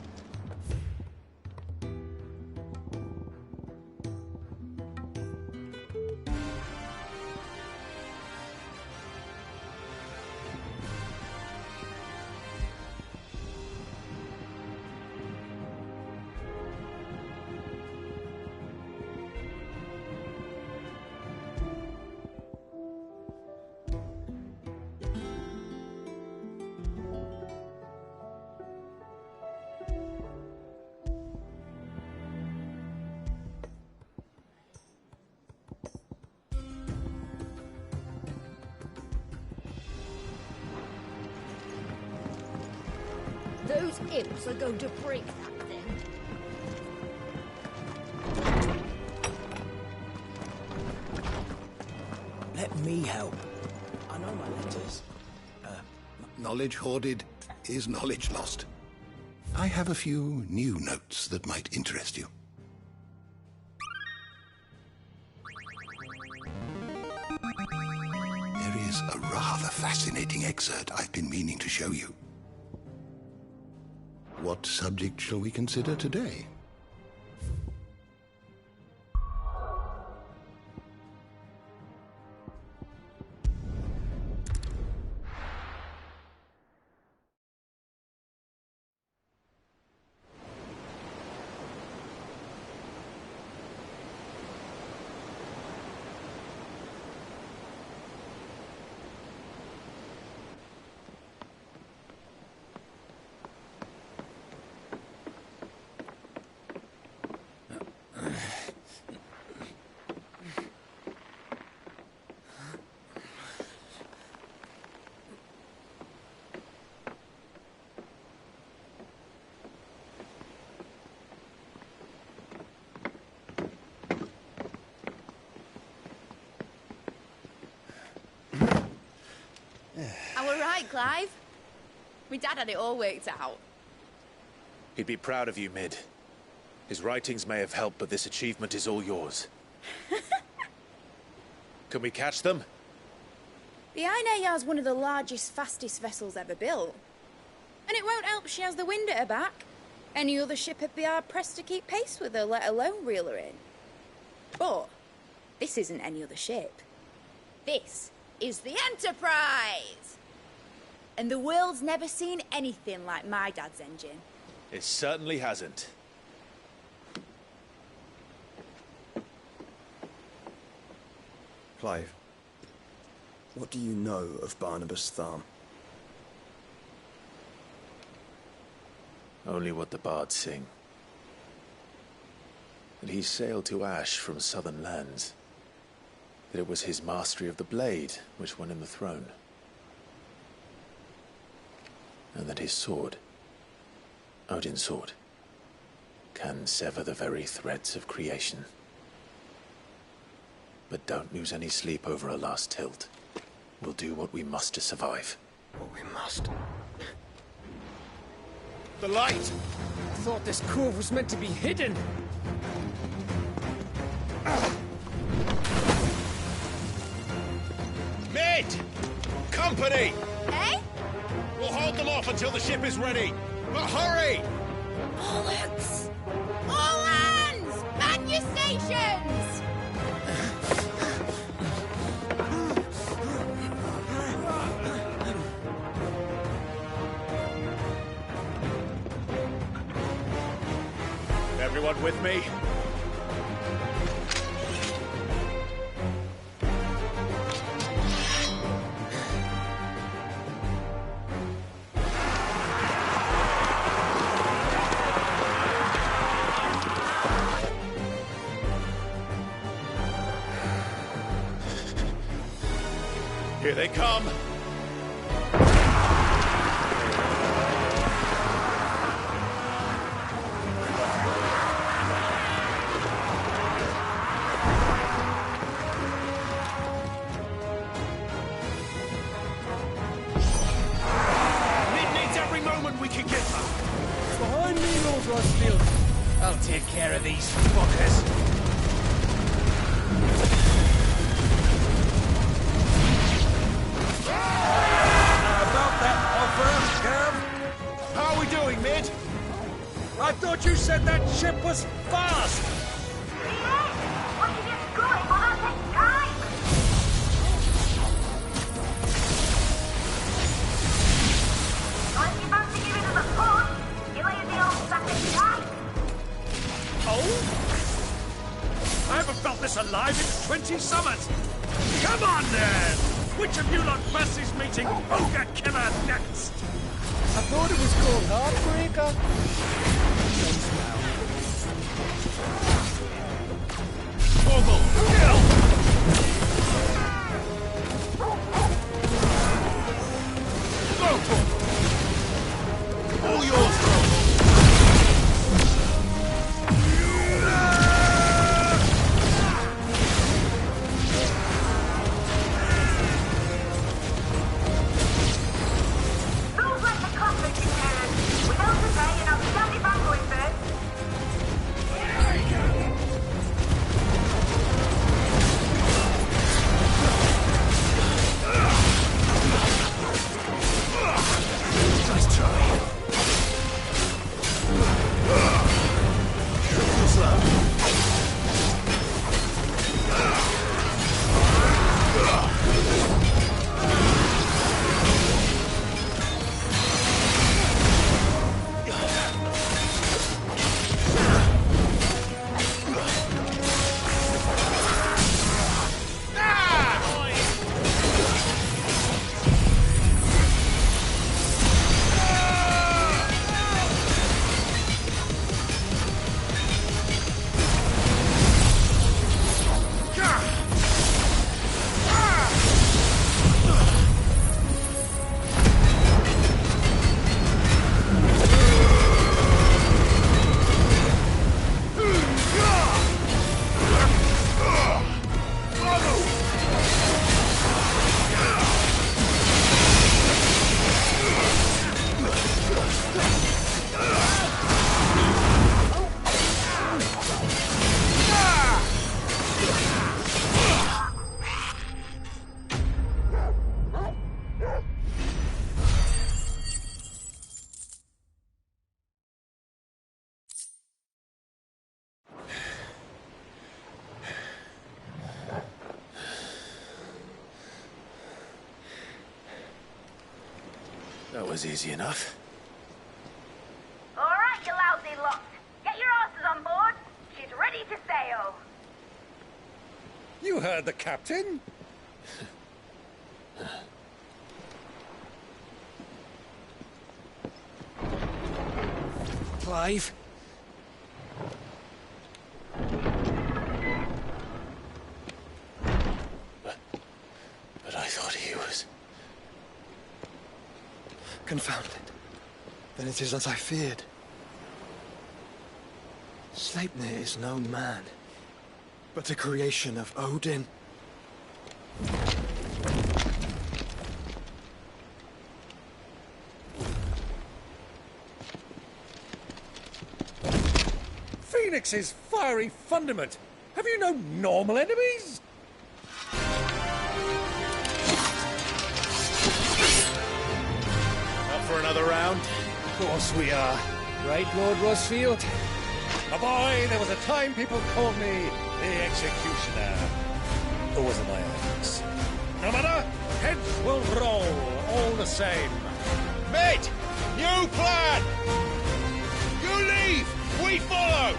Those imps are going to break that thing. Let me help. I know my letters. Knowledge hoarded is knowledge lost. I have a few new notes that might interest you. There is a rather fascinating excerpt I've been meaning to show you. What subject shall we consider today? I were right, Clive. My dad had it all worked out. He'd be proud of you, Mid. His writings may have helped, but this achievement is all yours. Can we catch them? The Aina is one of the largest, fastest vessels ever built. And it won't help she has the wind at her back. Any other ship would be hard-pressed to keep pace with her, let alone reel her in. But this isn't any other ship. This is the Enterprise! And the world's never seen anything like my dad's engine. It certainly hasn't. Clive, what do you know of Barnabas Tharm? Only what the bards sing. That he sailed to Ash from southern lands. That it was his mastery of the blade which won him the throne. And that his sword, Odin's sword, can sever the very threads of creation. But don't lose any sleep over a last tilt. We'll do what we must to survive. What we must. The light! I thought this cove was meant to be hidden. Mid! Company! Eh? We'll hold them off until the ship is ready. But hurry! All hands! All hands! Man your stations! Everyone with me? Here they come! I'll take care of these fuckers. About that offer, Gav? How are we doing, Mid? I thought you said that ship was fast! I haven't felt this alive in 20 summers! Come on, then! Which of you lot fancies meeting Ogre Killer next? I thought it was called Heartbreaker. Ogle! Go, All yours! was easy enough. All right, you lousy lot. Get your asses on board. She's ready to sail. You heard the captain. Clive? But I thought he was... Confound it. Then it is as I feared. Sleipnir is no man, but a creation of Odin. Phoenix's fiery fundament. Have you no normal enemies? Up for another round? Of course we are. Right, Lord Rosfield? A boy, there was a time people called me the Executioner. Always in my hands. No matter, heads will roll, all the same. Mate! New plan! You leave! We follow!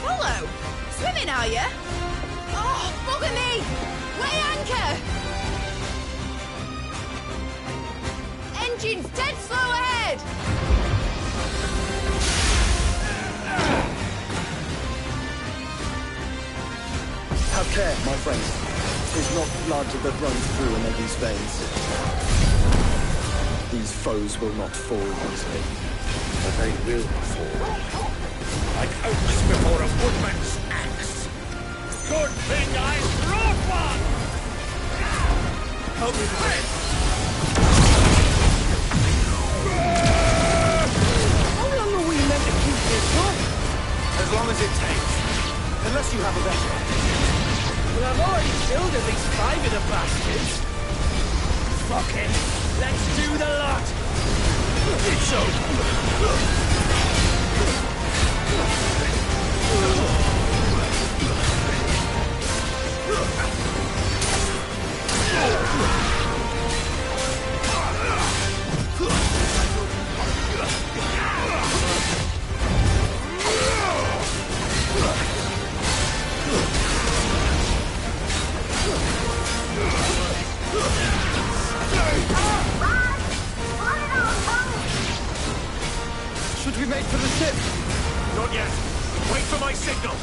Follow? Swimming, are you? Oh, bugger me! Weigh anchor! Engines dead slow ahead! Have care, my friends. 'Tis not blood that runs through an enemy's veins. These foes will not fall easily. But they will fall. Like oaks before a woodman's axe. Good thing I brought one! Help me, Clive. How long are we meant to keep this going? As long as it takes. Unless you have a better. Well, I've already killed at least 5 of the bastards. Fuck it. Let's do the lot. It's Should we make for the ship? Not yet. Wait for my signal.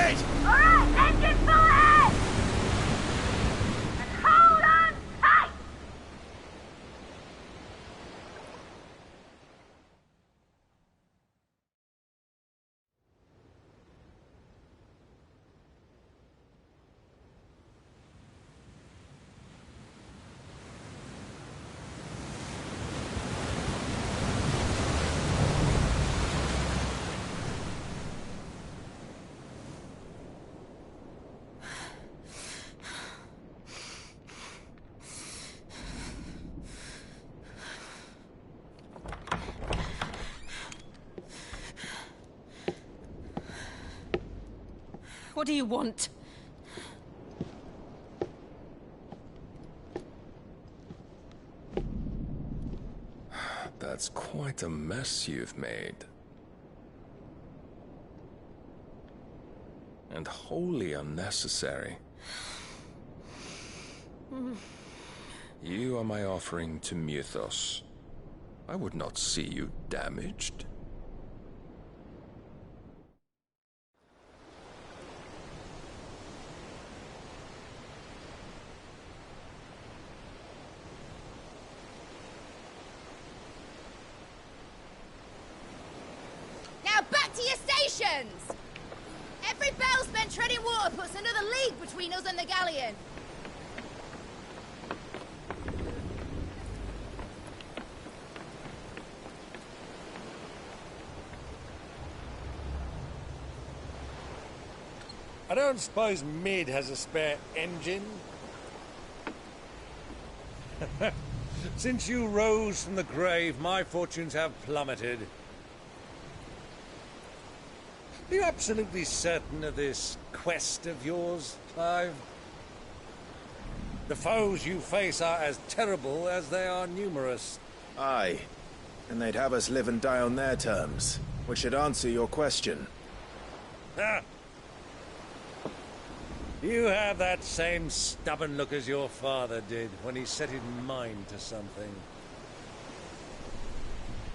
ahead! Alright, engine full ahead! And hold on tight! What do you want? That's quite a mess you've made. And wholly unnecessary. You are my offering to Mythos. I would not see you damaged. Now back to your stations! Every bell spent treading water puts another league between us and the galleon. I don't suppose Mid has a spare engine? Since you rose from the grave, my fortunes have plummeted. Are you absolutely certain of this quest of yours, Clive? The foes you face are as terrible as they are numerous. Aye. And they'd have us live and die on their terms, which should answer your question. Ah. You have that same stubborn look as your father did when he set his mind to something.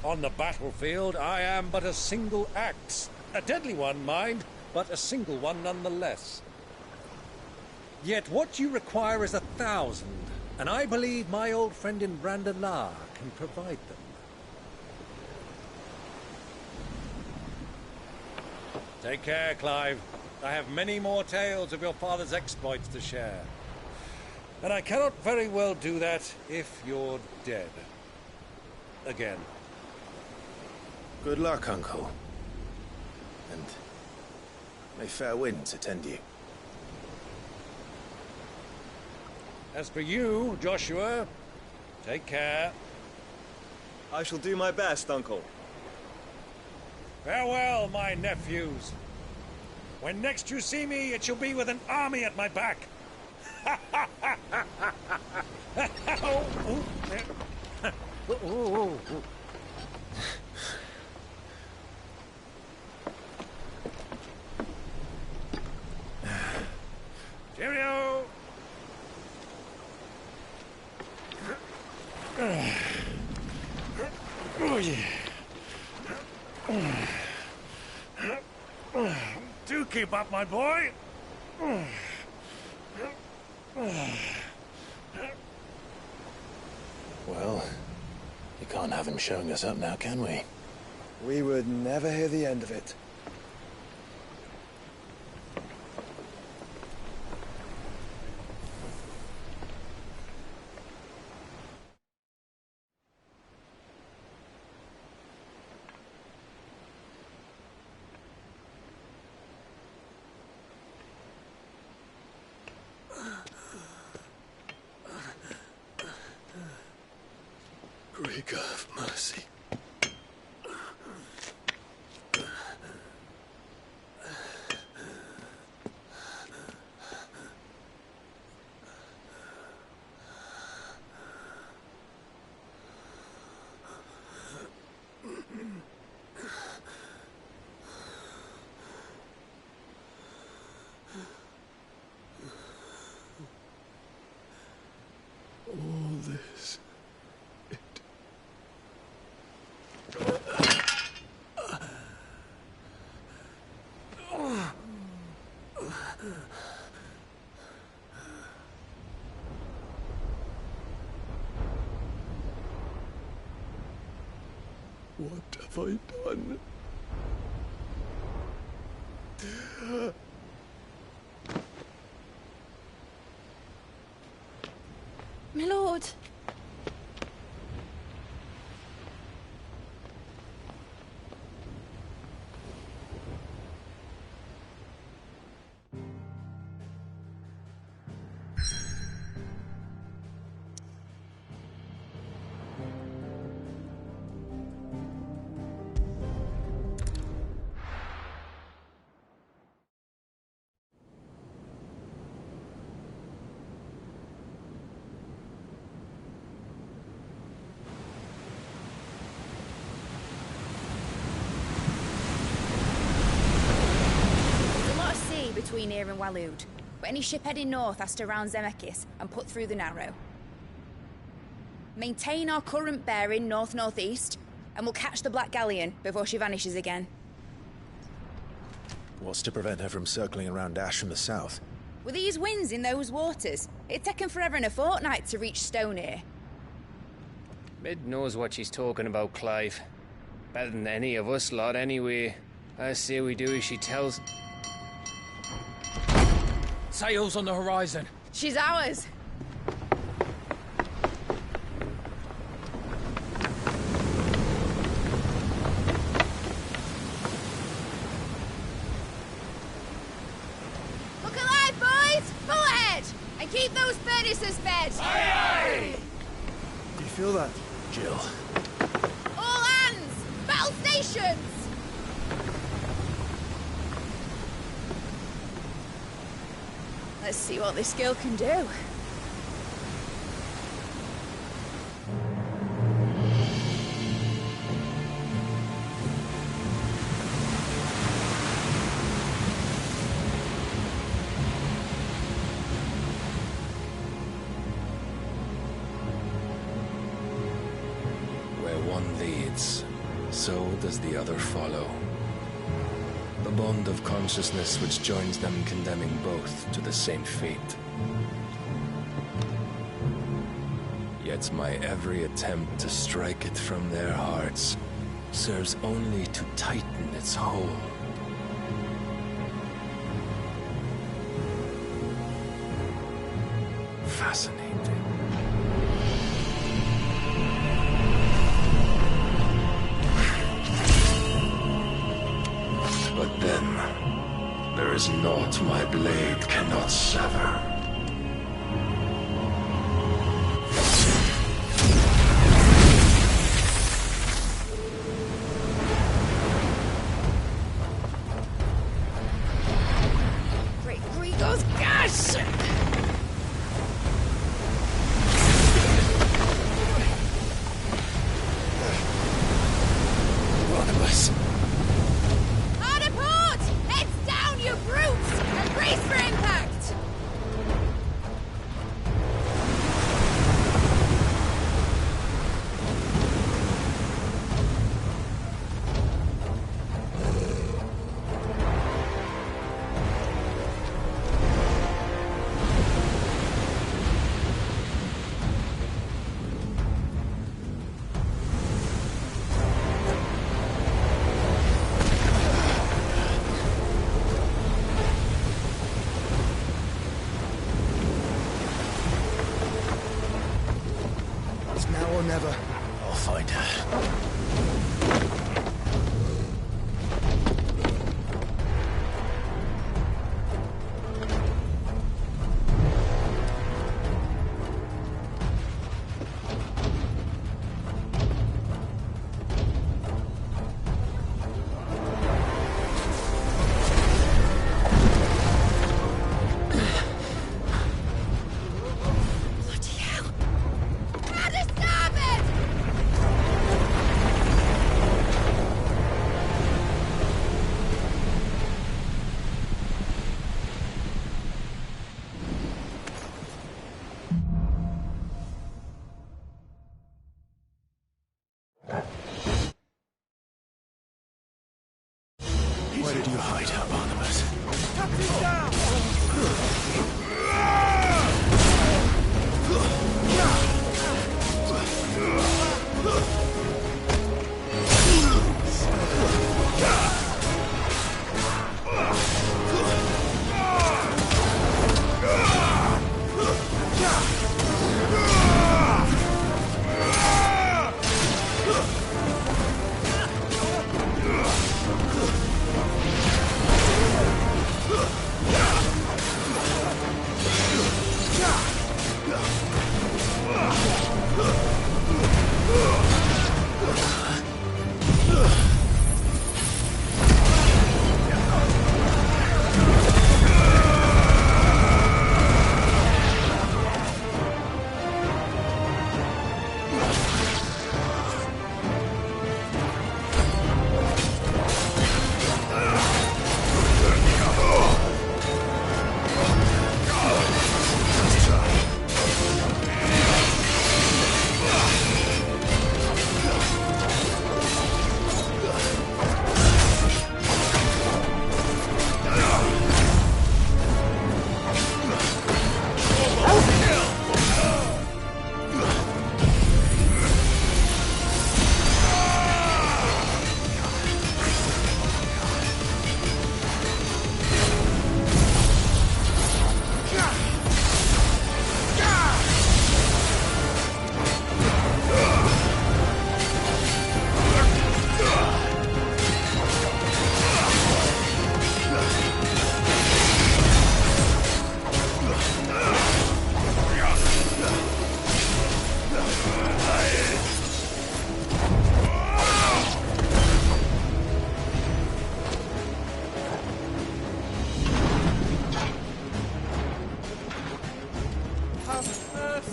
On the battlefield, I am but a single axe. A deadly one, mind, but a single one nonetheless. Yet what you require is 1,000, and I believe my old friend in Brandalar can provide them. Take care, Clive. I have many more tales of your father's exploits to share. And I cannot very well do that if you're dead. Again. Good luck, Uncle. And may fair winds attend you. As for you, Joshua, take care. I shall do my best, Uncle. Farewell, my nephews. When next you see me, it shall be with an army at my back. Cheerio! Oh, yeah. Do keep up, my boy. Well, you can't have him showing us up now, can we? We would never hear the end of it. Creaker of mercy. All this. What have I done? My lord. Between here and Waloed, but any ship heading north has to round Zemeckis and put through the Narrow. Maintain our current bearing north-northeast, and we'll catch the Black Galleon before she vanishes again. What's to prevent her from circling around Ash from the south? With these winds in those waters, it'd taken forever and a fortnight to reach Stone here. Mid knows what she's talking about, Clive. Better than any of us lot, anyway. I say we do as she tells. Sails on the horizon. She's ours. Look alive, boys! Pull ahead! And keep those furnaces fed! Aye, aye! You feel that, Jill? All hands! Battle stations! Let's see what this girl can do. Where one leads, so does the other follow. The bond of consciousness which joins them condemning both to the same fate. Yet my every attempt to strike it from their hearts serves only to tighten its hold. Fascinating. But then, there is naught my blade cannot sever. Great Grigos, gosh! Barnabas. Hard a port! Heads down, you brutes! And brace for impact! It's now or never. I'll find her. Bloody hell! Hard a starboard! Where did you hide her, Barnabas? Captain down!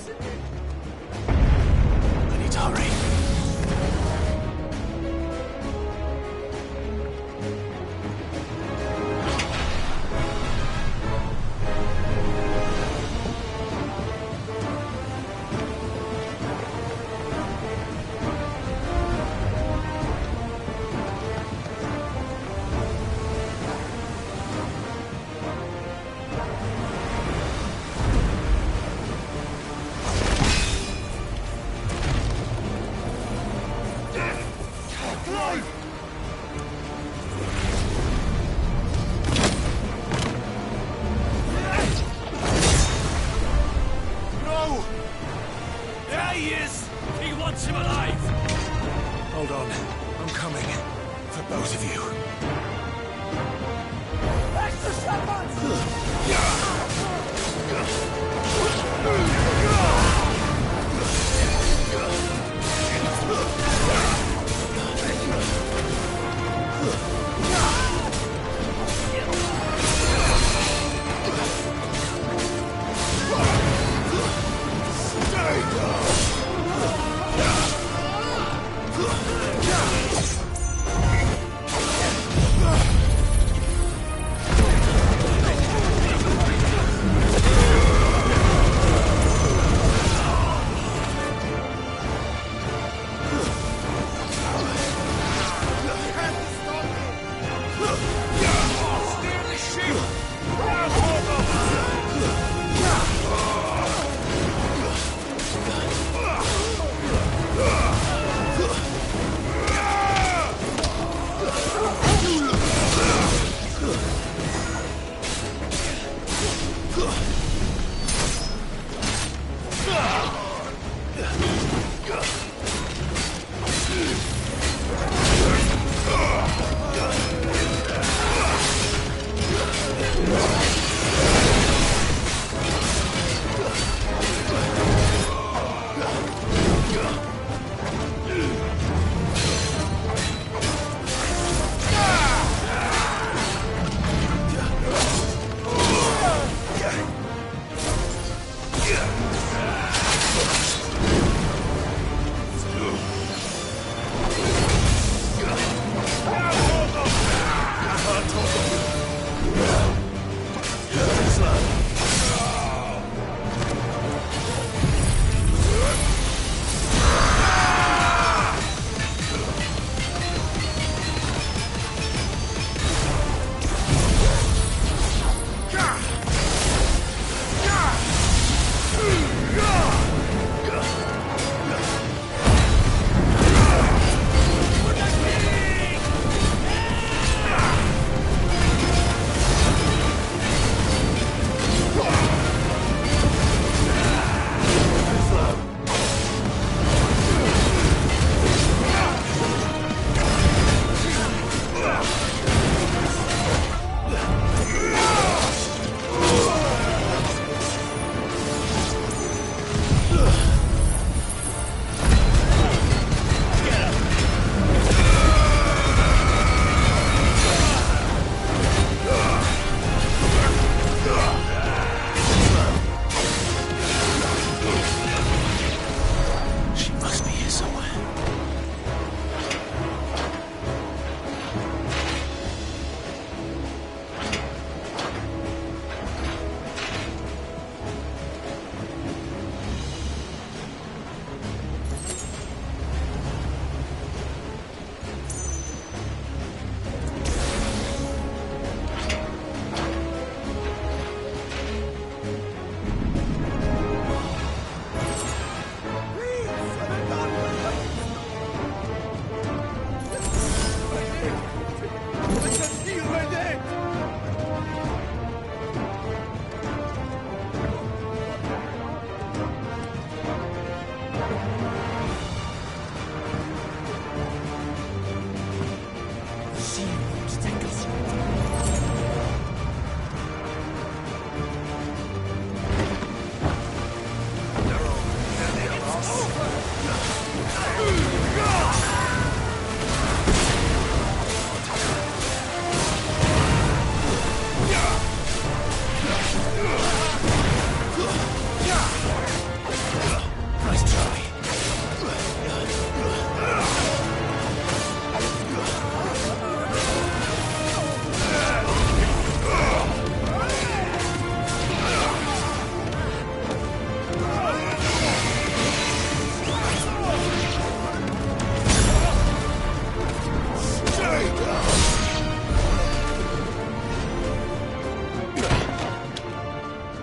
I need to hurry.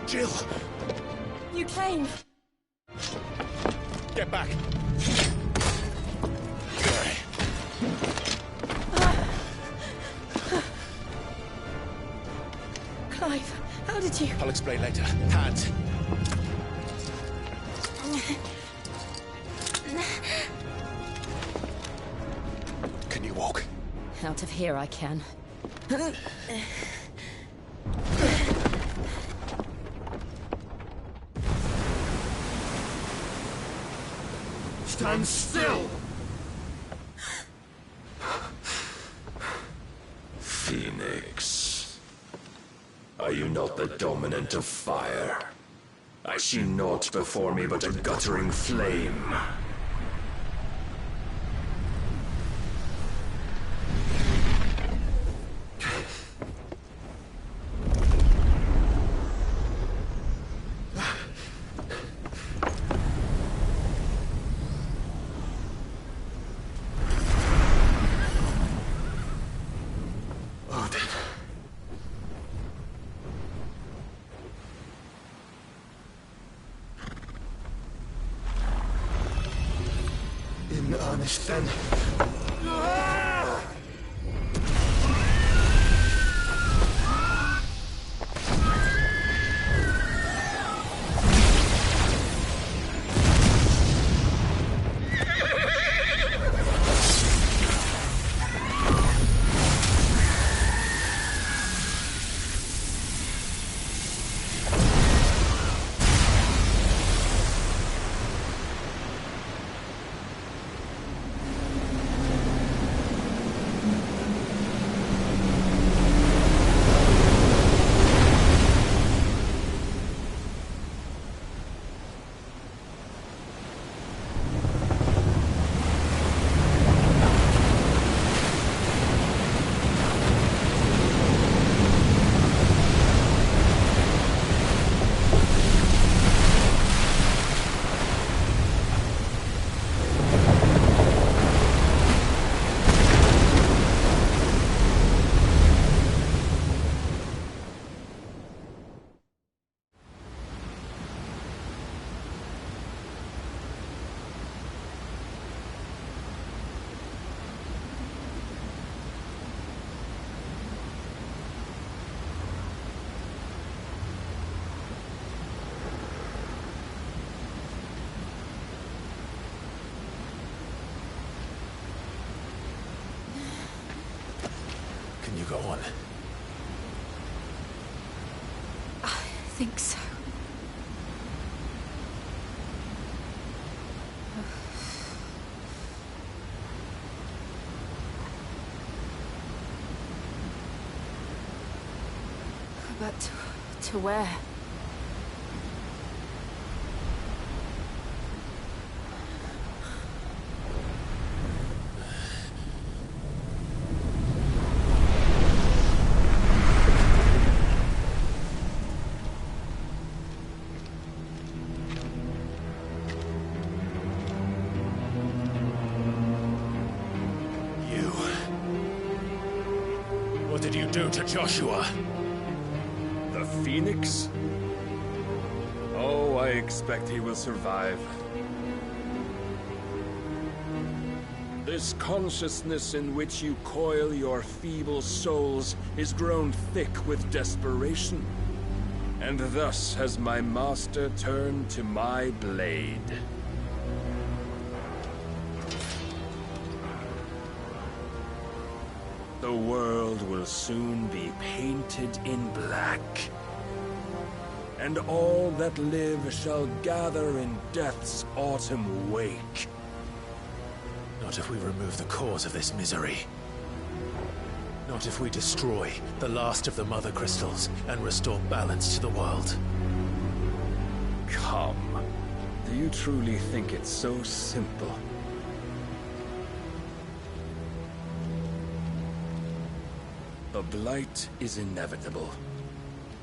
Jill! You came. Get back! Clive, how did you... I'll explain later. Hands. Can you walk? Out of here I can. Stand still! Phoenix. Are you not the dominant of fire? I see naught before me but a guttering flame. In earnest, then. Can you go on? I think so. But to where? What did you do to Joshua? The Phoenix? Oh, I expect he will survive. This consciousness in which you coil your feeble souls is grown thick with desperation. And thus has my master turned to my blade. The world will soon be painted in black. And all that live shall gather in death's autumn wake. Not if we remove the cause of this misery. Not if we destroy the last of the Mother Crystals and restore balance to the world. Come. Do you truly think it's so simple? The blight is inevitable.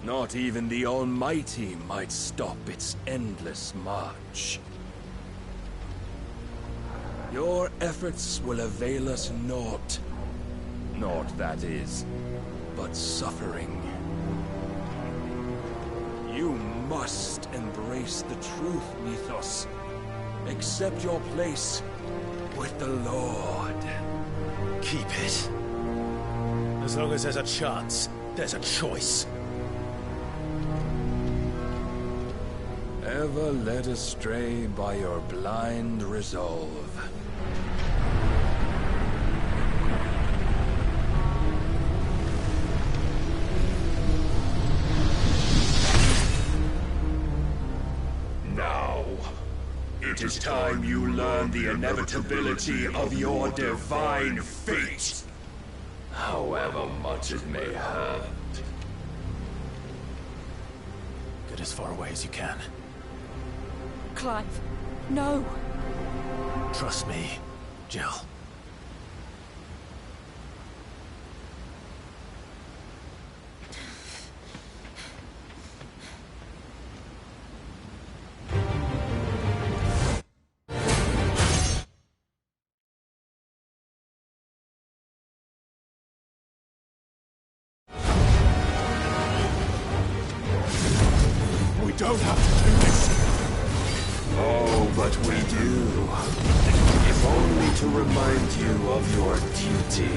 Not even the Almighty might stop its endless march. Your efforts will avail us naught. Naught, that is, but suffering. You must embrace the truth, Mythos. Accept your place with the Lord. Keep it. As long as there's a chance, there's a choice. Ever led astray by your blind resolve. Now, it is time you learn the inevitability of your divine fate, however much it may hurt. Get as far away as you can. Clive, no. Trust me, Jill. We don't have to do this. Oh, but we do. If only to remind you of your duty.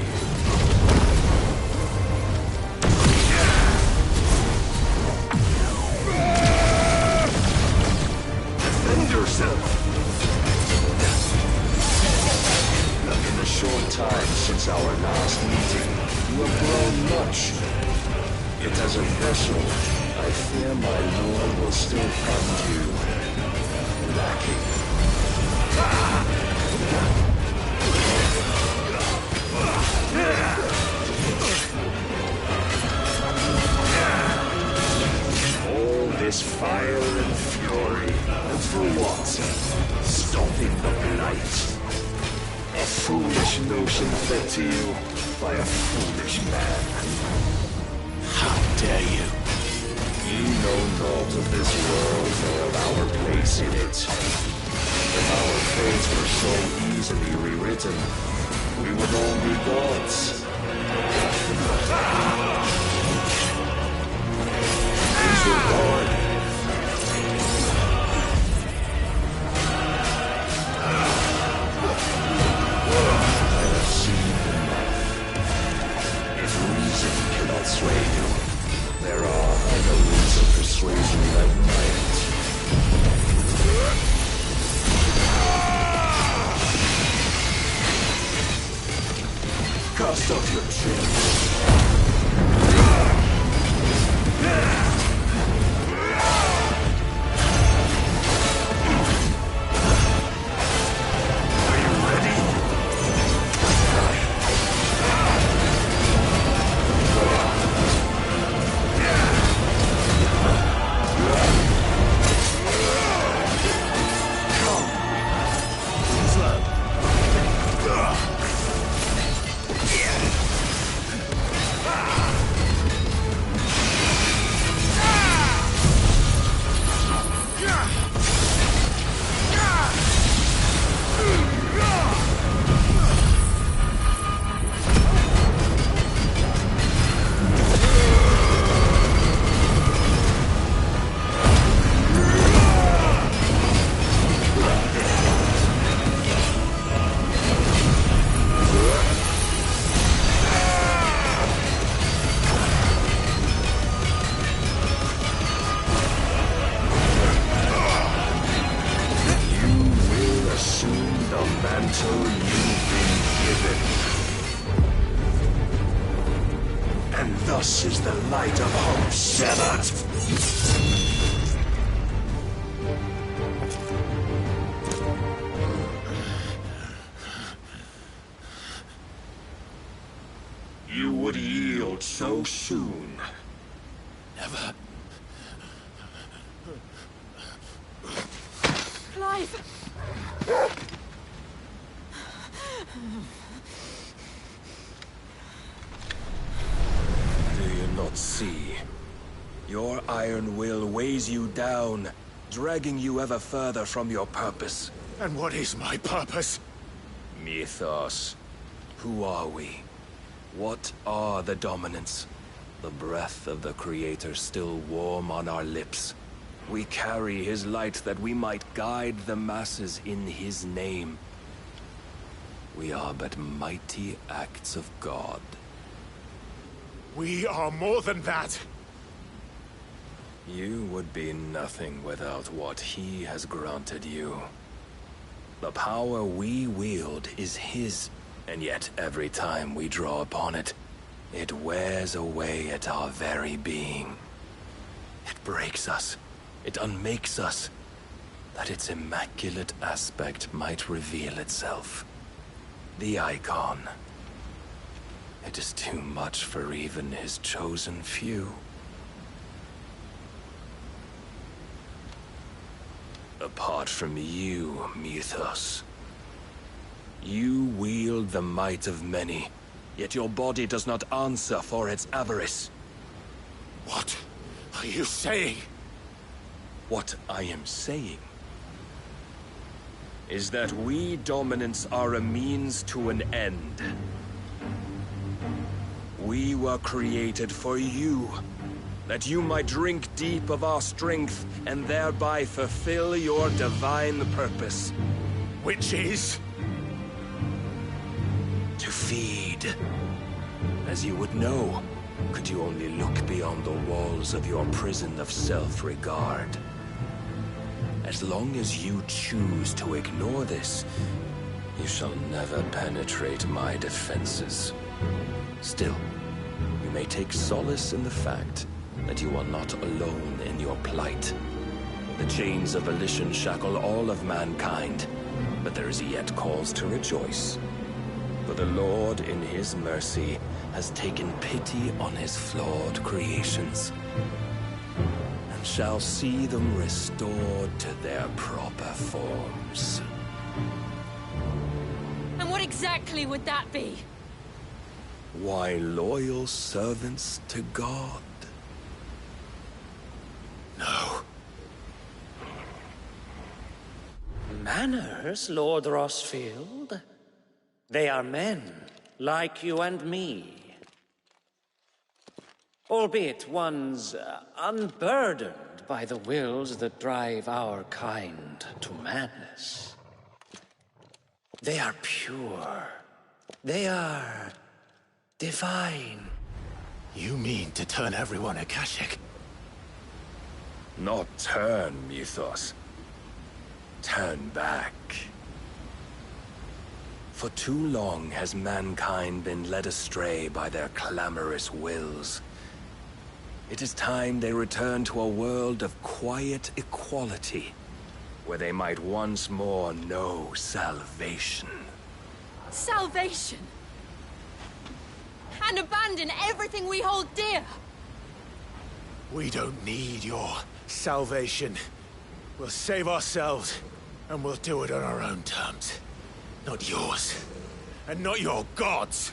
Defend yourself! In the short time since our last meeting, you have grown much. Yet as a vessel, I fear my lord will still find you lacking. All this fire and fury, and for what? Stopping the blight. A foolish notion fed to you by a foolish man. How dare you? You know naught of this world or of our place in it. If our fates were so easily rewritten, we would all be gods. Is your God? I have seen enough. If reason cannot sway you, there are other means of persuasion that might. Cast off your chains. Are you ready? Thus is the light of hope severed. You would yield so soon. Never. Clive! Do you not see? Your iron will weighs you down, dragging you ever further from your purpose. And what is my purpose? Mythos. Who are we? What are the dominants? The breath of the Creator still warm on our lips. We carry his light that we might guide the masses in his name. We are but mighty acts of God. We are more than that. You would be nothing without what he has granted you. The power we wield is his, and yet every time we draw upon it, it wears away at our very being. It breaks us. It unmakes us, that its immaculate aspect might reveal itself. The icon. It is too much for even his chosen few. Apart from you, Mythos, you wield the might of many, yet your body does not answer for its avarice. What are you saying? What I am saying is that we dominants are a means to an end. We were created for you, that you might drink deep of our strength and thereby fulfill your divine purpose. Which is? To feed. As you would know, could you only look beyond the walls of your prison of self-regard. As long as you choose to ignore this, you shall never penetrate my defenses. Still, you may take solace in the fact that you are not alone in your plight. The chains of volition shackle all of mankind, but there is yet cause to rejoice. For the Lord, in his mercy, has taken pity on his flawed creations, and shall see them restored to their proper forms. And what exactly would that be? Why, loyal servants to God. No. Manners, Lord Rossfield? They are men, like you and me. Albeit ones unburdened by the wills that drive our kind to madness. They are pure. They are divine. You mean to turn everyone Akashic? Not turn, Mythos. Turn back. For too long has mankind been led astray by their clamorous wills. It is time they return to a world of quiet equality, where they might once more know salvation. Salvation? And abandon everything we hold dear? We don't need your salvation. We'll save ourselves, and we'll do it on our own terms. Not yours, and not your gods.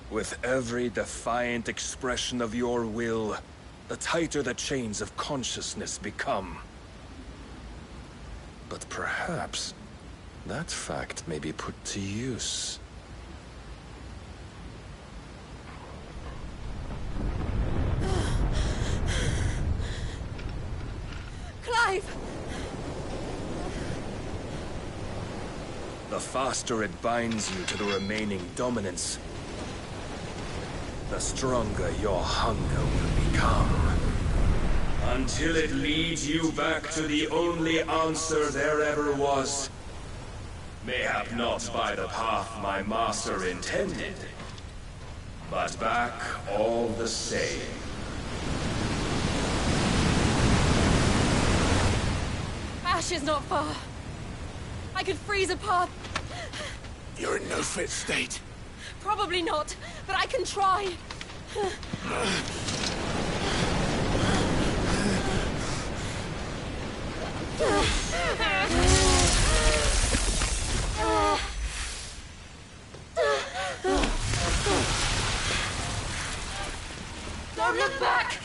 With every defiant expression of your will, the tighter the chains of consciousness become. But perhaps that fact may be put to use. Clive! The faster it binds you to the remaining dominance, the stronger your hunger will become. Until it leads you back to the only answer there ever was. Mayhap not by the path my master intended, but back all the same. Ash is not far. I could freeze a path. You're in no fit state. Probably not, but I can try. Don't look back!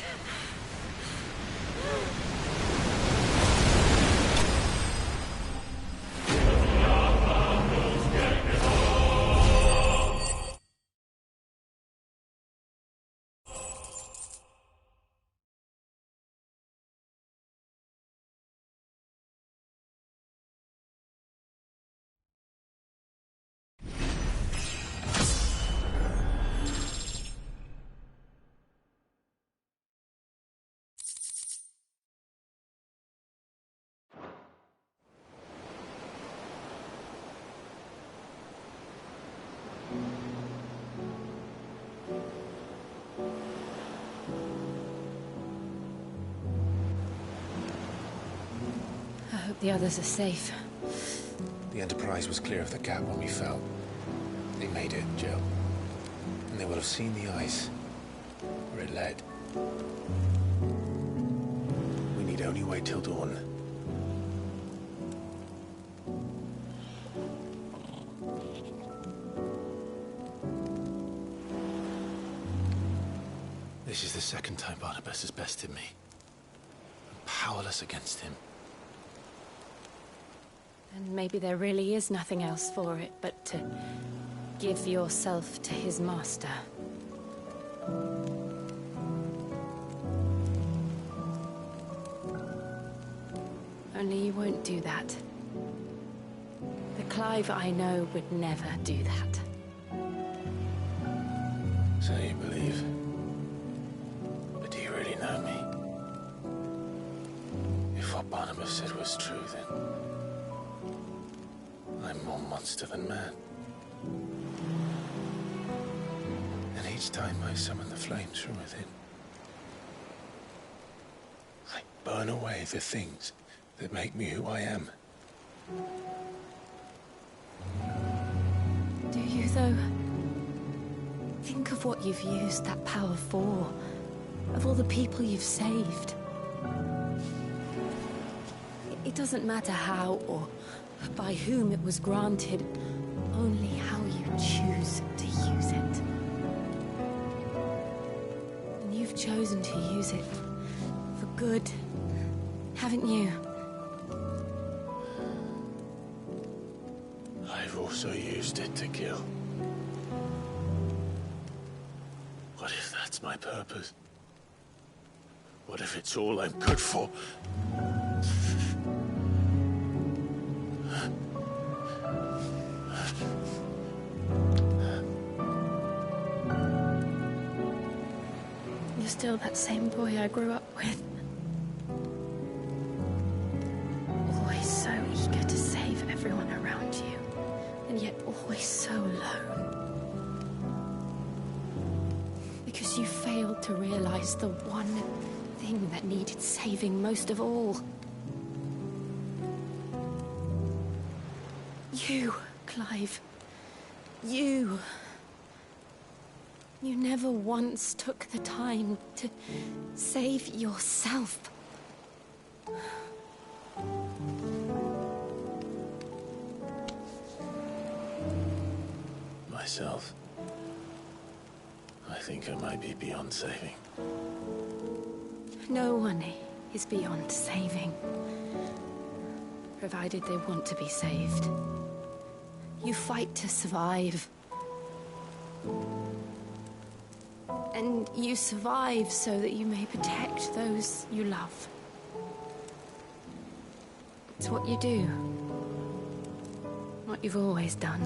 hope the others are safe. The Enterprise was clear of the gap when we fell. They made it, Jill. And they will have seen the ice where it led. We need only wait till dawn. This is the second time Barnabas has bested me. I'm powerless against him. And maybe there really is nothing else for it but to give yourself to his master. Only you won't do that. The Clive I know would never do that. So you believe? But do you really know me? If what Barnabas said was true, then I'm more monster than man. And each time I summon the flames from within, I burn away the things that make me who I am. Do you, though? Think of what you've used that power for. Of all the people you've saved. It doesn't matter how or by whom it was granted, only how you choose to use it. And you've chosen to use it for good, haven't you? I've also used it to kill. What if that's my purpose? What if it's all I'm good for? You're still that same boy I grew up with. Always so eager to save everyone around you, and yet always so alone. Because you failed to realize the one thing that needed saving most of all. You, Clive. You. You never once took the time to save yourself. Myself? I think I might be beyond saving. No one is beyond saving. Provided they want to be saved. You fight to survive. And you survive so that you may protect those you love. It's what you do. What you've always done.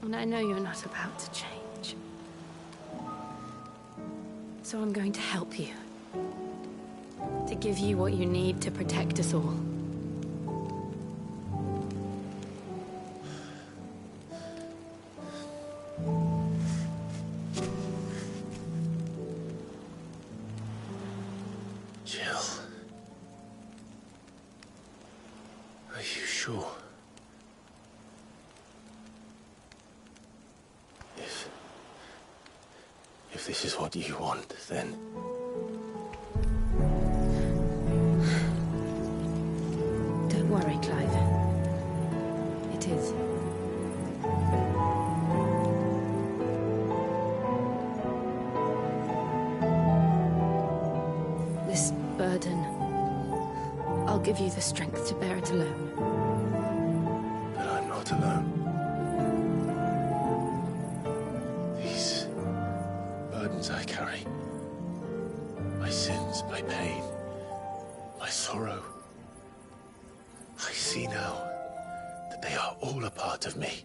And I know you're not about to change. So I'm going to help you. To give you what you need to protect us all. Jill. Are you sure? If this is what you want, then... Don't worry, Clive. It is. This burden, I'll give you the strength to bear it alone. But I'm not alone. These burdens I carry, my sins, my pain, my sorrow, I see now that they are all a part of me.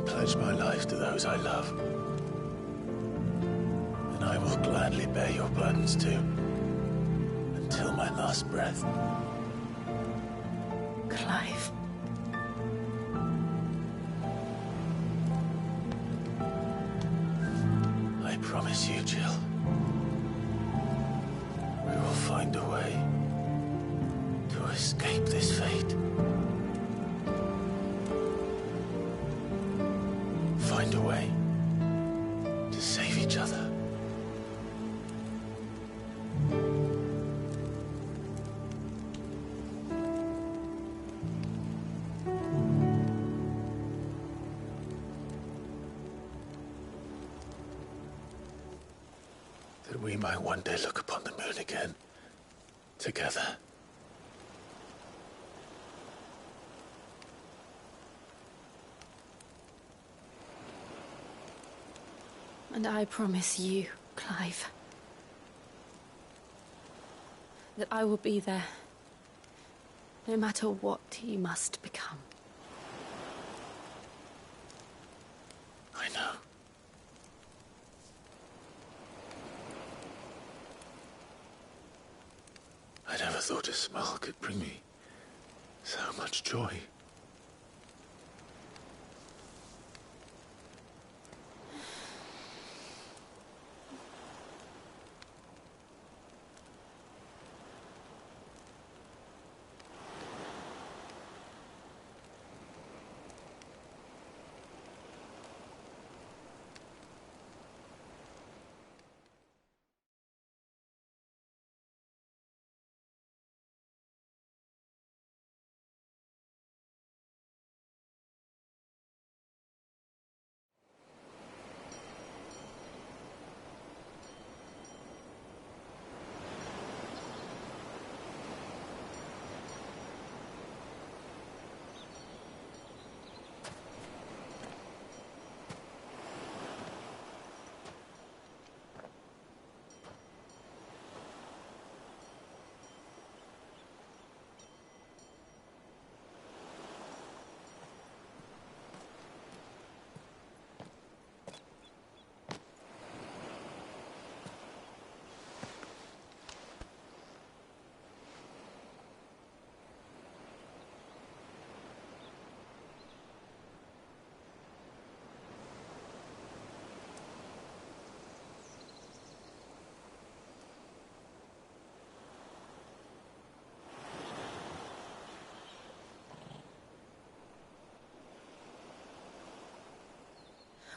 pledge my life to those I love. And I will gladly bear your burdens too, until my last breath. Clive. I promise you, Jill. We will find a way to escape this fate. Find a way to save each other. That we might one day look upon the moon again, together. And I promise you, Clive, that I will be there, no matter what you must become. I know. I never thought a smile could bring me so much joy.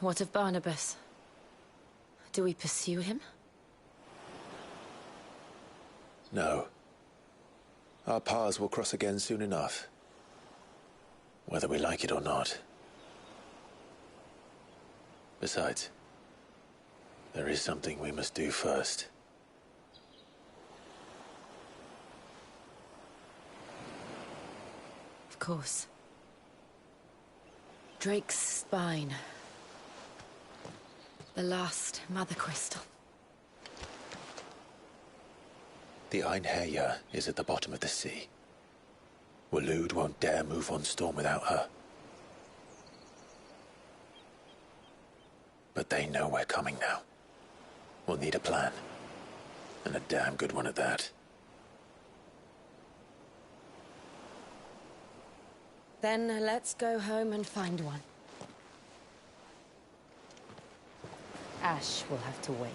What of Barnabas? Do we pursue him? No. Our paths will cross again soon enough. Whether we like it or not. Besides, there is something we must do first. Of course. Drake's spine. The last Mother Crystal. The Einherjar is at the bottom of the sea. Waloed won't dare move on Storm without her. But they know we're coming now. We'll need a plan. And a damn good one at that. Then let's go home and find one. Ash will have to wait.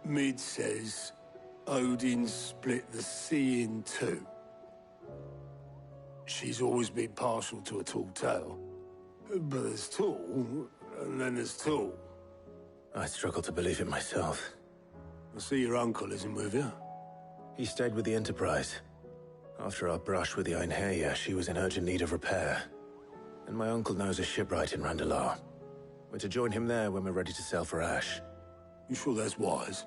Mid says Odin split the sea in two. She's always been partial to a tall tale. But there's tall, and then there's tall. I struggle to believe it myself. I see your uncle isn't with you. He stayed with the Enterprise. After our brush with the Einherja, she was in urgent need of repair. And my uncle knows a shipwright in Randalar. We're to join him there when we're ready to sail for Ash. You sure that's wise?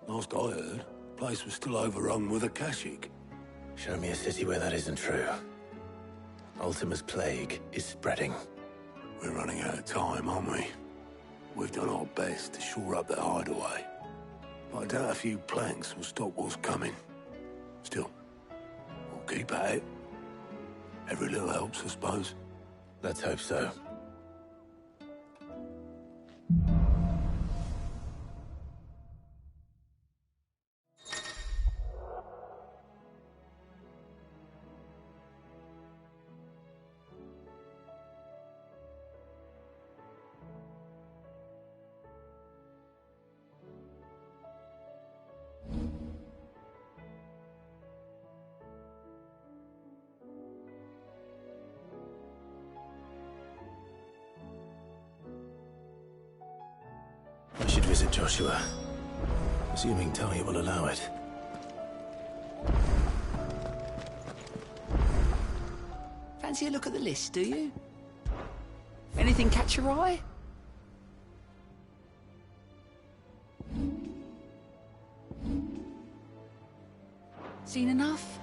Last I heard, the place was still overrun with Akashic. Show me a city where that isn't true. Ultima's plague is spreading. We're running out of time, aren't we? We've done our best to shore up the hideaway. But I doubt a few planks will stop what's coming. Still, we'll keep at it. Every little helps, I suppose. Let's hope so. I should visit Joshua, assuming Talia will allow it. Fancy a look at the list, do you? Anything catch your eye? Seen enough?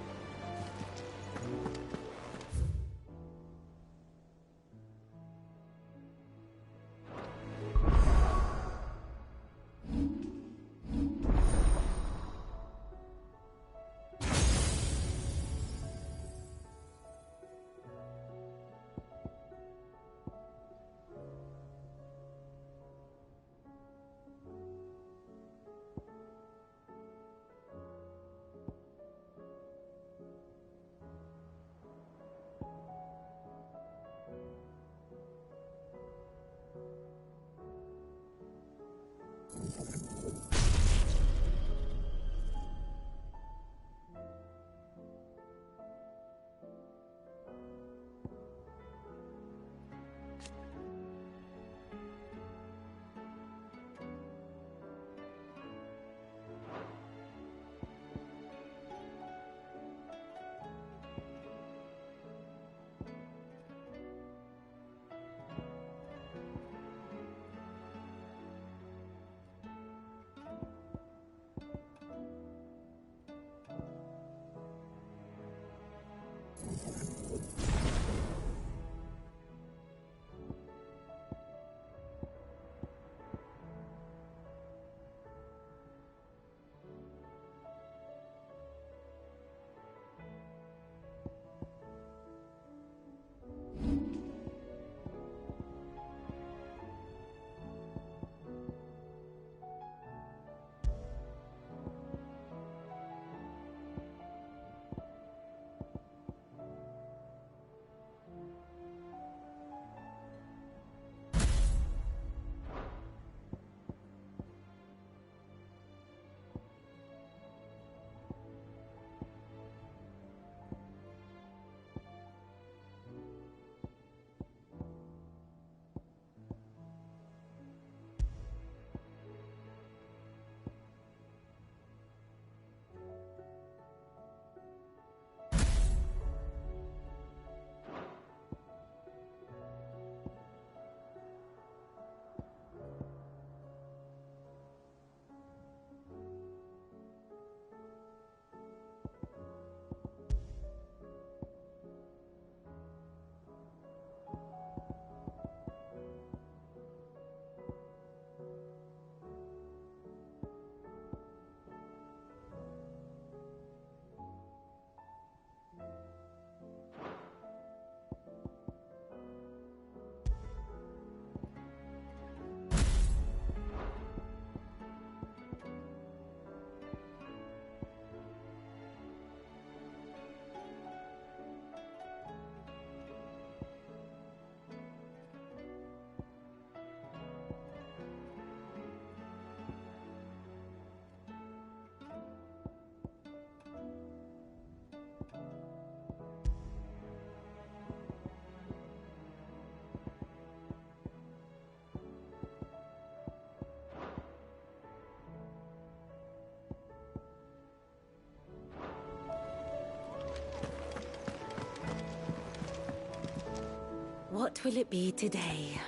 What will it be today?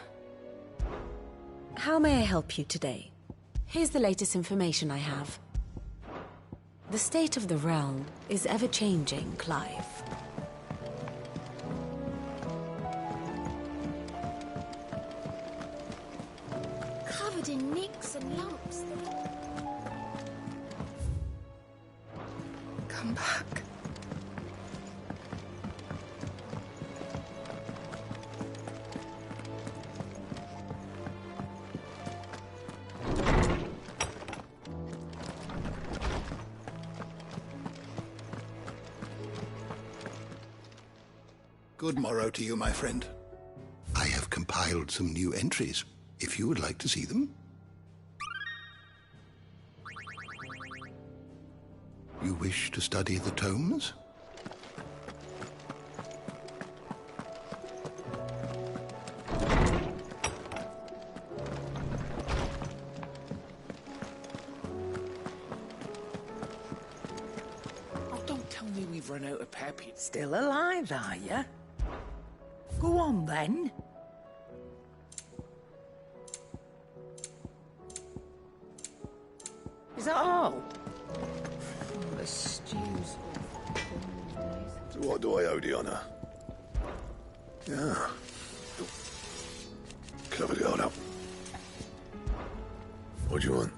How may I help you today? Here's the latest information I have. The state of the realm is ever-changing, Clive. Covered in nicks and lumps. Come back. Good morrow to you, my friend. I have compiled some new entries, if you would like to see them. You wish to study the tomes? Oh, don't tell me we've run out of Peppy. Still alive, are you? Go on, then. Is that all? The stews. To what do I owe the honour? Yeah. Cover the hold up. What do you want?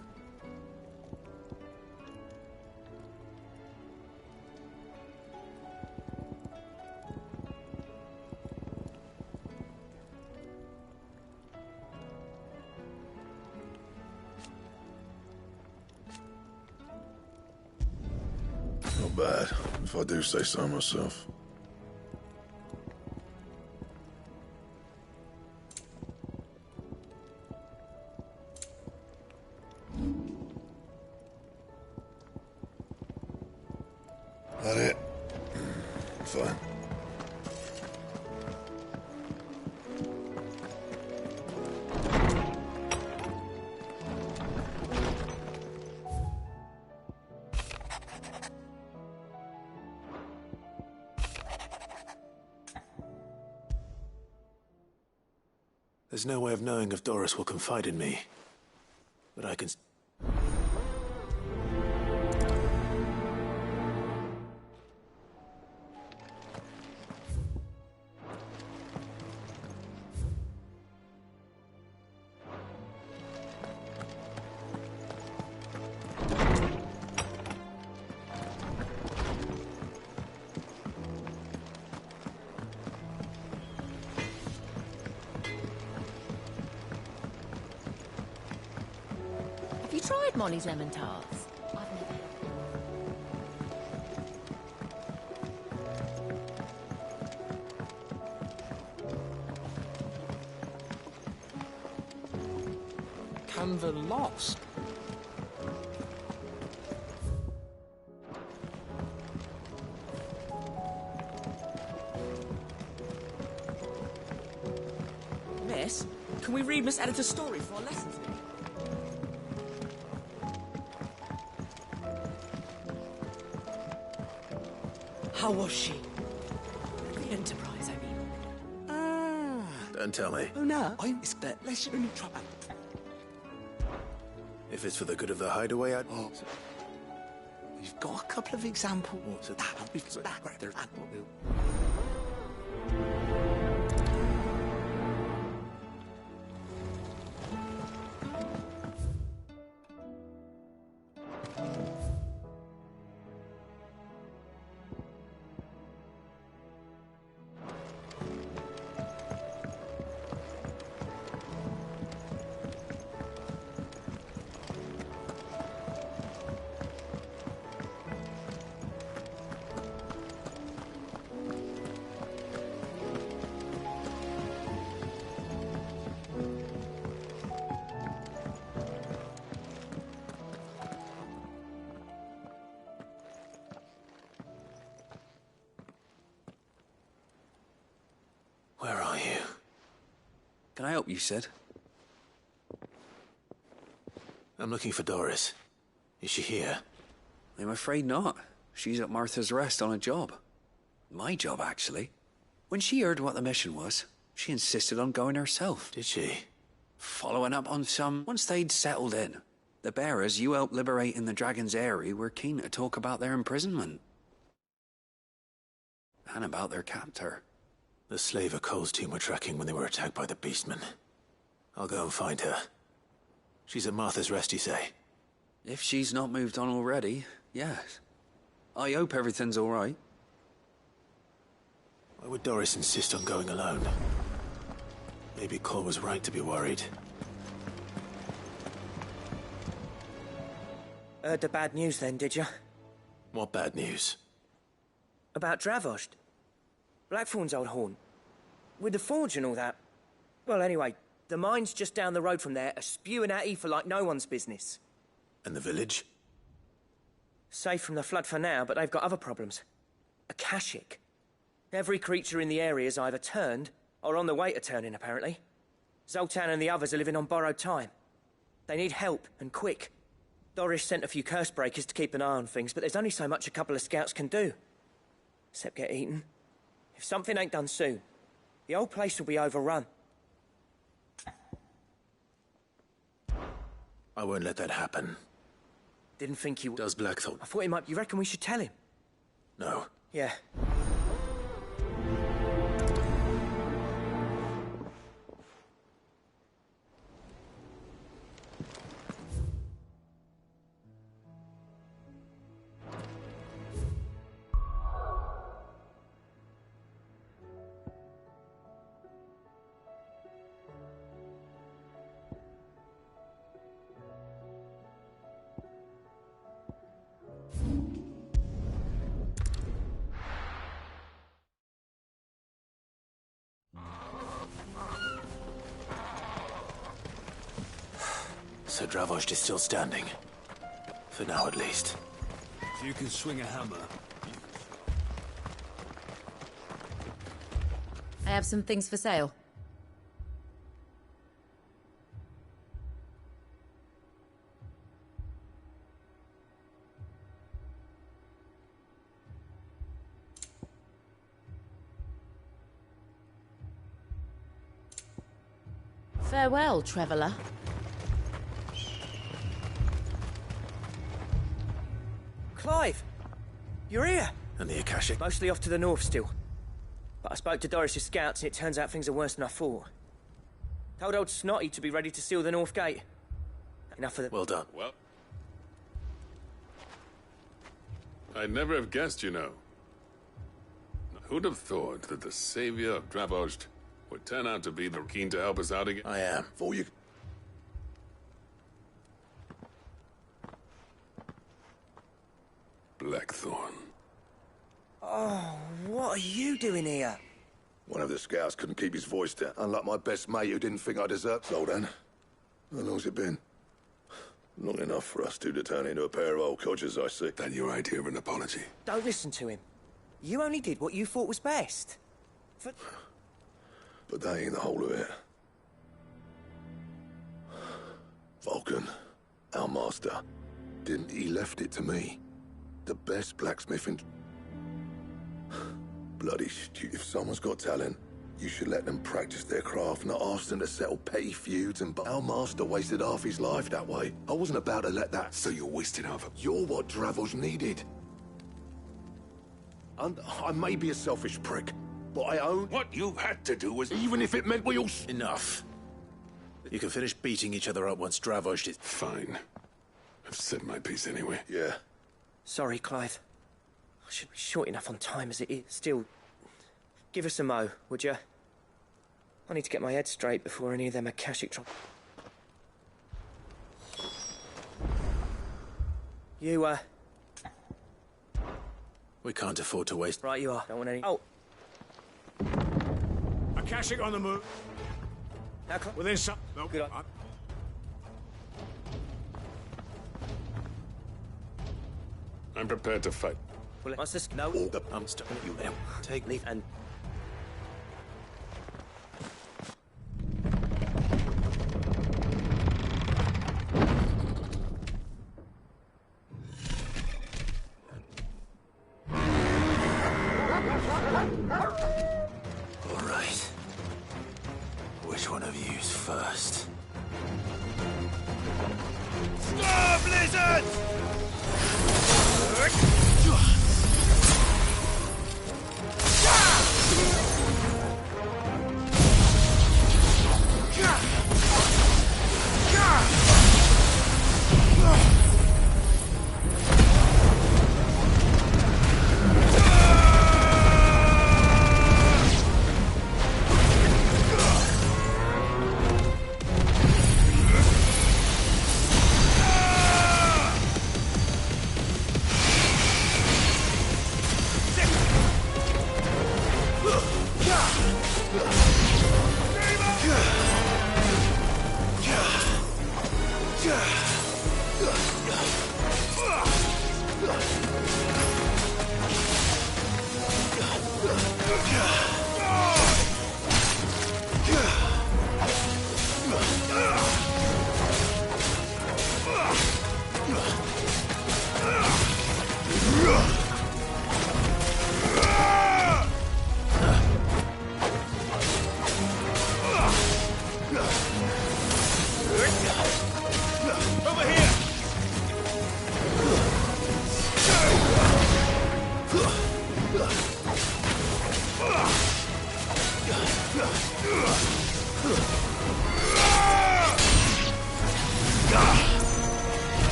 Not bad, if I do say so myself. That it? Fine. There's no way of knowing if Doris will confide in me. But I can... Have you tried Molly's lemon tarts? I've never. Canva lost. Miss, can we read Miss Editor's story for our lesson today? How was she? The Enterprise, I mean. Don't tell me. Oh, no. I'm let's trouble. If it's for the good of the hideaway, I'd... Oh. We've got a couple of examples. Where are you? Can I help you, Sid? I'm looking for Doris. Is she here? I'm afraid not. She's at Martha's Rest on a job. My job, actually. When she heard what the mission was, She insisted on going herself. Did she? Following up on some... Once they'd settled in, the bearers you helped liberate in the Dragon's Eyrie were keen to talk about their imprisonment. And about their captor. The slaver Cole's team were tracking when they were attacked by the Beastmen. I'll go and find her. She's at Martha's Rest, you say? If she's not moved on already, yes. I hope everything's all right. Why would Doris insist on going alone? Maybe Cole was right to be worried. Heard the bad news then, did you? What bad news? About Dravost. Blackthorn's old haunt. With the forge and all that. Well, anyway, the mines just down the road from there are spewing out ether like no one's business. And the village? Safe from the flood for now, but they've got other problems. Akashic. Every creature in the area's either turned, or on the way to turning, apparently. Zoltan and the others are living on borrowed time. They need help, and quick. Doris sent a few curse breakers to keep an eye on things, but there's only so much a couple of scouts can do. Except get eaten. If something ain't done soon, the old place will be overrun. I won't let that happen. Didn't think you... Does Blackthorn? I thought he might... You reckon we should tell him? No. Yeah. So Dravost is still standing. For now, at least. If you can swing a hammer... I have some things for sale. Farewell, traveller. Clive! You're here! And the Akashic? Mostly off to the north still. But I spoke to Doris's scouts and it turns out things are worse than I thought. Told old Snotty to be ready to seal the north gate. Enough of the... Well done. Well... I'd never have guessed, you know. Who'd have thought that the savior of Dravost would turn out to be the keen to help us out again? I am. For you... Blackthorn. Oh, what are you doing here? One of the scouts couldn't keep his voice down, unlike my best mate who didn't think I deserved. Zoltan, how long's it been? Long enough for us two to turn into a pair of old codgers, I see. Then your idea of an apology. Don't listen to him. You only did what you thought was best. But that ain't the whole of it. Vulcan, our master, didn't he left it to me? The best blacksmith in... Bloody stupid. If someone's got talent, you should let them practice their craft, not ask them to settle petty feuds. And our master wasted half his life that way. I wasn't about to let that... So you wasted half of... You're what Dravost needed. And I may be a selfish prick, but I own... What you had to do was... Even if it meant we all... Enough. You can finish beating each other up once Dravost is... Fine. I've said my piece anyway. Yeah. Sorry, Clive. I should be short enough on time as it is. Still, give us a mo, would you? I need to get my head straight before any of them Akashic You, We can't afford to waste... Right, you are. Don't want any... Oh. Akashic on the move. Now, within some... No, good on. I'm prepared to fight. Well, what's this? No. I'm stopping you now. Take leave and... All right. Which one of you's first? Stop, lizards!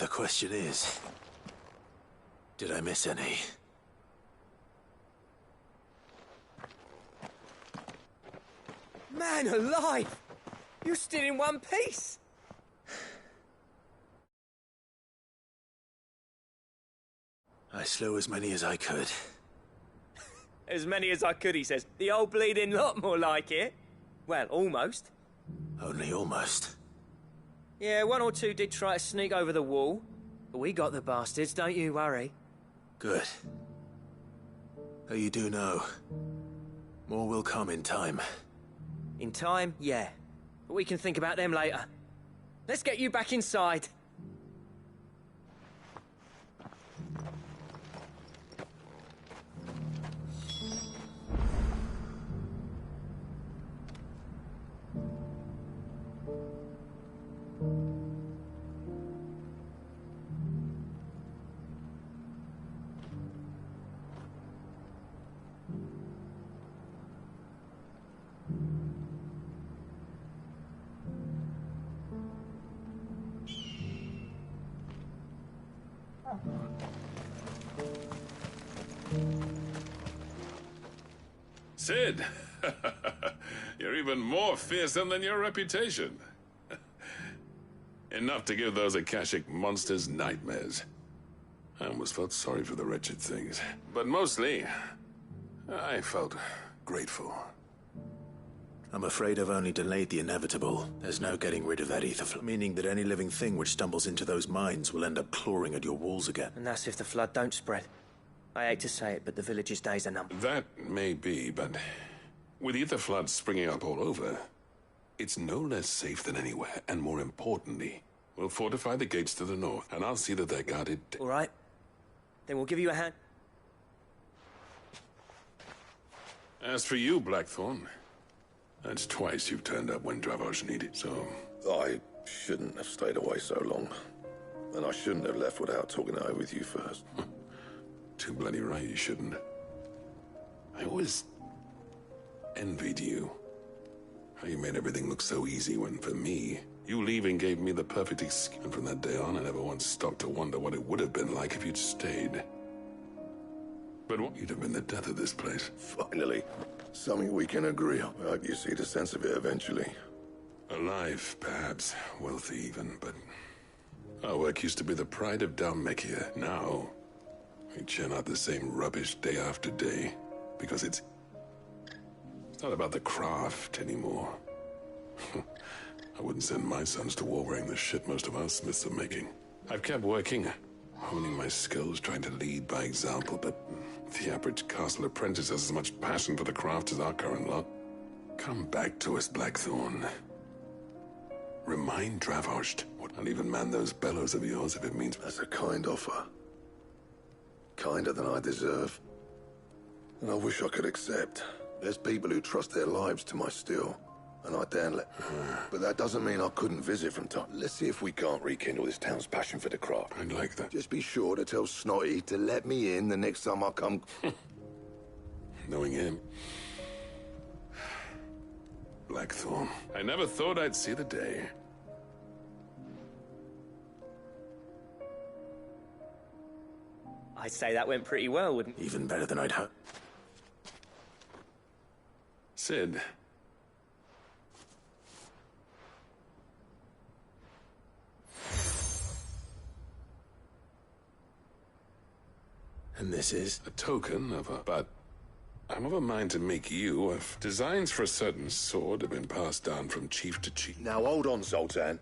question is, did I miss any? Man alive! You're still in one piece! I slew as many as I could. As many as I could, he says. The old bleeding lot, more like it. Well, almost. Only almost. Yeah, one or two did try to sneak over the wall. But we got the bastards, don't you worry. Good. Though you do know, more will come in time. In time, yeah. But we can think about them later. Let's get you back inside. Sid, you're even more fearsome than your reputation. Enough to give those Akashic monsters nightmares. I almost felt sorry for the wretched things. But mostly, I felt grateful. I'm afraid I've only delayed the inevitable. There's no getting rid of that ether flood, meaning that any living thing which stumbles into those mines will end up clawing at your walls again. And that's if the flood don't spread. I hate to say it, but the village's days are numbered. That may be, but with ether floods springing up all over, it's no less safe than anywhere, and more importantly, we'll fortify the gates to the north, and I'll see that they're guarded. All right. Then we'll give you a hand. As for you, Blackthorn, that's twice you've turned up when Dravosh needed, so... I shouldn't have stayed away so long. And I shouldn't have left without talking it over with you first. Too bloody right you shouldn't. I always envied you. How you made everything look so easy when, for me, you leaving gave me the perfect excuse. And from that day on, I never once stopped to wonder what it would have been like if you'd stayed. But you'd have been the death of this place. Finally. Something we can agree on. I hope you see the sense of it eventually. Alive, perhaps. Wealthy even, but... our work used to be the pride of Dalmekia. Now, we churn out the same rubbish day after day. Because it's not about the craft anymore. I wouldn't send my sons to war wearing the shit most of our smiths are making. I've kept working, honing my skills, trying to lead by example, but the average castle apprentice has as much passion for the craft as our current lot. Come back to us, Blackthorn. Remind Dravosh. I'll even man those bellows of yours if it means... That's a kind offer. Kinder than I deserve. And I wish I could accept. There's people who trust their lives to my steel, and I daren't let... But that doesn't mean I couldn't visit from time. Let's see if we can't rekindle this town's passion for the craft. I'd like that. Just be sure to tell Snotty to let me in the next time I come. Knowing him. Blackthorn. I never thought I'd see the day. I'd say that went pretty well, wouldn't it? Even better than I'd hoped. Sid. And this is? A token of a... But I'm of a mind to make you if designs for a certain sword have been passed down from chief to chief. Now hold on, Zoltan.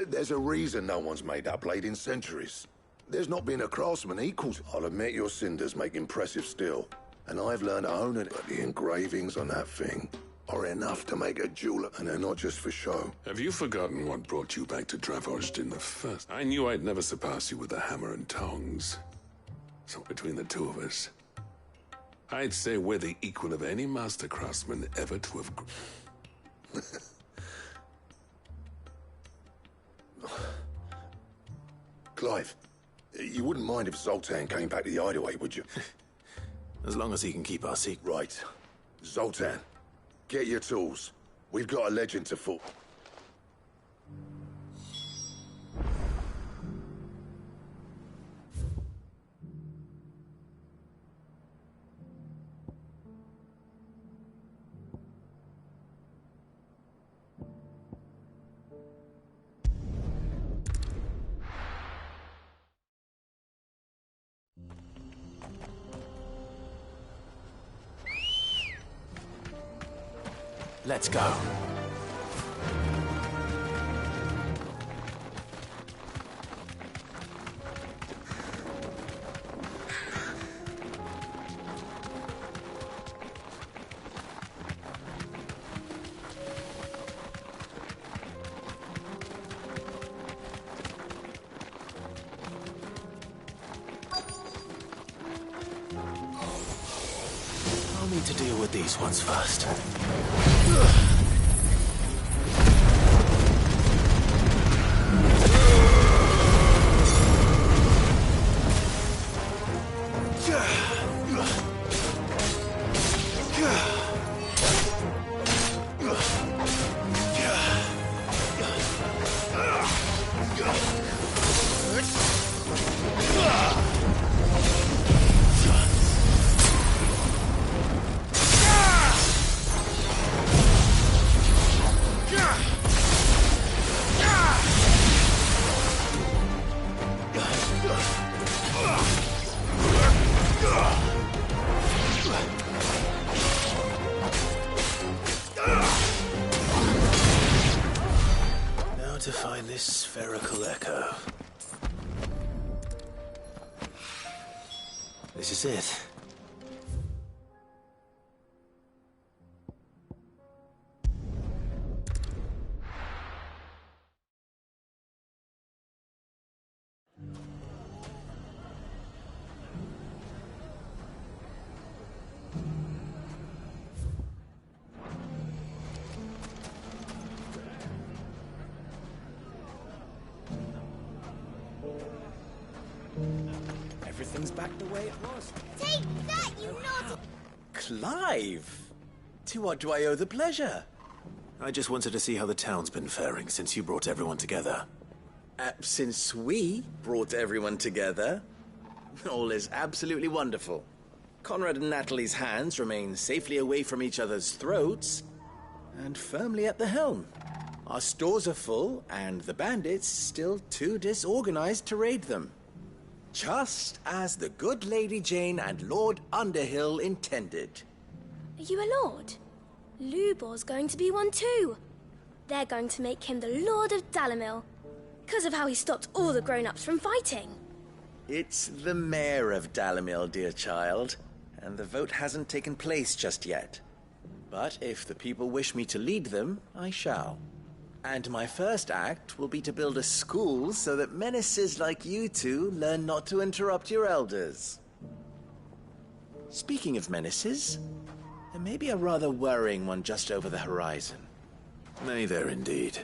There's a reason no one's made that blade in centuries. There's not been a craftsman equal to... I'll admit your cinders make impressive steel. And I've learned to own it. But the engravings on that thing are enough to make a jeweler. And they're not just for show. Have you forgotten what brought you back to Dravosh in the first? I knew I'd never surpass you with the hammer and tongs. So between the two of us, I'd say we're the equal of any master craftsman ever to have... Clive, you wouldn't mind if Zoltan came back to the hideaway, would you? As long as he can keep our secret. Right. Zoltan, get your tools. We've got a legend to foot. Let's go. I'll need to deal with these ones first. To find this spherical echo. This is it. Everything's back the way it was. Take that, you naughty... Clive! To what do I owe the pleasure? I just wanted to see how the town's been faring since you brought everyone together. Since we brought everyone together, all is absolutely wonderful. Conrad and Natalie's hands remain safely away from each other's throats and firmly at the helm. Our stores are full, and the bandits still too disorganized to raid them. Just as the good Lady Jane and Lord Underhill intended. Are you a lord? Lubor's going to be one too. They're going to make him the Lord of Dalimil, because of how he stopped all the grown-ups from fighting. It's the mayor of Dalimil, dear child, and the vote hasn't taken place just yet. But if the people wish me to lead them, I shall. And my first act will be to build a school so that menaces like you two learn not to interrupt your elders. Speaking of menaces, there may be a rather worrying one just over the horizon. May there indeed.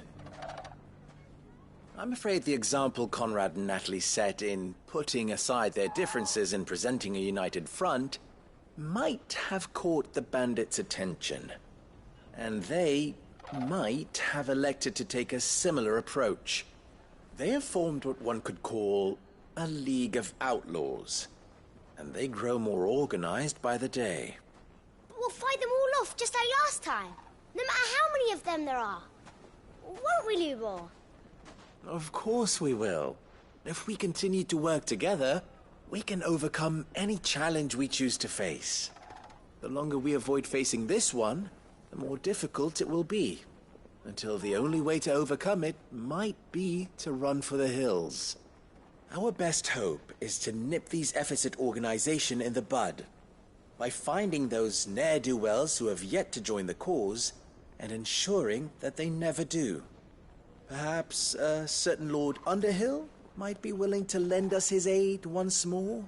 I'm afraid the example Conrad and Natalie set in putting aside their differences and presenting a united front might have caught the bandits' attention. And they might have elected to take a similar approach. They have formed what one could call a League of Outlaws, and they grow more organized by the day. But we'll fight them all off just like last time, no matter how many of them there are. Won't we, Lubor? Of course we will. If we continue to work together, we can overcome any challenge we choose to face. The longer we avoid facing this one, the more difficult it will be, until the only way to overcome it might be to run for the hills. Our best hope is to nip these efforts at organization in the bud, by finding those ne'er-do-wells who have yet to join the cause, and ensuring that they never do. Perhaps a certain Lord Underhill might be willing to lend us his aid once more?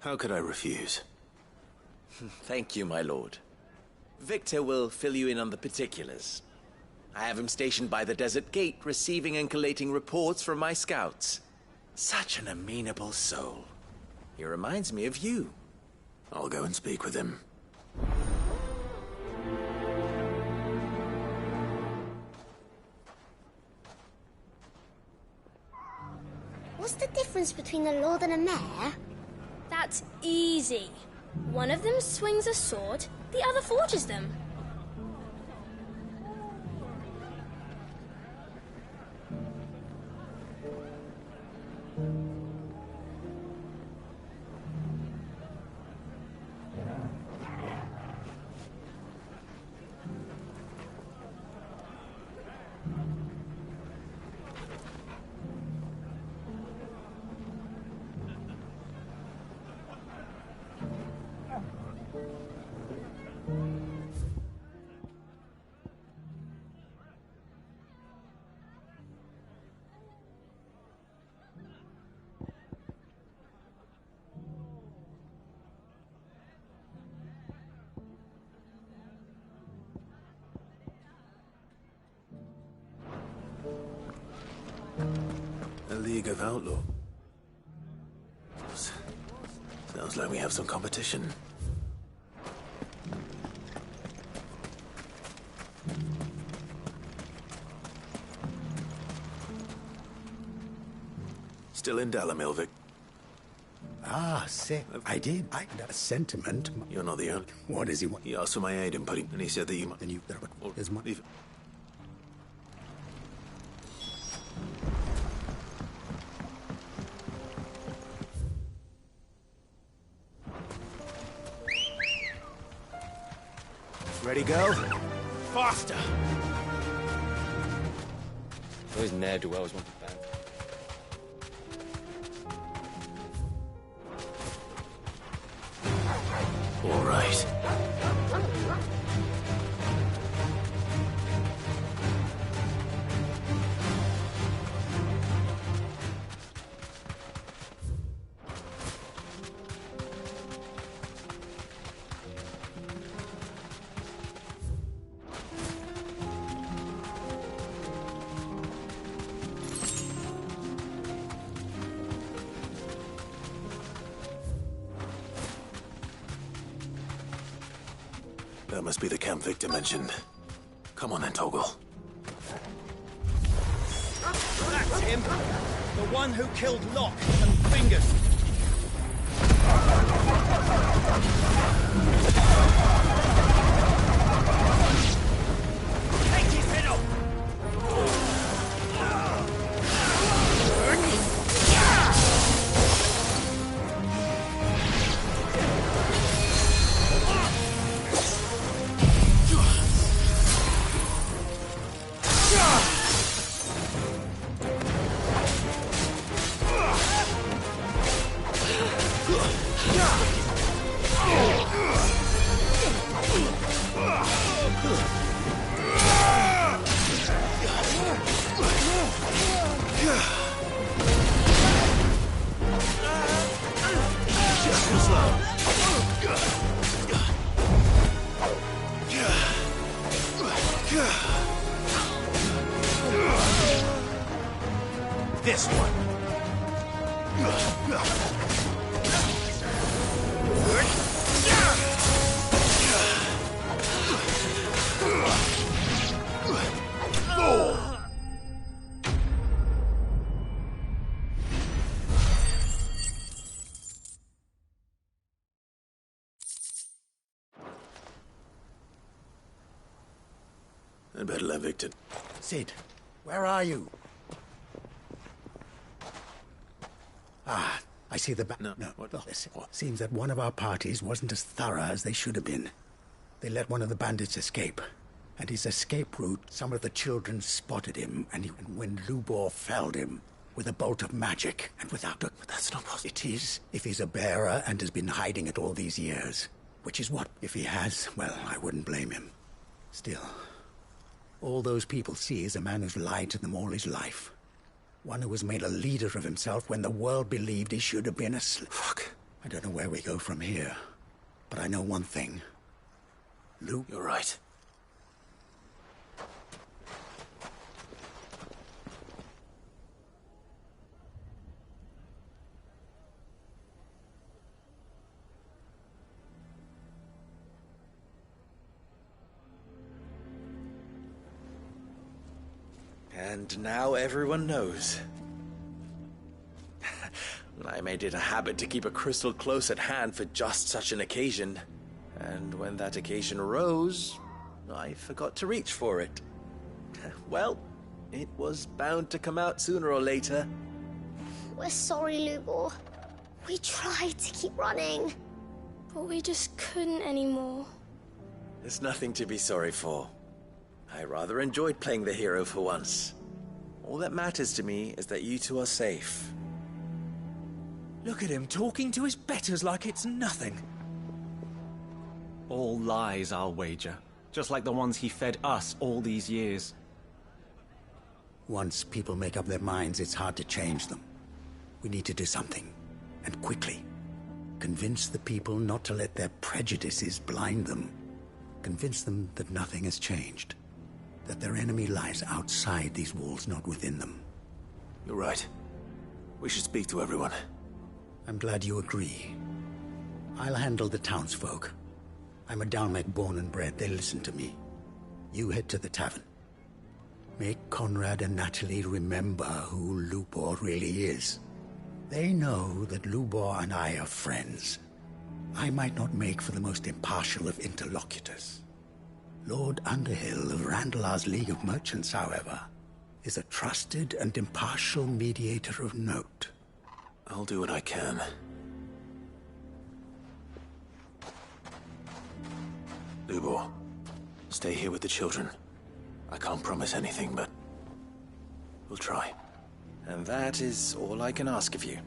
How could I refuse? Thank you, my lord. Victor will fill you in on the particulars. I have him stationed by the desert gate, receiving and collating reports from my scouts. Such an amenable soul. He reminds me of you. I'll go and speak with him. What's the difference between a lord and a mayor? That's easy. One of them swings a sword, the other forges them. A League of Outlaw. Sounds like we have some competition. Still in Dalamil, Vic? Ah, sick. I did. A sentiment. You're not the only. What does he want? He asked for my aid in putting, and he said that you might. Then you. There's my. Leave it. Ready, go? Faster! Those ne'er-do-wells want to ban. All right. That must be the camp Victor mentioned. Come on then, Toggle. That's him! The one who killed Locke and Fingers! Take his head off! This one. I'd better let Victor. Sid, where are you? Ah, I see the No. Look, seems that one of our parties wasn't as thorough as they should have been. They let one of the bandits escape. And his escape route, some of the children spotted him, and when Lubor felled him with a bolt of magic, and without a... But that's not possible. It is, if he's a bearer and has been hiding it all these years. Which is what? If he has, well, I wouldn't blame him. Still, all those people see is a man who's lied to them all his life. One who was made a leader of himself when the world believed he should have been a Fuck. I don't know where we go from here, but I know one thing. Luke... You're right. And now everyone knows. I made it a habit to keep a crystal close at hand for just such an occasion. And when that occasion arose, I forgot to reach for it. Well, it was bound to come out sooner or later. We're sorry, Lubor. We tried to keep running. But we just couldn't anymore. There's nothing to be sorry for. I rather enjoyed playing the hero for once. All that matters to me is that you two are safe. Look at him talking to his betters like it's nothing. All lies, I'll wager. Just like the ones he fed us all these years. Once people make up their minds, it's hard to change them. We need to do something, and quickly. Convince the people not to let their prejudices blind them. Convince them that nothing has changed. That their enemy lies outside these walls, not within them. You're right. We should speak to everyone. I'm glad you agree. I'll handle the townsfolk. I'm a Dalmec born and bred. They listen to me. You head to the tavern. Make Conrad and Natalie remember who Lubor really is. They know that Lubor and I are friends. I might not make for the most impartial of interlocutors. Lord Underhill of Randalar's League of Merchants, however, is a trusted and impartial mediator of note. I'll do what I can. Lubor, stay here with the children. I can't promise anything, but we'll try. And that is all I can ask of you.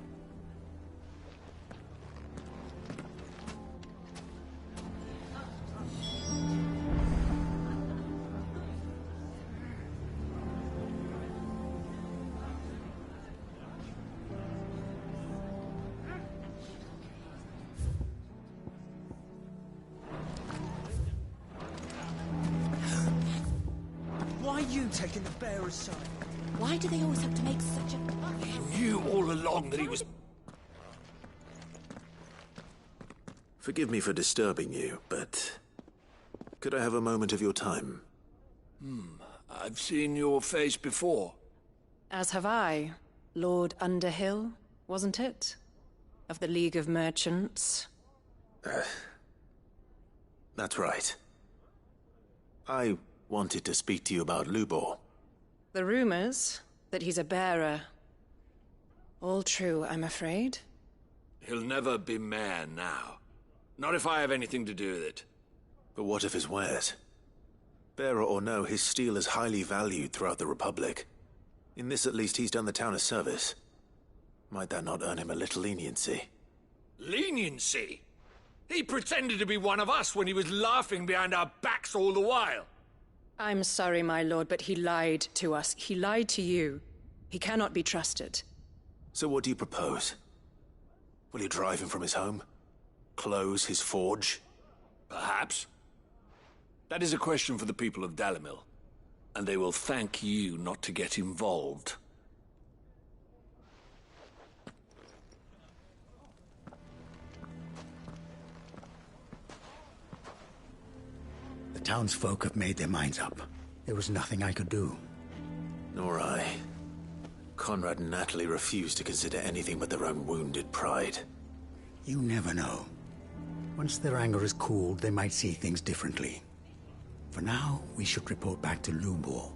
Why are you taking the bearer's side? Why do they always have to make such a... He knew all along that he was... Forgive me for disturbing you, but could I have a moment of your time? I've seen your face before. As have I. Lord Underhill, wasn't it? Of the League of Merchants. That's right. I wanted to speak to you about Lubor. The rumors that he's a bearer. All true, I'm afraid. He'll never be mayor now. Not if I have anything to do with it. But what of his wares? Bearer or no, his steel is highly valued throughout the Republic. In this, at least, he's done the town a service. Might that not earn him a little leniency? Leniency? He pretended to be one of us when he was laughing behind our backs all the while. I'm sorry, my lord, but he lied to us. He lied to you. He cannot be trusted. So what do you propose? Will you drive him from his home? Close his forge? Perhaps. That is a question for the people of Dalimil, and they will thank you not to get involved. The townsfolk have made their minds up. There was nothing I could do. Nor I. Conrad and Natalie refused to consider anything but their own wounded pride. You never know. Once their anger is cooled, they might see things differently. For now, we should report back to Lubor.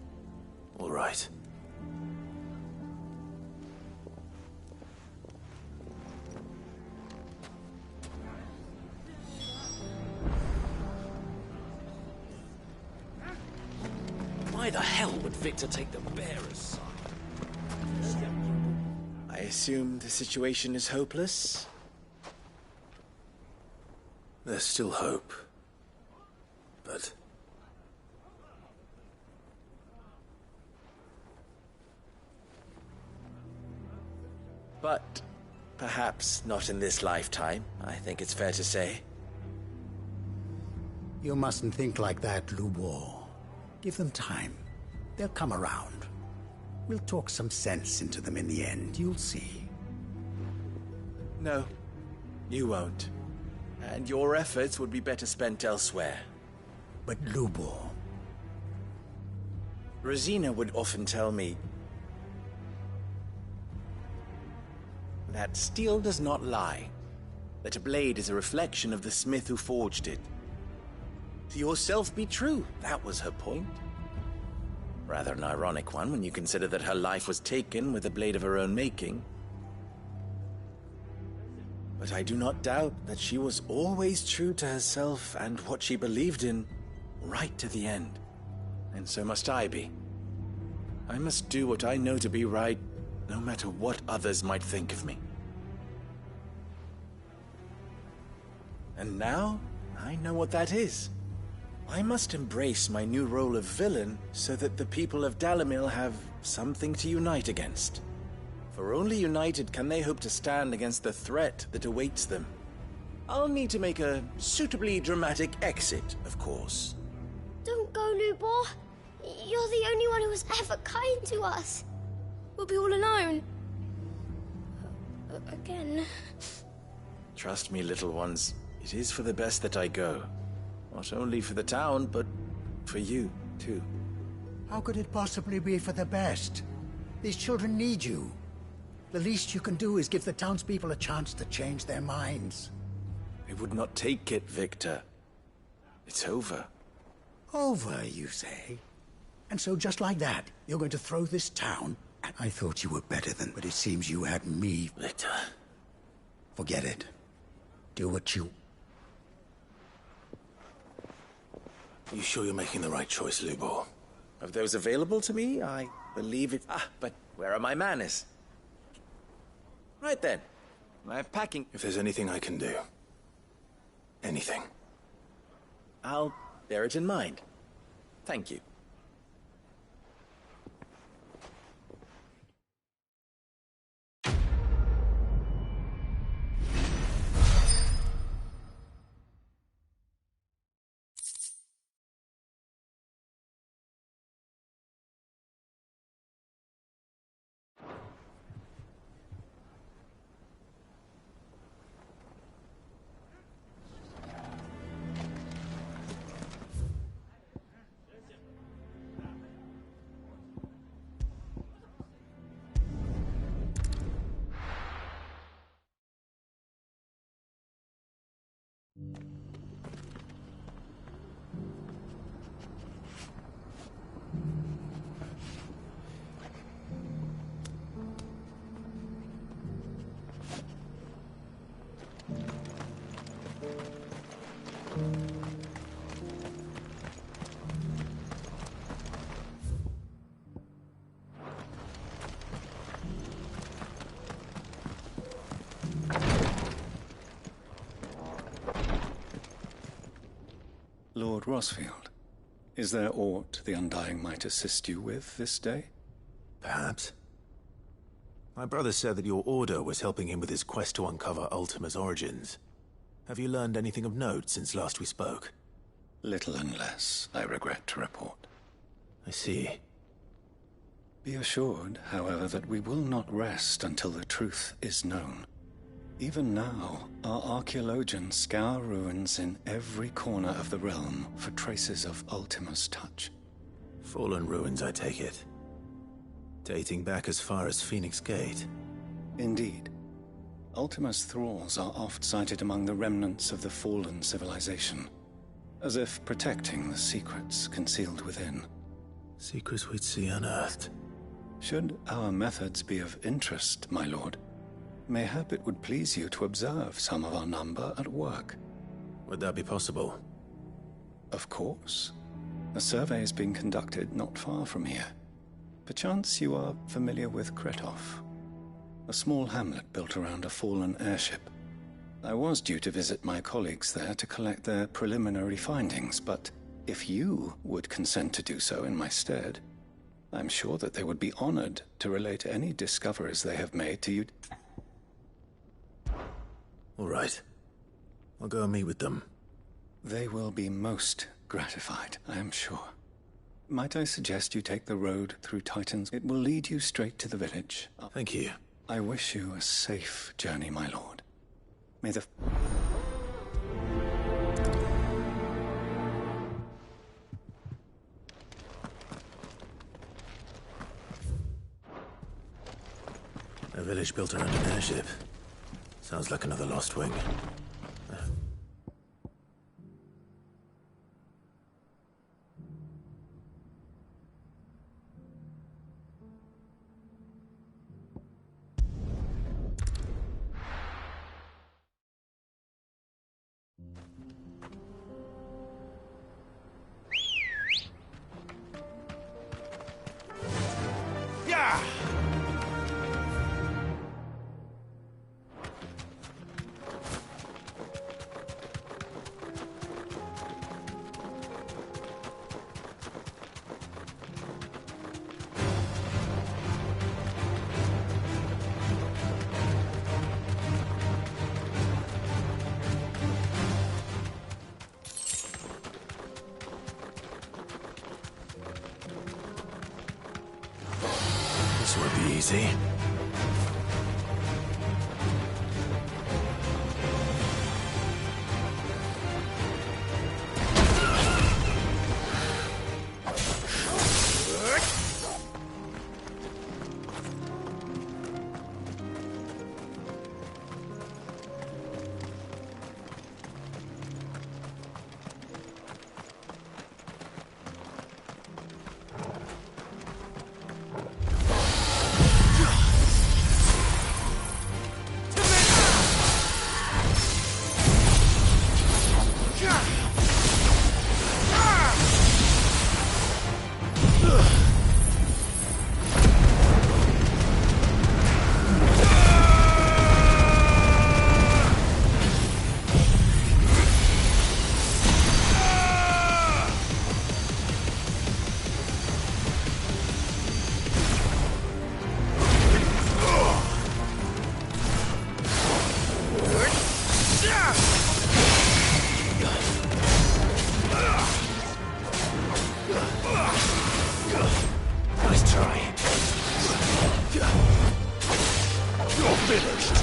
All right. Why the hell would Victor take the bearer's side? I assume the situation is hopeless? There's still hope. But... But Perhaps not in this lifetime, I think it's fair to say. You mustn't think like that, Lubor. Give them time. They'll come around. We'll talk some sense into them in the end, you'll see. No, you won't. And your efforts would be better spent elsewhere. But Lubor... Rosina would often tell me that steel does not lie, that a blade is a reflection of the smith who forged it. To yourself be true, that was her point. Rather an ironic one when you consider that her life was taken with a blade of her own making. But I do not doubt that she was always true to herself and what she believed in, right to the end. And so must I be. I must do what I know to be right, no matter what others might think of me. And now, I know what that is. I must embrace my new role of villain so that the people of Dalimil have something to unite against. For only united can they hope to stand against the threat that awaits them. I'll need to make a suitably dramatic exit, of course. Don't go, Lubor. You're the only one who was ever kind to us. We'll be all alone. Again. Trust me, little ones. It is for the best that I go. Not only for the town, but for you, too. How could it possibly be for the best? These children need you. The least you can do is give the townspeople a chance to change their minds. I would not take it, Victor. It's over. Over, you say? And so just like that, you're going to throw this town? And I thought you were better than, but it seems you had me. Victor. Forget it. Do what you... You sure you're making the right choice, Lubor? Of those available to me, I believe it... but where are my manners? Right then. I'm packing... If there's anything I can do... anything... I'll bear it in mind. Thank you. Lord Rosfield, is there aught the Undying might assist you with this day? Perhaps. My brother said that your order was helping him with his quest to uncover Ultima's origins. Have you learned anything of note since last we spoke? Little and less, I regret to report. I see. Be assured, however, that we will not rest until the truth is known. Even now, our archaeologians scour ruins in every corner of the realm for traces of Ultima's touch. Fallen ruins, I take it. Dating back as far as Phoenix Gate. Indeed. Ultima's thralls are oft sighted among the remnants of the fallen civilization, as if protecting the secrets concealed within. Secrets we'd see unearthed. Should our methods be of interest, my lord, mayhap it would please you to observe some of our number at work. Would that be possible? Of course. A survey is being conducted not far from here. Perchance you are familiar with Kretov, a small hamlet built around a fallen airship. I was due to visit my colleagues there to collect their preliminary findings, but if you would consent to do so in my stead, I'm sure that they would be honored to relate any discoveries they have made to you. All right. I'll go and meet with them. They will be most gratified, I am sure. Might I suggest you take the road through Titans? It will lead you straight to the village. Thank you. I wish you a safe journey, my lord. May the... A village built around an airship. Sounds like another Lost Wing. Yeah! This won't be easy. Nice try. You're finished.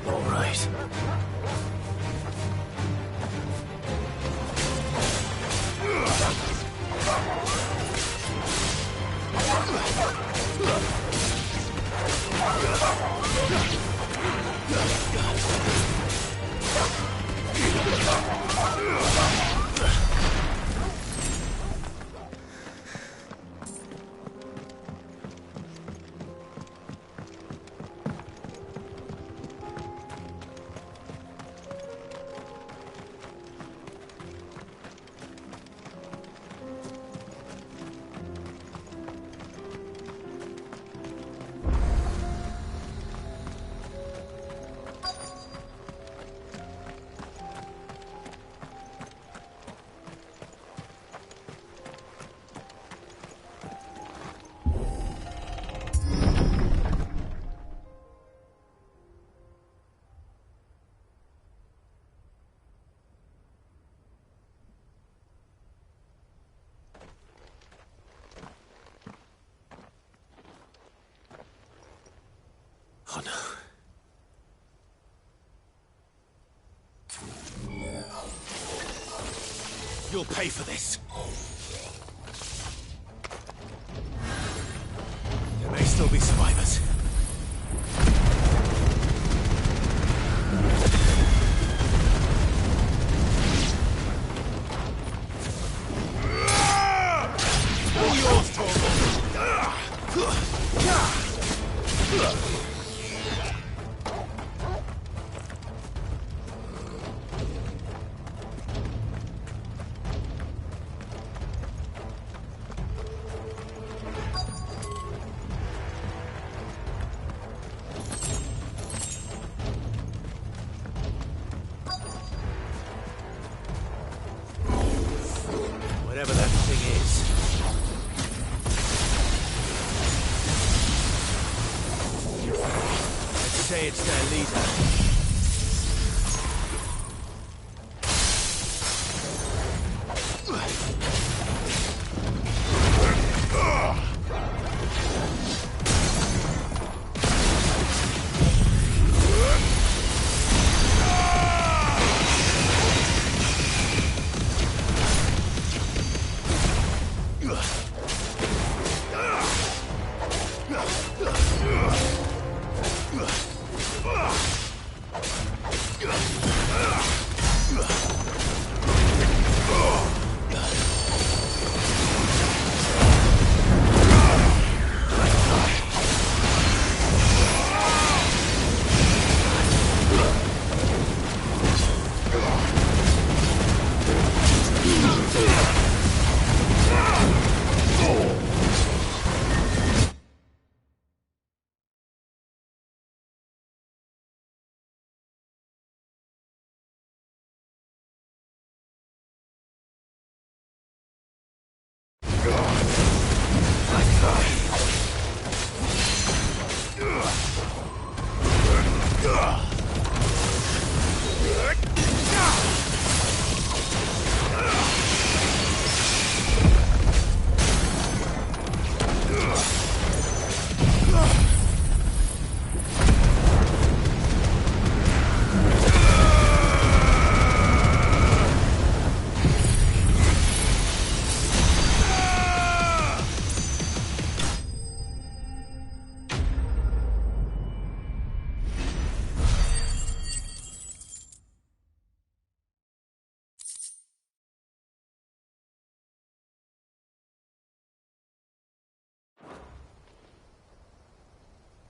All right. Oh no. You'll pay for this. still be survivors. All yours, Torvald. Whatever that thing is. Let's say it's their leader.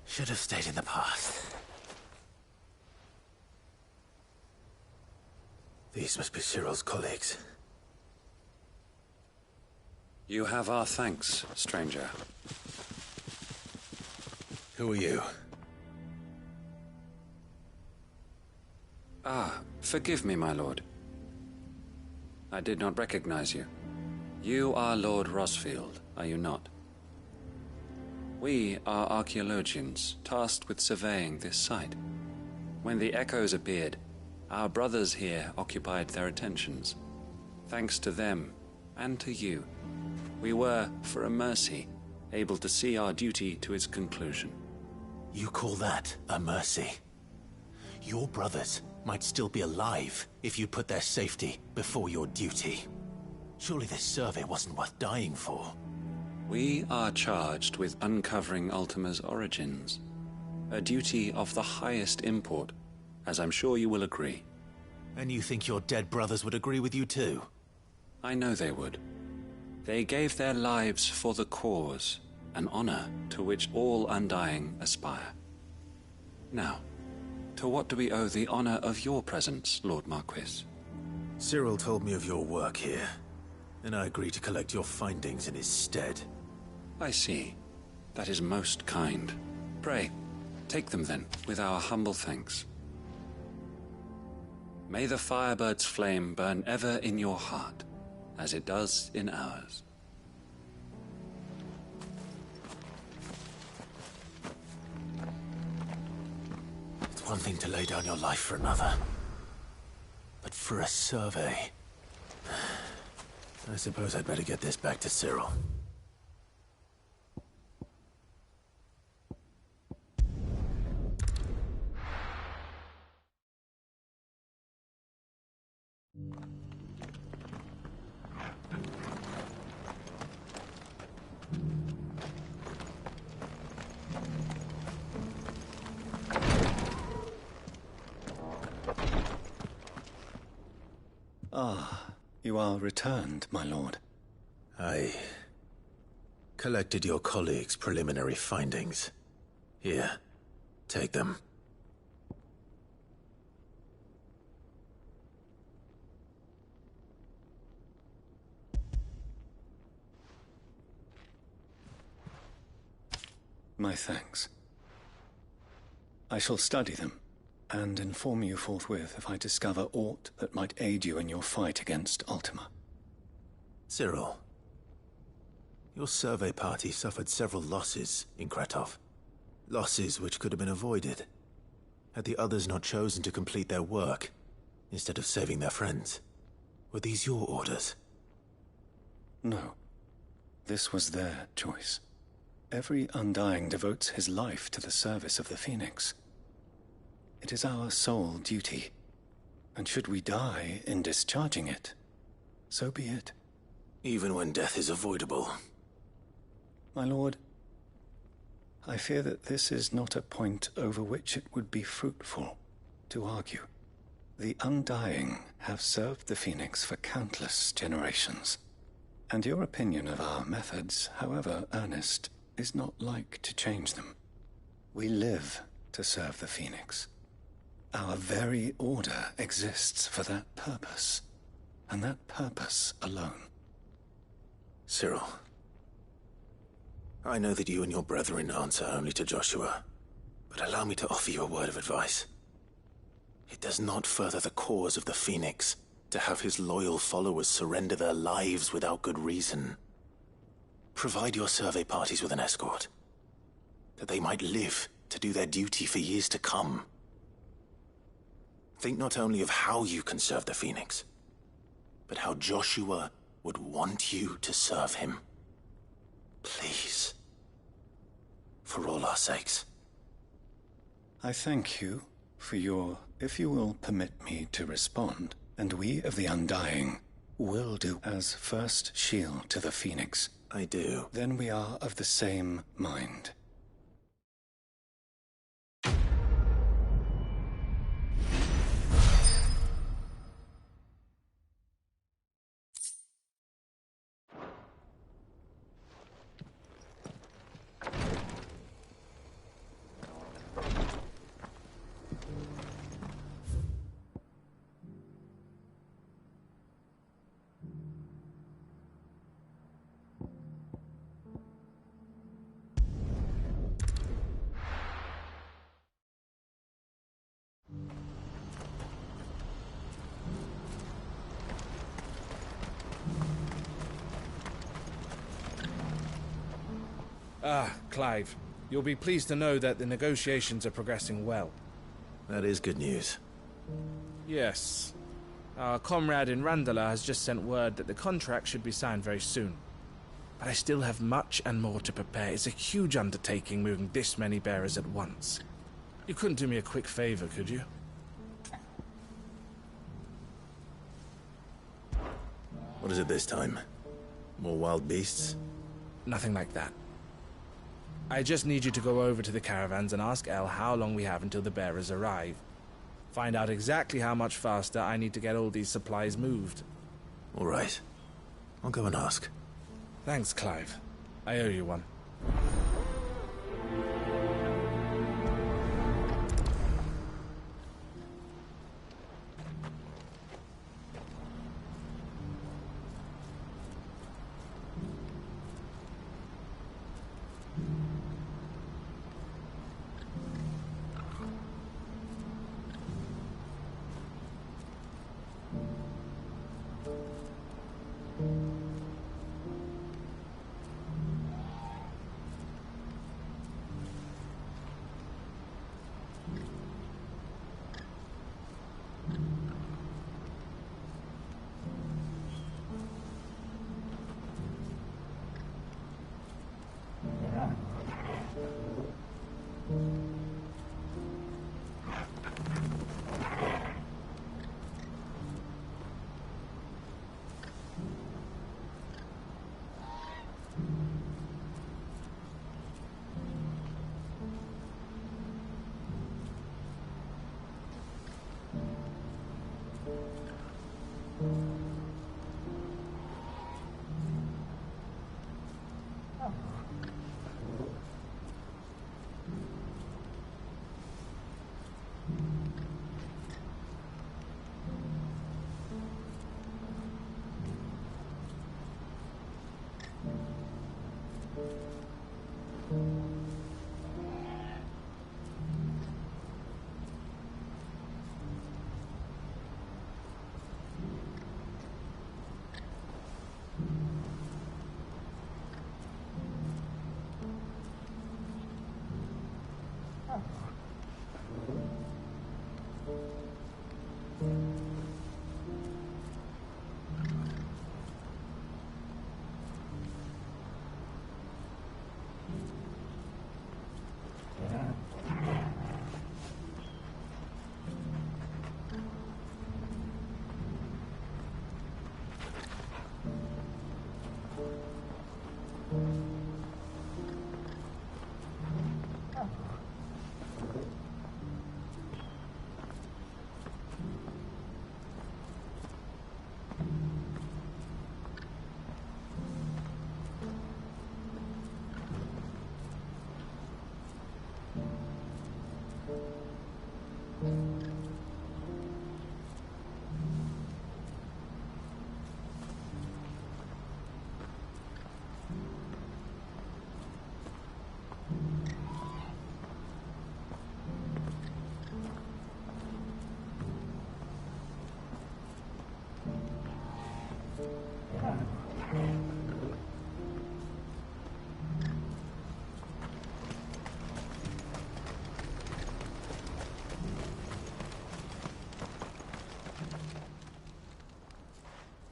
Should have stayed in the past. These must be Cyril's colleagues. You have our thanks, stranger. Who are you? Ah, forgive me, my lord. I did not recognize you. You are Lord Rosfield, are you not? We are archaeologians, tasked with surveying this site. When the echoes appeared, our brothers here occupied their attentions. Thanks to them, and to you, we were, for a mercy, able to see our duty to its conclusion. You call that a mercy? Your brothers might still be alive if you put their safety before your duty. Surely this survey wasn't worth dying for. We are charged with uncovering Ultima's origins. A duty of the highest import, as I'm sure you will agree. And you think your dead brothers would agree with you too? I know they would. They gave their lives for the cause, an honor to which all undying aspire. Now, to what do we owe the honor of your presence, Lord Marquis? Cyril told me of your work here, and I agreed to collect your findings in his stead. I see. That is most kind. Pray, take them then, with our humble thanks. May the Firebird's flame burn ever in your heart, as it does in ours. It's one thing to lay down your life for another, but for a survey... I suppose I'd better get this back to Cyril. Ah, you are returned, my lord. I collected your colleagues' preliminary findings. Here, take them. My thanks. I shall study them, and inform you forthwith if I discover aught that might aid you in your fight against Ultima. Cyril, your survey party suffered several losses in Kretov. Losses which could have been avoided, had the others not chosen to complete their work, instead of saving their friends. Were these your orders? No. This was their choice. Every Undying devotes his life to the service of the Phoenix. It is our sole duty, and should we die in discharging it, so be it. Even when death is avoidable. My lord, I fear that this is not a point over which it would be fruitful to argue. The Undying have served the Phoenix for countless generations, and your opinion of our methods, however earnest, is not like to change them. We live to serve the Phoenix. Our very order exists for that purpose, and that purpose alone. Cyril, I know that you and your brethren answer only to Joshua, but allow me to offer you a word of advice. It does not further the cause of the Phoenix to have his loyal followers surrender their lives without good reason. Provide your survey parties with an escort, that they might live to do their duty for years to come. Think not only of how you can serve the Phoenix, but how Joshua would want you to serve him. Please. For all our sakes. I thank you for your, if you will permit me to respond, and we of the Undying will do as first shield to the Phoenix. I do. Then we are of the same mind. Ah, Clive. You'll be pleased to know that the negotiations are progressing well. That is good news. Yes. Our comrade in Randala has just sent word that the contract should be signed very soon. But I still have much and more to prepare. It's a huge undertaking moving this many bearers at once. You couldn't do me a quick favor, could you? What is it this time? More wild beasts? Nothing like that. I just need you to go over to the caravans and ask El how long we have until the bearers arrive. Find out exactly how much faster I need to get all these supplies moved. All right. I'll go and ask. Thanks, Clive. I owe you one.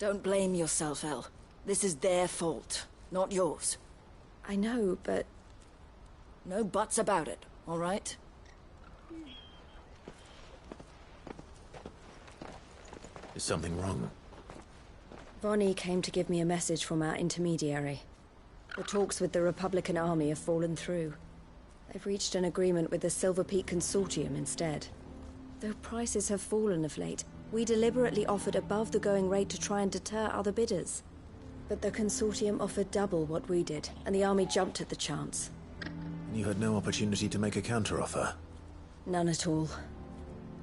Don't blame yourself, Elle. This is their fault, not yours. I know, but... No buts about it, all right? Is something wrong? Vonnie came to give me a message from our intermediary. The talks with the Republican Army have fallen through. They've reached an agreement with the Silver Peak Consortium instead. Though prices have fallen of late, we deliberately offered above the going rate to try and deter other bidders. But the Consortium offered double what we did, and the Army jumped at the chance. You had no opportunity to make a counteroffer? None at all.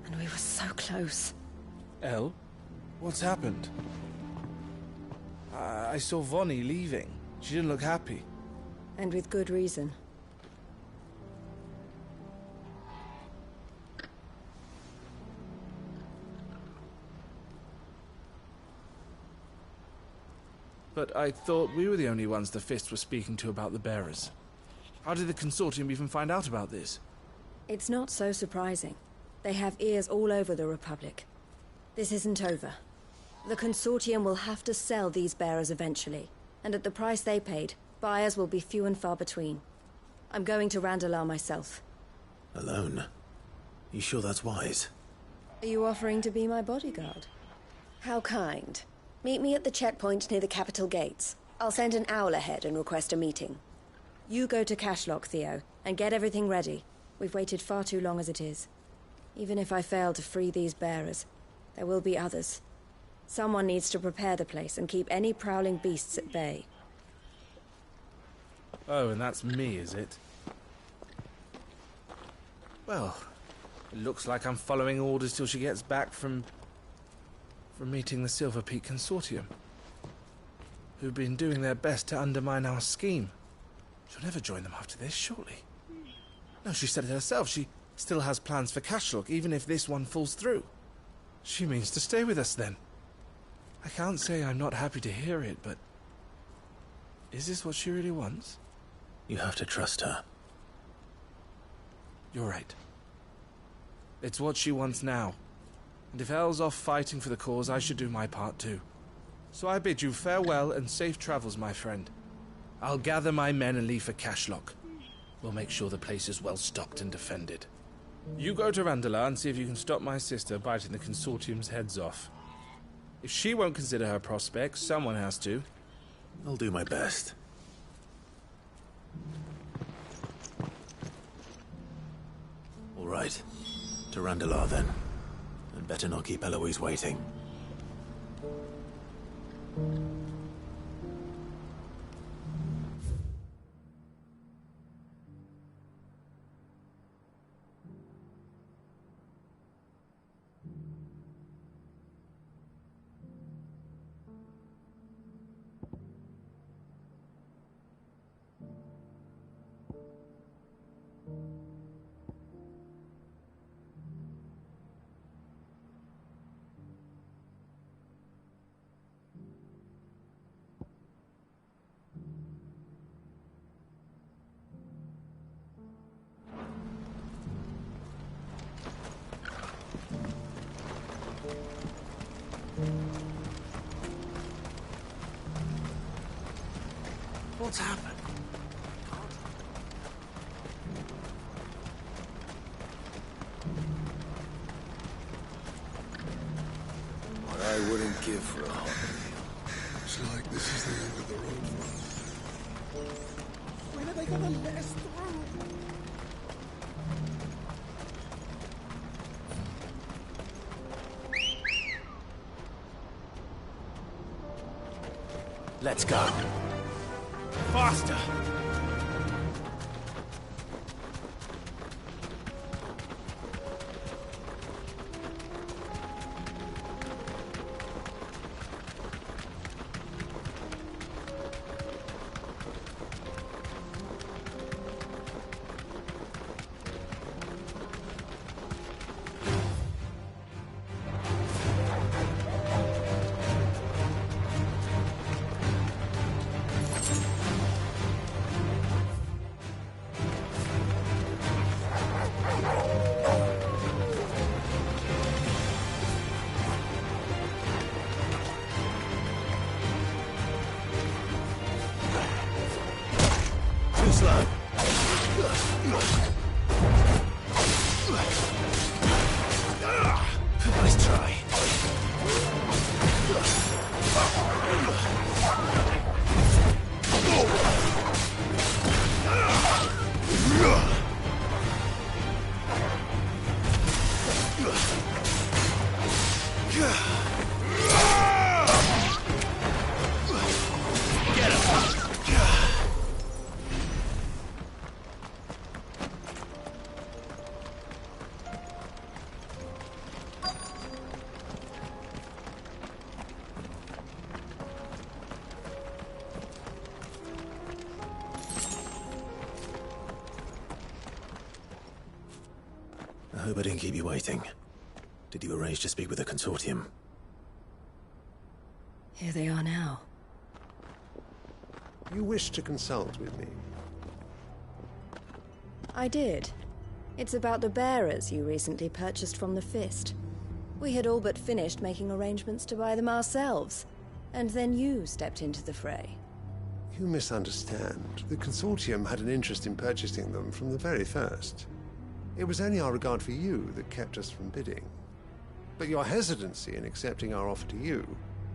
And we were so close. Elle? What's happened? I saw Vonnie leaving. She didn't look happy. And with good reason. But I thought we were the only ones the Fist were speaking to about the bearers. How did the Consortium even find out about this? It's not so surprising. They have ears all over the Republic. This isn't over. The Consortium will have to sell these bearers eventually, and at the price they paid, buyers will be few and far between. I'm going to Randalar myself. Alone? You sure that's wise? Are you offering to be my bodyguard? How kind. Meet me at the checkpoint near the capital gates. I'll send an owl ahead and request a meeting. You go to Cashlock, Theo, and get everything ready. We've waited far too long as it is. Even if I fail to free these bearers, there will be others. Someone needs to prepare the place and keep any prowling beasts at bay. Oh, and that's me, is it? Well, it looks like I'm following orders till she gets back from meeting the Silver Peak Consortium, who've been doing their best to undermine our scheme. She'll never join them after this, surely. No, she said it herself. She still has plans for Cashlock, even if this one falls through. She means to stay with us, then. I can't say I'm not happy to hear it, but... is this what she really wants? You have to trust her. You're right. It's what she wants now. And if Elle's off fighting for the cause, I should do my part too. So I bid you farewell and safe travels, my friend. I'll gather my men and leave for Cashlock. We'll make sure the place is well stocked and defended. You go to Randalar and see if you can stop my sister biting the Consortium's heads off. If she won't consider her prospects, someone has to. I'll do my best. All right. To Randalar, then. And better not keep Eloise waiting. What's happened? What I wouldn't give for a hot meal. Looks like this is the end of the road for us. When are they gonna let us through? Let's go. Faster! Too slow. Nice try. Get him! I hope I didn't keep you waiting. Did you arrange to speak with the consortium? Here they are now. You wish to consult with me? I did. It's about the bearers you recently purchased from the Fist. We had all but finished making arrangements to buy them ourselves, and then you stepped into the fray. You misunderstand. The consortium had an interest in purchasing them from the very first. It was only our regard for you that kept us from bidding. But your hesitancy in accepting our offer to you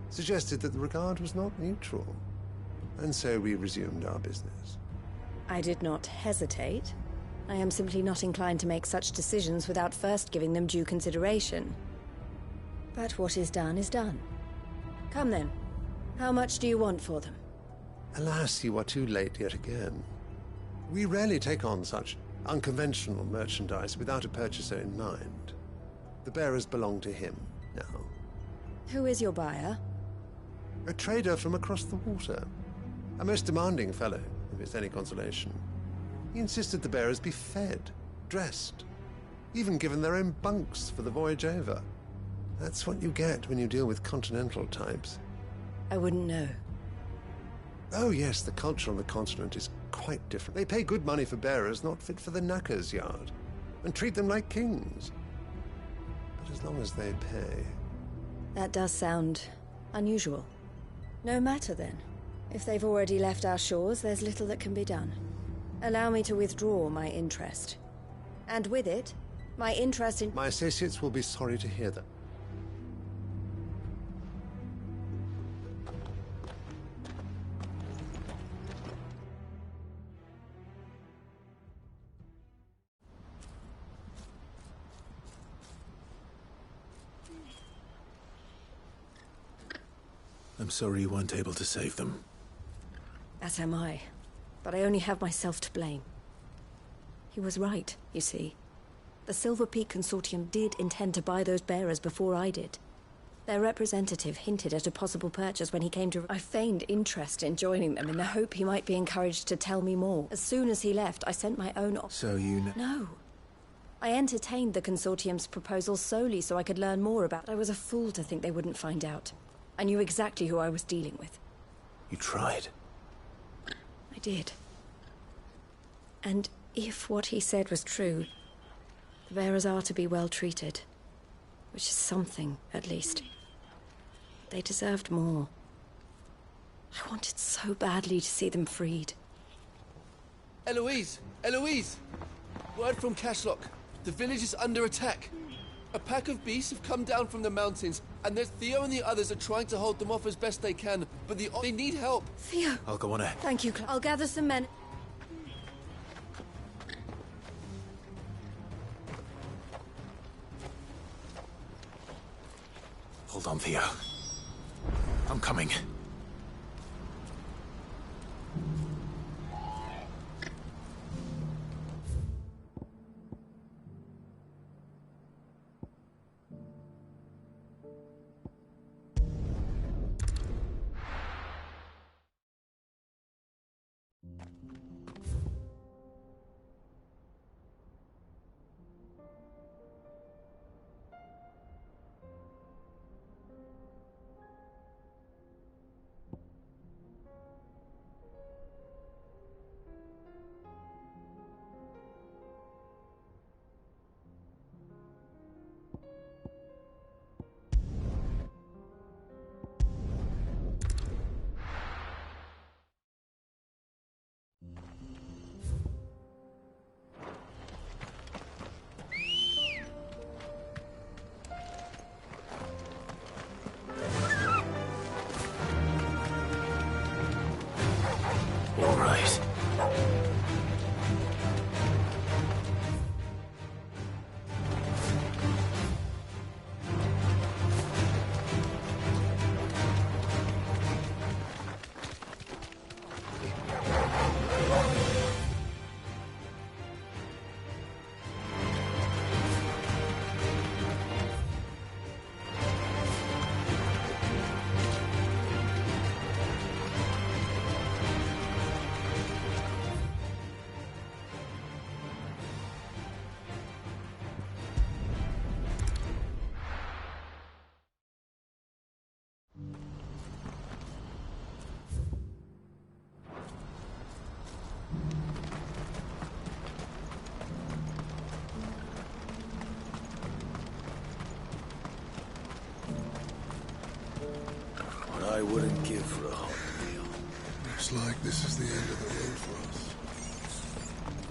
suggested that the regard was not mutual. And so we resumed our business. I did not hesitate. I am simply not inclined to make such decisions without first giving them due consideration. But what is done is done. Come then. How much do you want for them? Alas, you are too late yet again. We rarely take on such unconventional merchandise without a purchaser in mind. The bearers belong to him now. Who is your buyer? A trader from across the water. A most demanding fellow, if it's any consolation. He insisted the bearers be fed, dressed, even given their own bunks for the voyage over. That's what you get when you deal with continental types. I wouldn't know. Oh yes, the culture on the continent is quite different. They pay good money for bearers not fit for the knacker's yard, and treat them like kings. But as long as they pay... That does sound unusual. No matter then. If they've already left our shores, there's little that can be done. Allow me to withdraw my interest. And with it, my interest in... My associates will be sorry to hear that. I'm sorry you weren't able to save them. As am I. But I only have myself to blame. He was right, you see. The Silver Peak Consortium did intend to buy those bearers before I did. Their representative hinted at a possible purchase when he came to... I feigned interest in joining them in the hope he might be encouraged to tell me more. As soon as he left, I sent my own... So you know... No. I entertained the Consortium's proposal solely so I could learn more about... I was a fool to think they wouldn't find out. I knew exactly who I was dealing with. You tried. I did. And if what he said was true, the bearers are to be well treated. Which is something, at least. They deserved more. I wanted so badly to see them freed. Eloise! Eloise! Word from Cashlock. The village is under attack. A pack of beasts have come down from the mountains, and that Theo and the others are trying to hold them off as best they can, but they need help. Theo! I'll go on ahead. Thank you, I'll gather some men. Hold on, Theo. I'm coming. All right. I wouldn't give for a hot meal. Looks like this is the end of the road for us.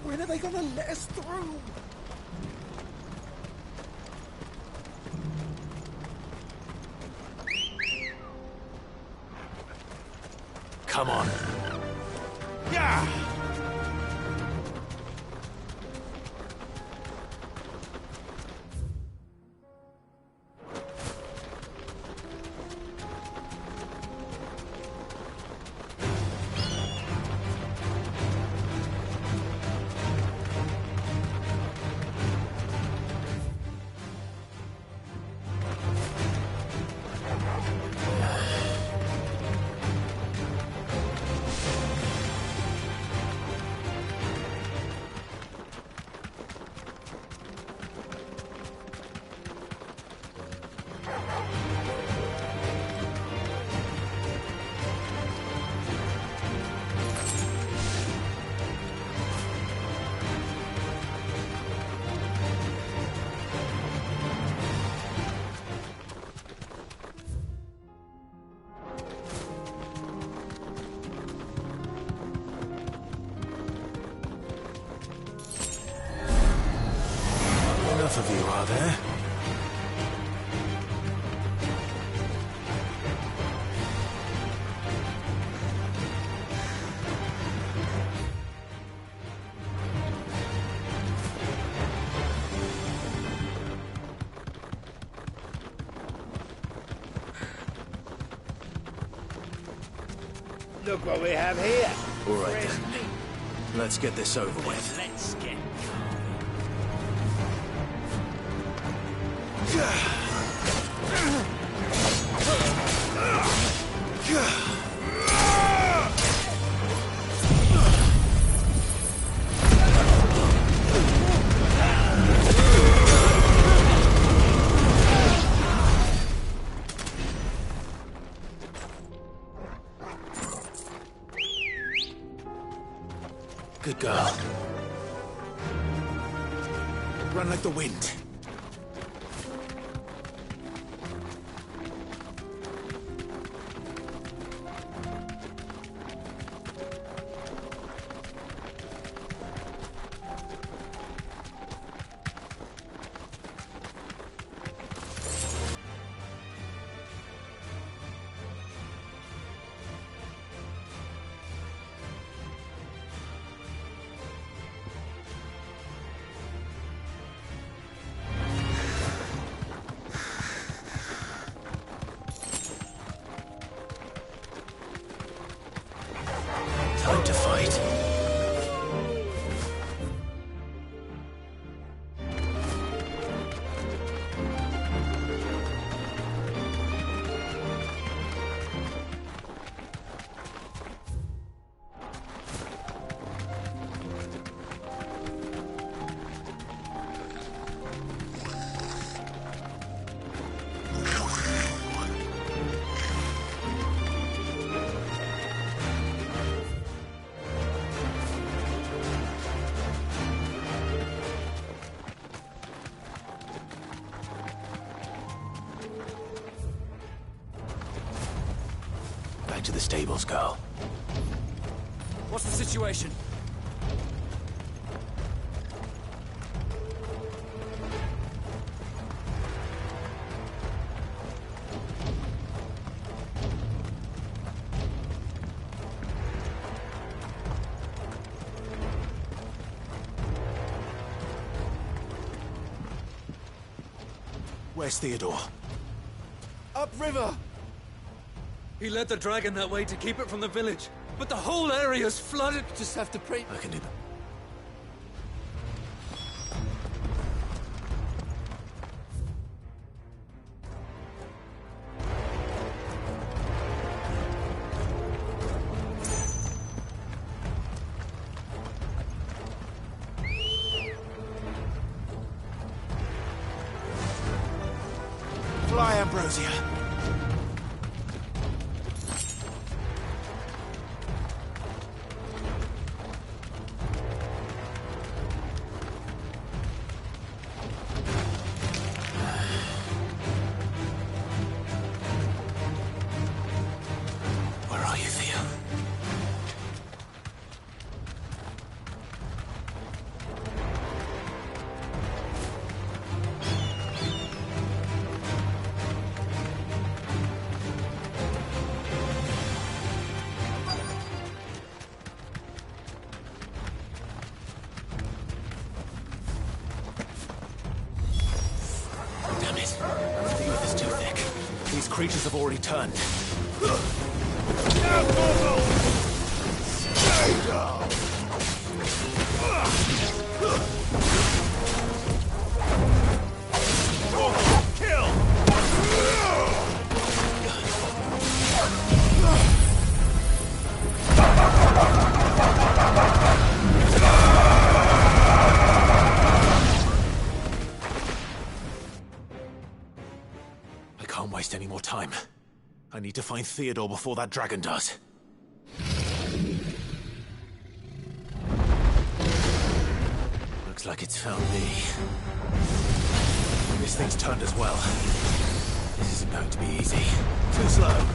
When are they gonna let us through? Come on. Yeah! Enough of you, are there? Look what we have here. All right, then. Let's get this over with. Let's get Good girl. Run like the wind. to the stables, girl. What's the situation? Where's Theodore? Upriver! He led the dragon that way to keep it from the village, but the whole area's flooded. Just have to pray. I can do that. Fly, Ambrosia. Where are you, Theo? Damn it. The earth is too thick. These creatures have already turned. Stay down! I can't waste any more time. I need to find Theodore before that dragon does. Looks like it's found me. This thing's turned as well. This isn't going to be easy. Too slow.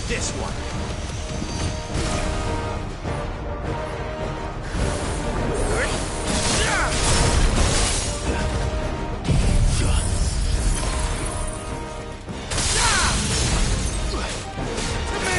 This one. To me!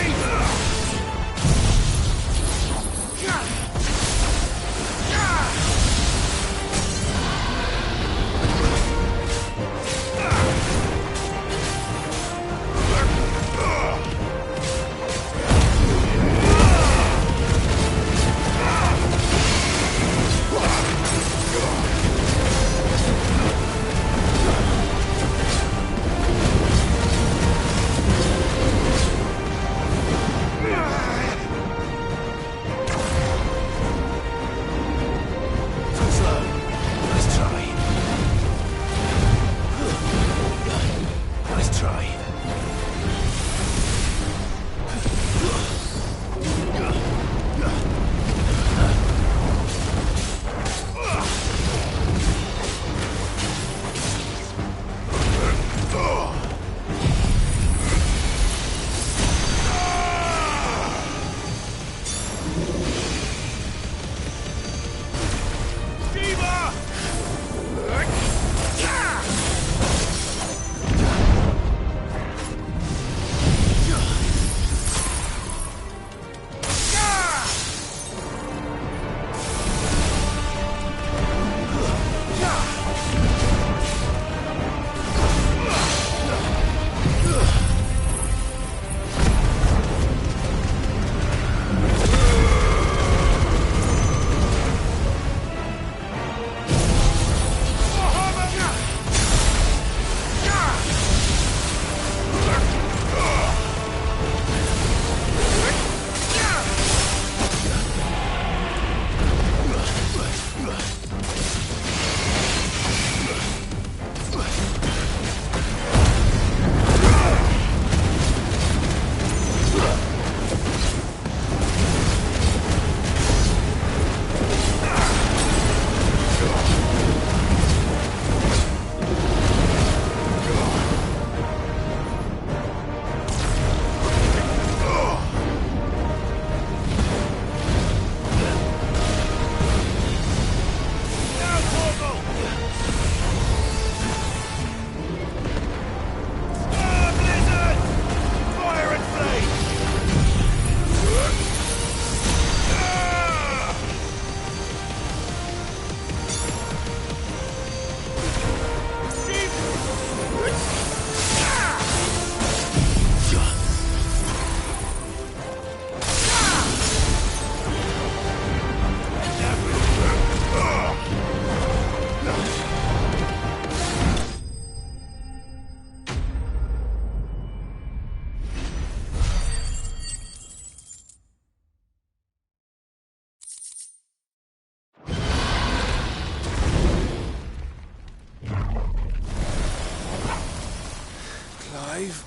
Clive.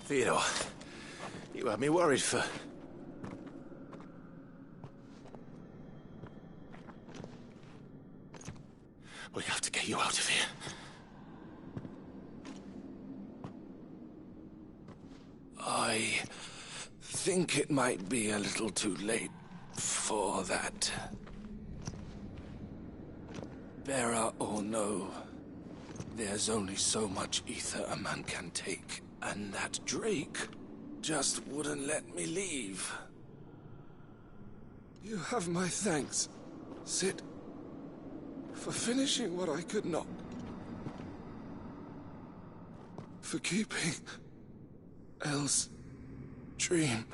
Theodore, you had me worried for... We have to get you out of here. I think it might be a little too late for that. Bearer or no, there's only so much ether a man can take, and that Drake just wouldn't let me leave. You have my thanks, Sid, for finishing what I could not. For keeping Elle's dream.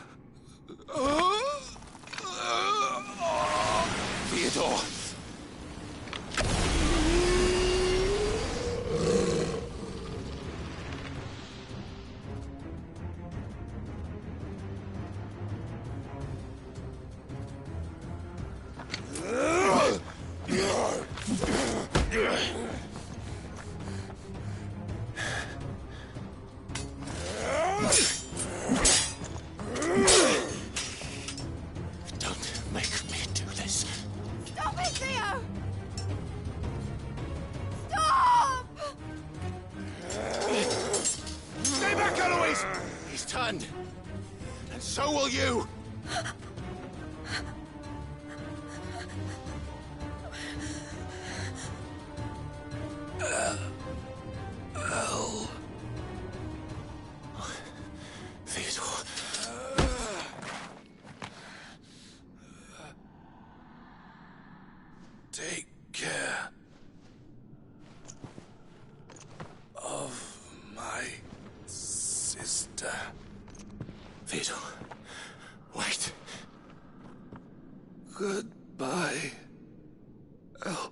Theodore! Don't make me do this. Stop it, Theo! Stop! Stay back, Eloise! He's turned. And so will you! Elle. Theodore. Take care of my sister. Theodore, wait. Goodbye, Elle.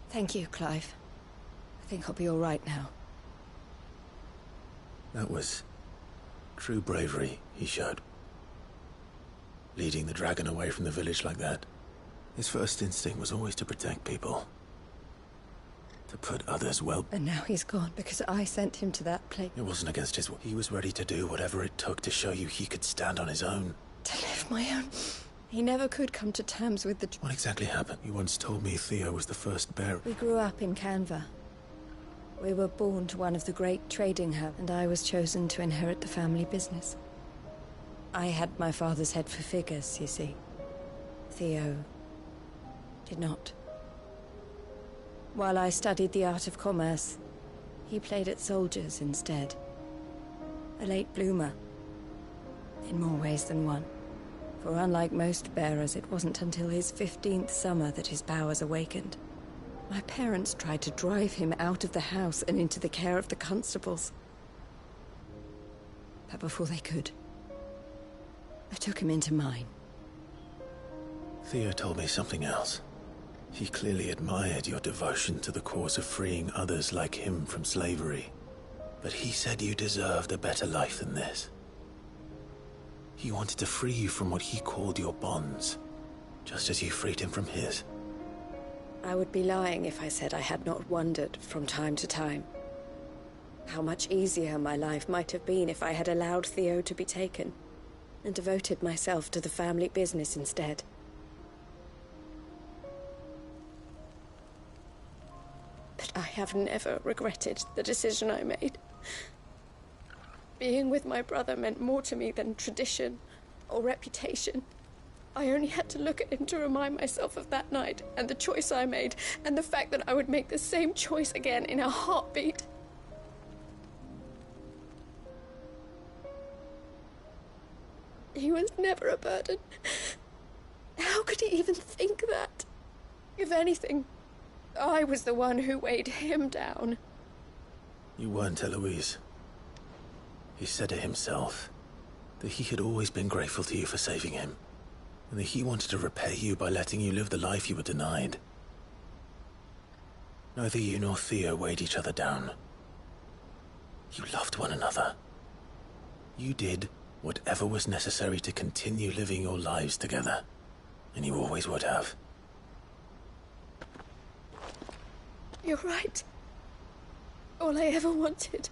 Thank you, Clive. I think I'll be all right now. That was true bravery he showed. Leading the dragon away from the village like that. His first instinct was always to protect people. To put others well. And now he's gone because I sent him to that place. It wasn't against his will. He was ready to do whatever it took to show you he could stand on his own. To live my own. He never could come to terms with the... What exactly happened? You once told me Theo was the first bearer. We grew up in Canva. We were born to one of the great trading hubs, and I was chosen to inherit the family business. I had my father's head for figures, you see. Theo did not. While I studied the art of commerce, he played at soldiers instead. A late bloomer, in more ways than one. For unlike most bearers, it wasn't until his 15th summer that his powers awakened. My parents tried to drive him out of the house and into the care of the constables. But before they could, I took him into mine. Theo told me something else. He clearly admired your devotion to the cause of freeing others like him from slavery. But he said you deserved a better life than this. He wanted to free you from what he called your bonds, just as you freed him from his. I would be lying if I said I had not wondered from time to time how much easier my life might have been if I had allowed Theo to be taken and devoted myself to the family business instead. But I have never regretted the decision I made. Being with my brother meant more to me than tradition or reputation. I only had to look at him to remind myself of that night and the choice I made and the fact that I would make the same choice again in a heartbeat. He was never a burden. How could he even think that? If anything, I was the one who weighed him down. You weren't, Eloise. He said it himself, that he had always been grateful to you for saving him, and that he wanted to repay you by letting you live the life you were denied. Neither you nor Theo weighed each other down. You loved one another. You did whatever was necessary to continue living your lives together, and you always would have. You're right. All I ever wanted,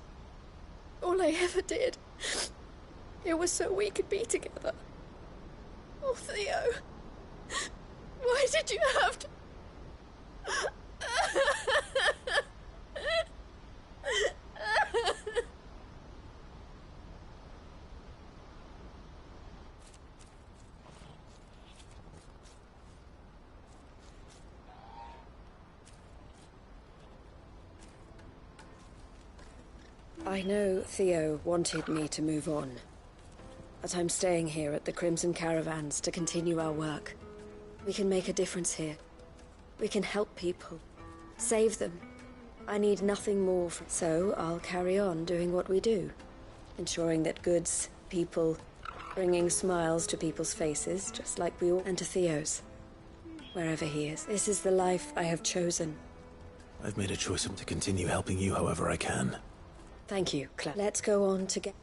all I ever did, it was so we could be together. Oh, Theo, why did you have to... I know Theo wanted me to move on, but I'm staying here at the Crimson Caravans to continue our work. We can make a difference here. We can help people, save them. I need nothing more, so I'll carry on doing what we do, ensuring that goods, people, bringing smiles to people's faces, just like we all, and to Theo's, wherever he is. This is the life I have chosen. I've made a choice to continue helping you however I can. Thank you, Claire. Let's go on together.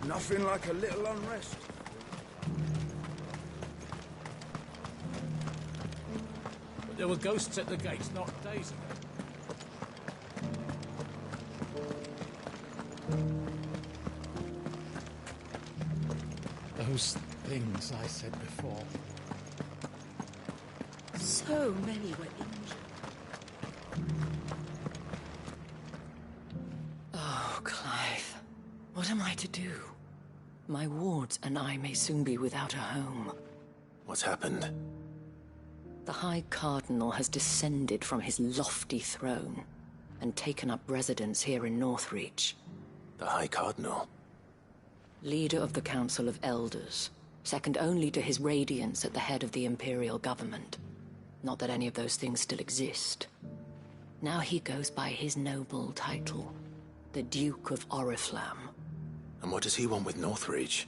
Nothing like a little unrest. But there were ghosts at the gates not days ago. Those things I said before. So many were injured. Oh, Clive. What am I to do? My wards and I may soon be without a home. What's happened? The High Cardinal has descended from his lofty throne and taken up residence here in Northreach. The High Cardinal? Leader of the Council of Elders, second only to his Radiance at the head of the Imperial government. Not that any of those things still exist. Now he goes by his noble title, the Duke of Oriflamme. And what does he want with Northreach?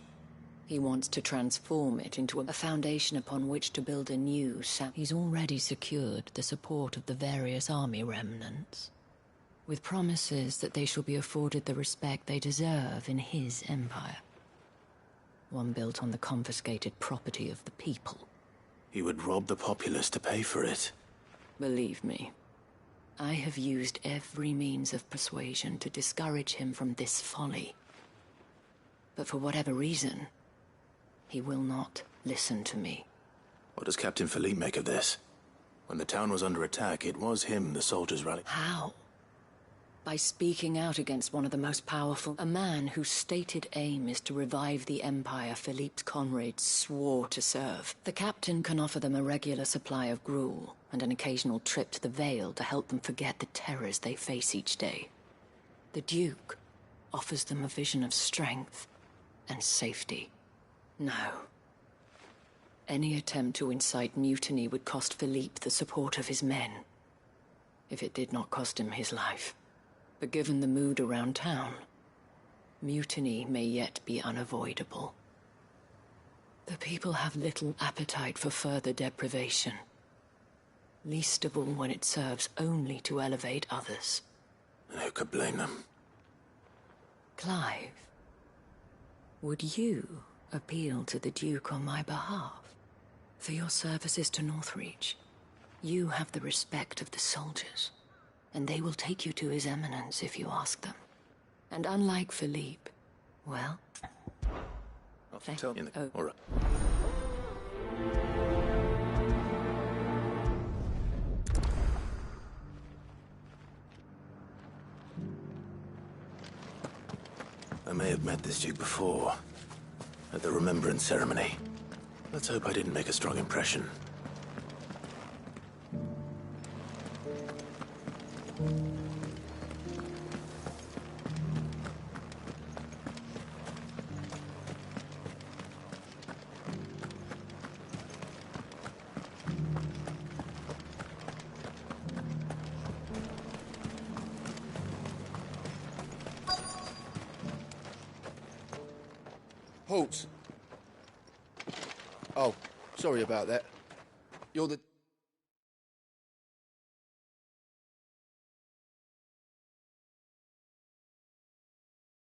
He wants to transform it into a foundation upon which to build a new He's already secured the support of the various army remnants, with promises that they shall be afforded the respect they deserve in his empire. One built on the confiscated property of the people. He would rob the populace to pay for it. Believe me, I have used every means of persuasion to discourage him from this folly. But for whatever reason, he will not listen to me. What does Captain Philippe make of this? When the town was under attack, it was him the soldiers rallied. How? By speaking out against one of the most powerful, a man whose stated aim is to revive the empire Philippe's comrades swore to serve. The captain can offer them a regular supply of gruel and an occasional trip to the Vale to help them forget the terrors they face each day. The Duke offers them a vision of strength and safety. No. Any attempt to incite mutiny would cost Philippe the support of his men, if it did not cost him his life. But given the mood around town, mutiny may yet be unavoidable. The people have little appetite for further deprivation, least of all when it serves only to elevate others. And who could blame them? Clive, would you appeal to the Duke on my behalf? For your services to Northreach, you have the respect of the soldiers, and they will take you to His Eminence if you ask them. And unlike Philippe, well... All right. I may have met this Duke before, at the Remembrance Ceremony. Let's hope I didn't make a strong impression. Halt. Oh, sorry about that. You're the...